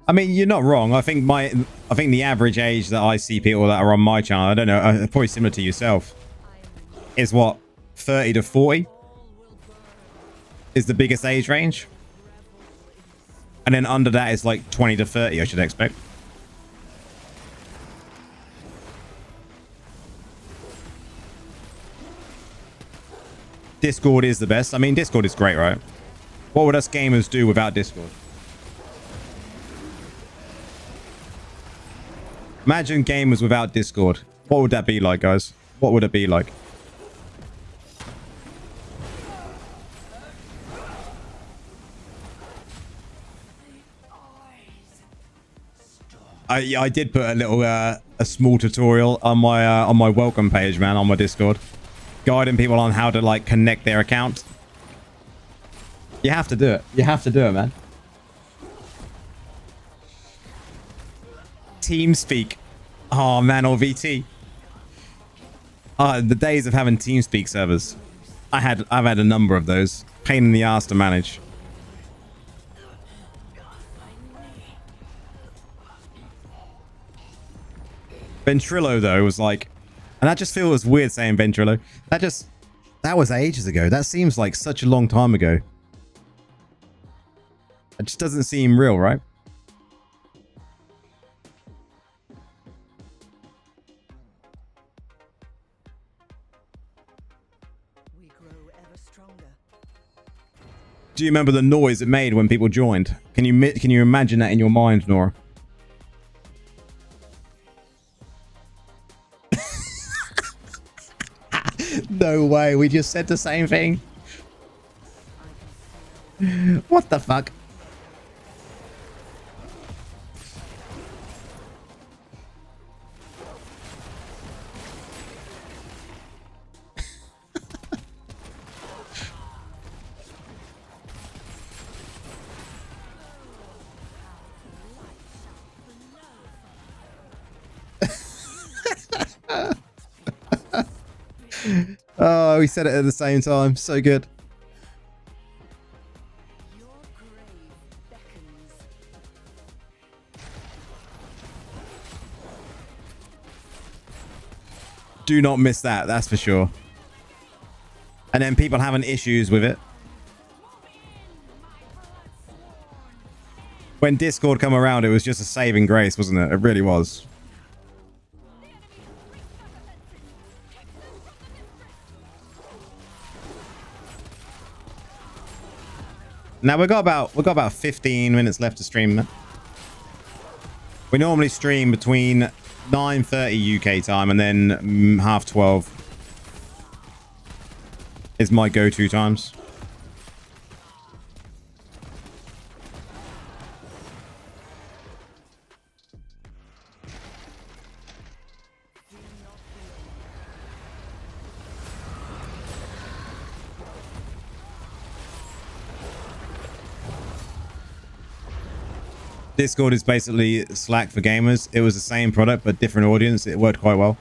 Speaker 1: I mean, you're not wrong. I think the average age that I see people that are on my channel, I don't know, probably similar to yourself, is what, 30 to 40 is the biggest age range. And then under that is like 20 to 30, I should expect. Discord is the best. I mean, Discord is great, right? What would us gamers do without Discord? Imagine gamers without Discord. What would that be like, guys? What would it be like? I did put a little a small tutorial on my welcome page, man, on my Discord, guiding people on how to like connect their account. You have to do it. You have to do it, man. TeamSpeak. Oh man, or VT. The days of having TeamSpeak servers. I've had a number of those. Pain in the ass to manage. Ventrilo though was like, and I just feel it's weird saying Ventrilo. That was ages ago. That seems like such a long time ago. It just doesn't seem real, right?
Speaker 2: We grow ever stronger.
Speaker 1: Do you remember the noise it made when people joined? Can you imagine that in your mind, Nora? No way, we just said the same thing. What the fuck? Oh, we said it at the same time. So good.
Speaker 2: Your grave beckons.
Speaker 1: Do not miss that, that's for sure. And then people having issues with it. When Discord come around, it was just a saving grace, wasn't it? It really was. Now we've got about 15 minutes left to stream. We normally stream between 9:30 UK time and then 12:30 is my go-to times. Discord is basically Slack for gamers. It was the same product but different audience. It worked quite well.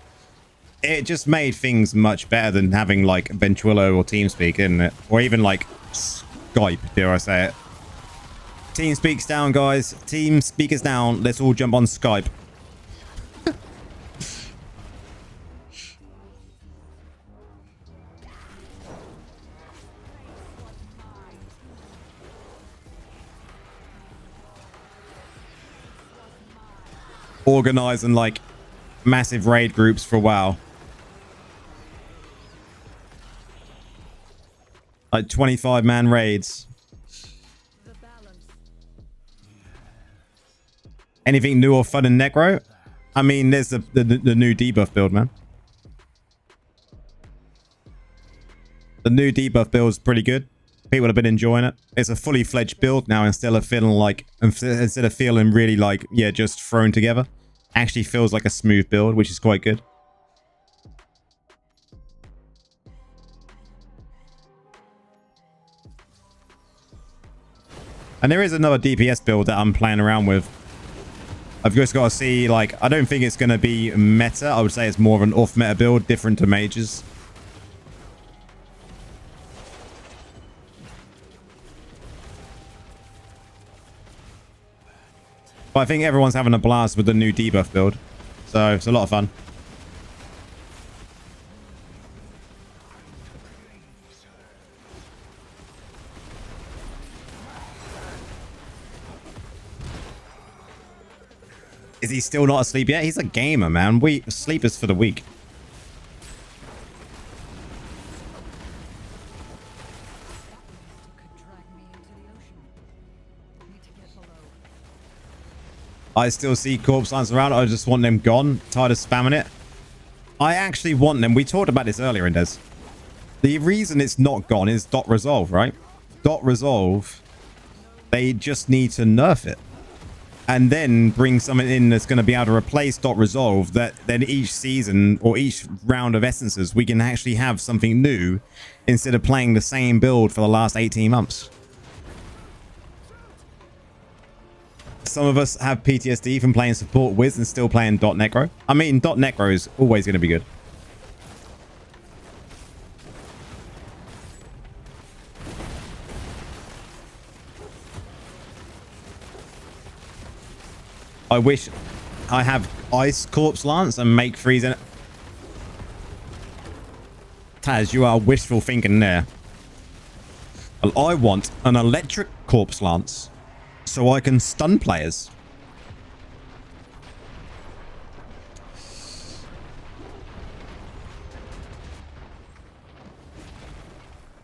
Speaker 1: It just made things much better than having like Ventrilo or TeamSpeak, didn't it? Or even like Skype, dare I say it. TeamSpeak's down, guys. TeamSpeak is down. Let's all jump on Skype. Organizing like massive raid groups for WoW. Like 25-man raids.
Speaker 2: The balance.
Speaker 1: Anything new or fun in Necro? I mean, there's the new debuff build, man. The new debuff build is pretty good. People have been enjoying it. It's a fully fledged build now instead of feeling really like, yeah, just thrown together. Actually feels like a smooth build, which is quite good. And there is another DPS build that I'm playing around with. I've just got to see, like, I don't think it's going to be meta. I would say it's more of an off-meta build, different to mages. But I think everyone's having a blast with the new debuff build. So it's a lot of fun. Is he still not asleep yet? He's a gamer, man. Sleep is for the weak.
Speaker 2: Could drag me into the ocean. Need to get below.
Speaker 1: I still see corpse lines around. I just want them gone. Tired of spamming it. I actually want them. We talked about this earlier, Indes. The reason it's not gone is dot resolve, right? Dot resolve. They just need to nerf it. And then bring something in that's going to be able to replace dot resolve, that then each season or each round of essences, we can actually have something new instead of playing the same build for the last 18 months. Some of us have PTSD from playing support Wiz and still playing dot Necro. I mean, dot Necro is always going to be good. I wish I have ice corpse lance and make freeze in it. Taz, you are wishful thinking there. Well, I want an electric corpse lance so I can stun players.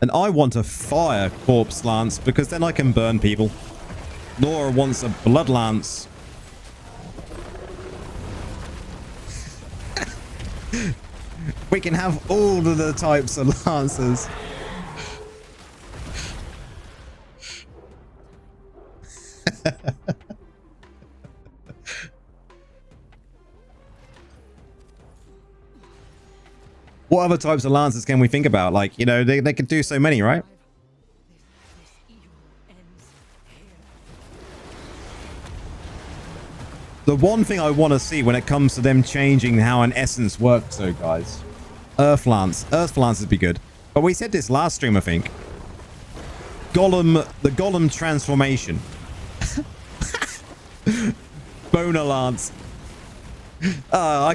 Speaker 1: And I want a fire corpse lance because then I can burn people. Laura wants a blood lance. We can have all of the types of lancers. What other types of lancers can we think about? Like, you know, they could do so many, right?
Speaker 2: This evil ends here.
Speaker 1: The one thing I want to see when it comes to them changing how an essence works, though, guys. Earth Lance. Earth Lance would be good. But we said this last stream, I think. Golem, the Golem transformation. Boner Lance. I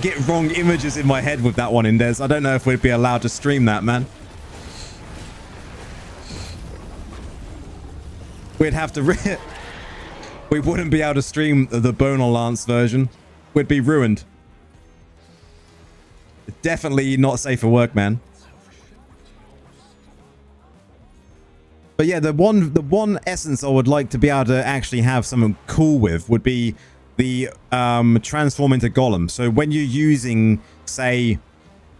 Speaker 1: get wrong images in my head with that one, Indes. I don't know if we'd be allowed to stream that, man. We'd have to... We wouldn't be able to stream the Boner Lance version. We'd be ruined. Definitely not safe for work, man. But yeah, the one essence I would like to be able to actually have something cool with would be the transform into golem. So when you're using, say,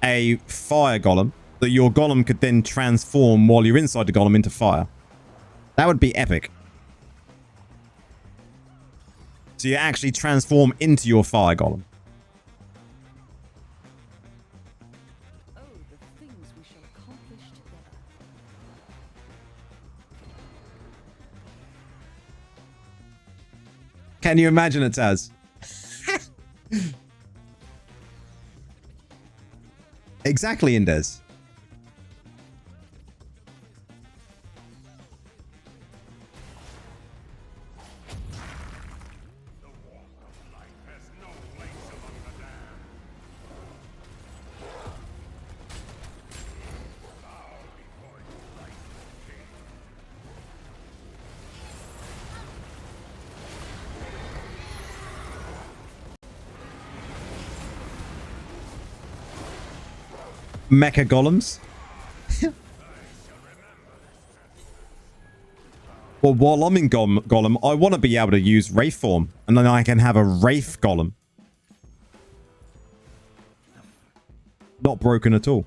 Speaker 1: a fire golem, that your golem could then transform while you're inside the golem into fire. That would be epic. So you actually transform into your fire golem.
Speaker 2: Oh, the things we shall accomplish together.
Speaker 1: Can you imagine it, Taz? Exactly, Indes. Mecha golems. Well, while I'm in golem, I want to be able to use wraith form, and then I can have a wraith golem. Not broken at all.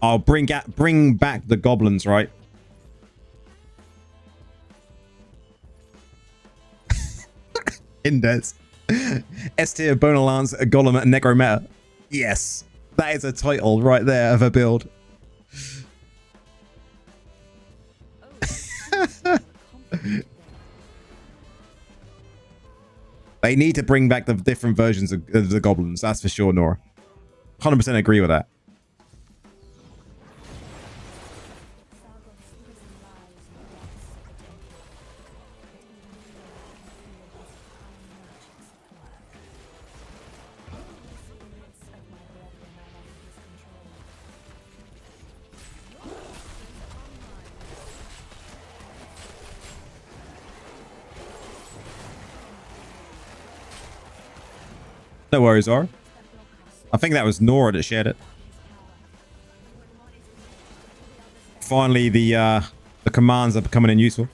Speaker 1: I'll bring back the goblins, right? Indes. S tier Boner Lance, Golem, and Necro meta. Yes. That is a title right there of a build. They need to bring back the different versions of the goblins. That's for sure, Nora. 100% agree with that. No worries, Zara. I think that was Nora that shared it. Finally, the commands are becoming in useful.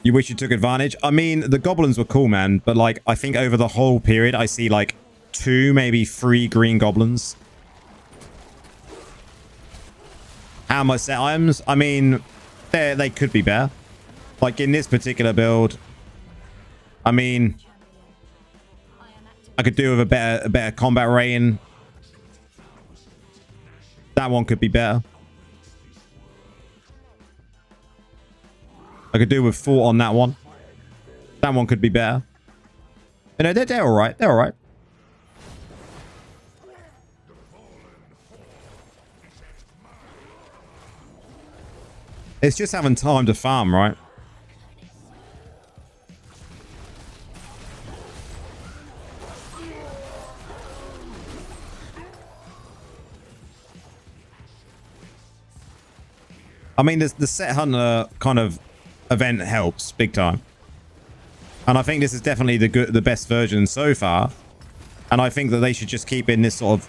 Speaker 1: You wish you took advantage? I mean, the goblins were cool, man. But, like, I think over the whole period, I see, like, 2, maybe 3 green goblins. How much set items? I mean, they could be better. Like, in this particular build, I mean, I could do with a better combat rating. That one could be better. I could do with 4 on that one. That one could be better. You know, they're all right. They're all right. It's just having time to farm, right? I mean, the set hunter kind of event helps big time, and I think this is definitely the best version so far. And I think that they should just keep in this sort of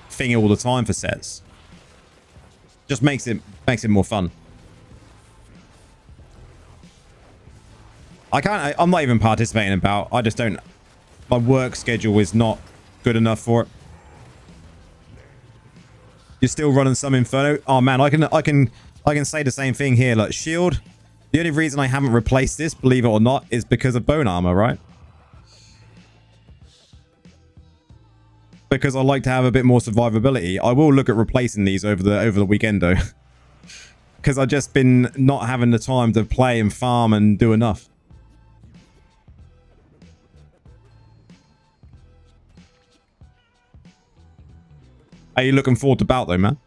Speaker 1: thing all the time for sets. Just makes it more fun. I'm not even participating in bout. I just don't. My work schedule is not good enough for it. You're still running some Inferno. Oh man, I can say the same thing here. Like shield, the only reason I haven't replaced this, believe it or not, is because of bone armor, right? Because I like to have a bit more survivability. I will look at replacing these over the weekend though, because I've just been not having the time to play and farm and do enough. Are you looking forward to bout though, man?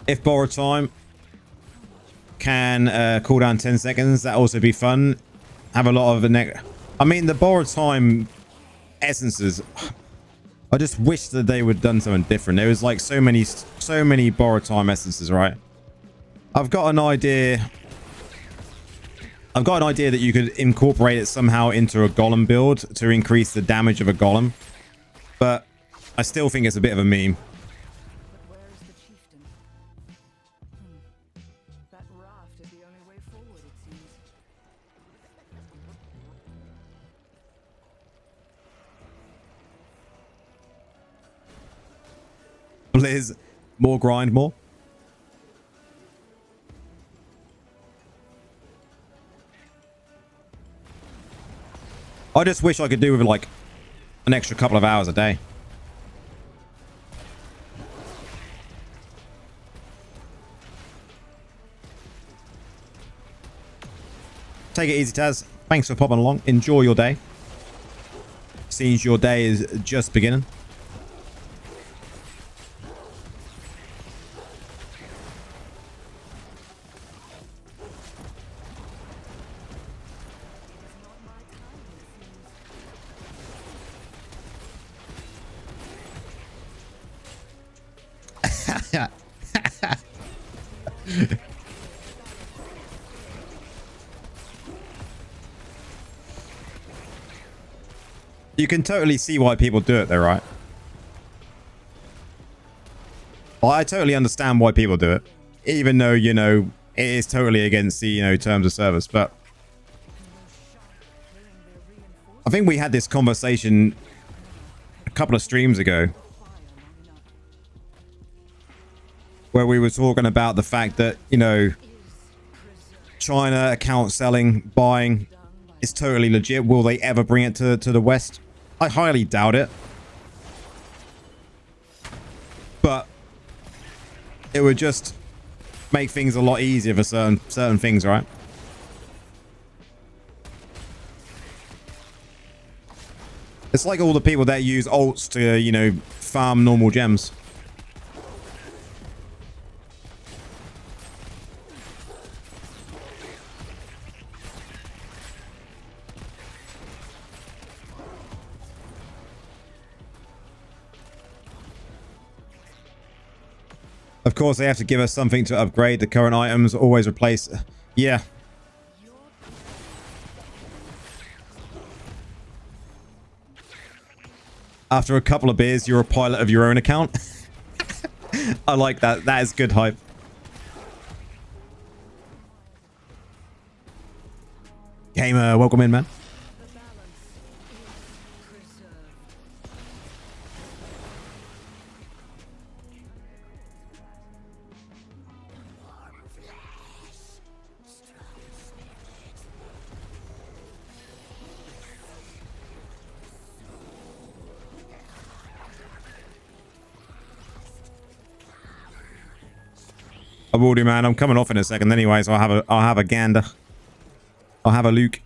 Speaker 1: If borrow time can cool down 10 seconds, that also be fun. Have a lot of I mean, the borrow time essences, I just wish that they would have done something different. There was like so many borrow time essences, right? I've got an idea that you could incorporate it somehow into a golem build to increase the damage of a golem, but I still think it's a bit of a meme. Liz, more grind, more. I just wish I could do with like an extra couple of hours a day. Take it easy, Taz. Thanks for popping along. Enjoy your day. Seems your day is just beginning. You can totally see why people do it though, right? But I totally understand why people do it, even though, you know, it is totally against the, you know, terms of service. But I think we had this conversation a couple of streams ago where we were talking about the fact that, you know, China account selling, buying is totally legit. Will they ever bring it to the West? I highly doubt it. But it would just make things a lot easier for certain things, right? It's like all the people that use alts to, you know, farm normal gems. Of course, they have to give us something to upgrade the current items. Always replace. Yeah. After a couple of beers, you're a pilot of your own account. I like that. That is good hype. Gamer, welcome in, man. I will do, man. I'm coming off in a second anyway, so I'll have a gander. I'll have a look.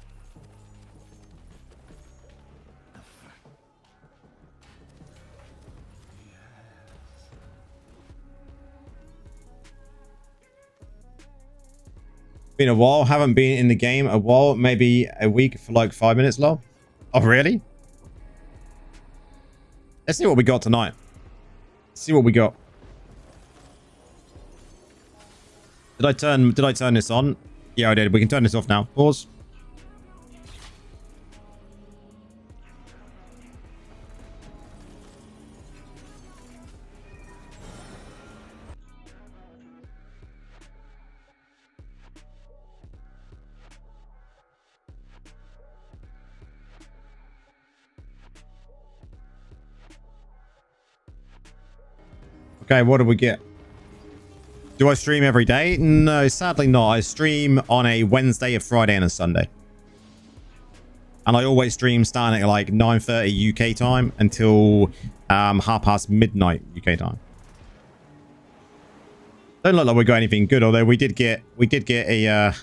Speaker 1: Been a while. Haven't been in the game a while. Maybe a week for like 5 minutes, lol. Oh, really? Let's see what we got tonight. Let's see what we got. Did I turn this on? Yeah, I did. We can turn this off now. Pause. Okay, what do we get? Do I stream every day? No, sadly not. I stream on a Wednesday, a Friday, and a Sunday. And I always stream starting at like 9:30 UK time until midnight UK time. Don't look like we got anything good, although we did get a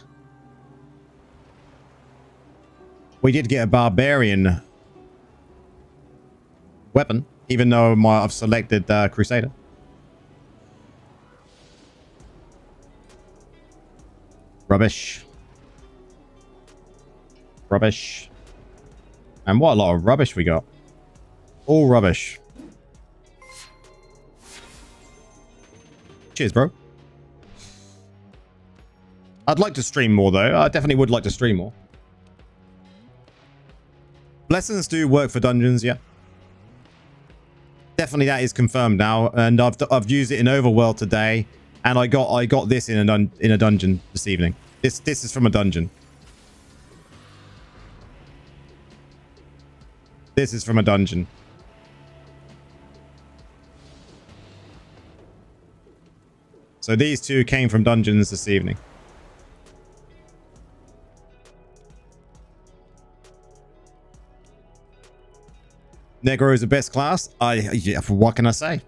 Speaker 1: barbarian weapon, even though I've selected Crusader. Rubbish. Rubbish. And what a lot of rubbish we got. All rubbish. Cheers, bro. I'd like to stream more, though. I definitely would like to stream more. Lessons do work for dungeons, yeah. Definitely that is confirmed now. And I've used it in Overworld today. And I got this in a dungeon this evening. This is from a dungeon. This is from a dungeon. So these two came from dungeons this evening. Necro is the best class. Yeah, what can I say?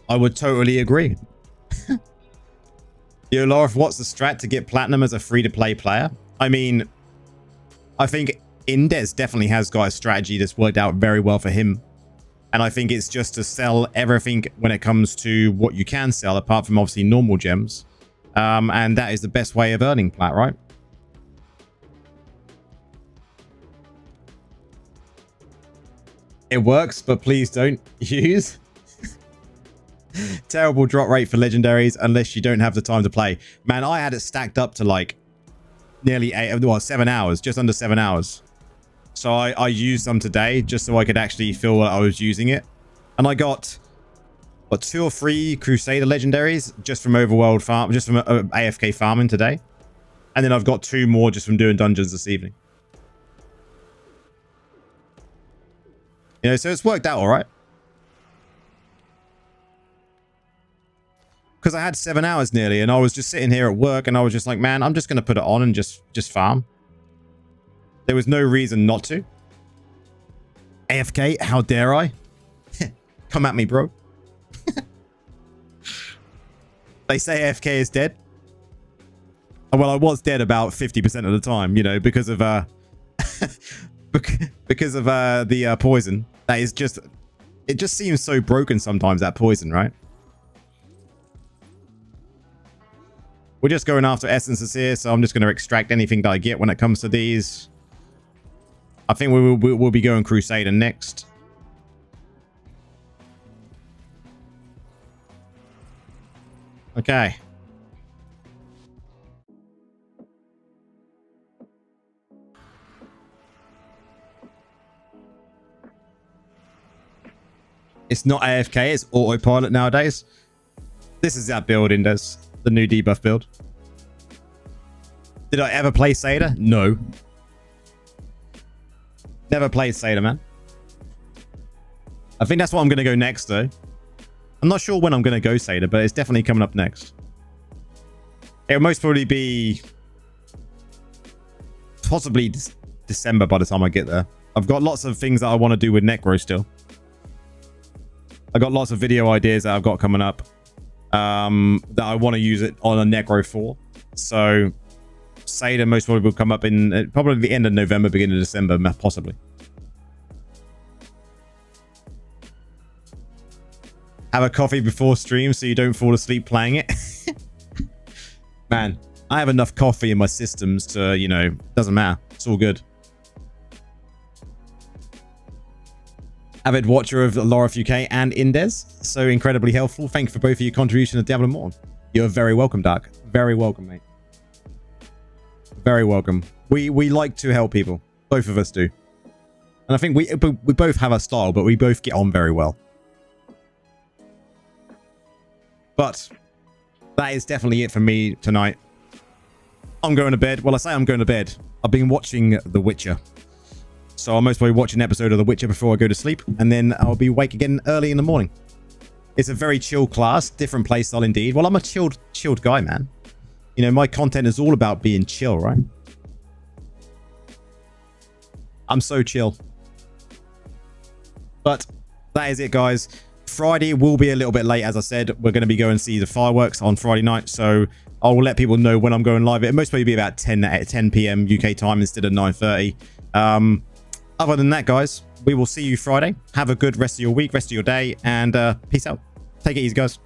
Speaker 1: I would totally agree. Yo, Laura, what's the strat to get platinum as a free-to-play player? I mean, I think Indes definitely has got a strategy that's worked out very well for him. And I think it's just to sell everything when it comes to what you can sell, apart from obviously normal gems. And that is the best way of earning plat, right? It works, but please don't use. Terrible drop rate for legendaries unless you don't have the time to play. Man, I had it stacked up to like nearly 7 hours, just under 7 hours. So I used some today just so I could actually feel that I was using it. And I got Got 2 or 3 Crusader legendaries just from overworld farm, just from AFK farming today. And then I've got 2 more just from doing dungeons this evening. You know, so it's worked out all right. Because I had 7 hours nearly, and I was just sitting here at work, and I was just like, man, I'm just going to put it on and just farm. There was no reason not to. AFK, how dare I? Come at me, bro. They say AFK is dead. Well, I was dead about 50% of the time, you know, because of because of the poison. That is just, it just seems so broken sometimes, that poison, right? We're just going after essences here, so I'm just going to extract anything that I get when it comes to these. I think we'll be going Crusader next. Okay. It's not AFK, it's autopilot nowadays. This is that build, Indes. The new debuff build. Did I ever play Seder? No. Never played Seder, man. I think that's what I'm going to go next, though. I'm not sure when I'm going to go Seder, but it's definitely coming up next. It'll most probably be possibly December by the time I get there. I've got lots of things that I want to do with Necro still. I got lots of video ideas that I've got coming up that I want to use it on a Necro for. So Seder most probably will come up in probably the end of November, beginning of December, possibly. Have a coffee before stream so you don't fall asleep playing it. Man, I have enough coffee in my systems to, you know, doesn't matter. It's all good. Avid watcher of Lorif UK and Indes. So incredibly helpful. Thank you for both of your contribution to Diablo Immortal. You're very welcome, Dark. Very welcome, mate. Very welcome. We like to help people. Both of us do. And I think we both have our style, but we both get on very well. But that is definitely it for me tonight. I'm going to bed. Well, I say I'm going to bed. I've been watching The Witcher. So I'll most probably watch an episode of The Witcher before I go to sleep. And then I'll be awake again early in the morning. It's a very chill class. Different playstyle indeed. Well, I'm a chilled guy, man. You know, my content is all about being chill, right? I'm so chill. But that is it, guys. Friday will be a little bit late, as I said. We're going to be going to see the fireworks on Friday night. So I will let people know when I'm going live. It'll most probably be about 10 p.m. UK time instead of 9:30. Other than that, guys, we will see you Friday. Have a good rest of your week, rest of your day, and peace out. Take it easy, guys.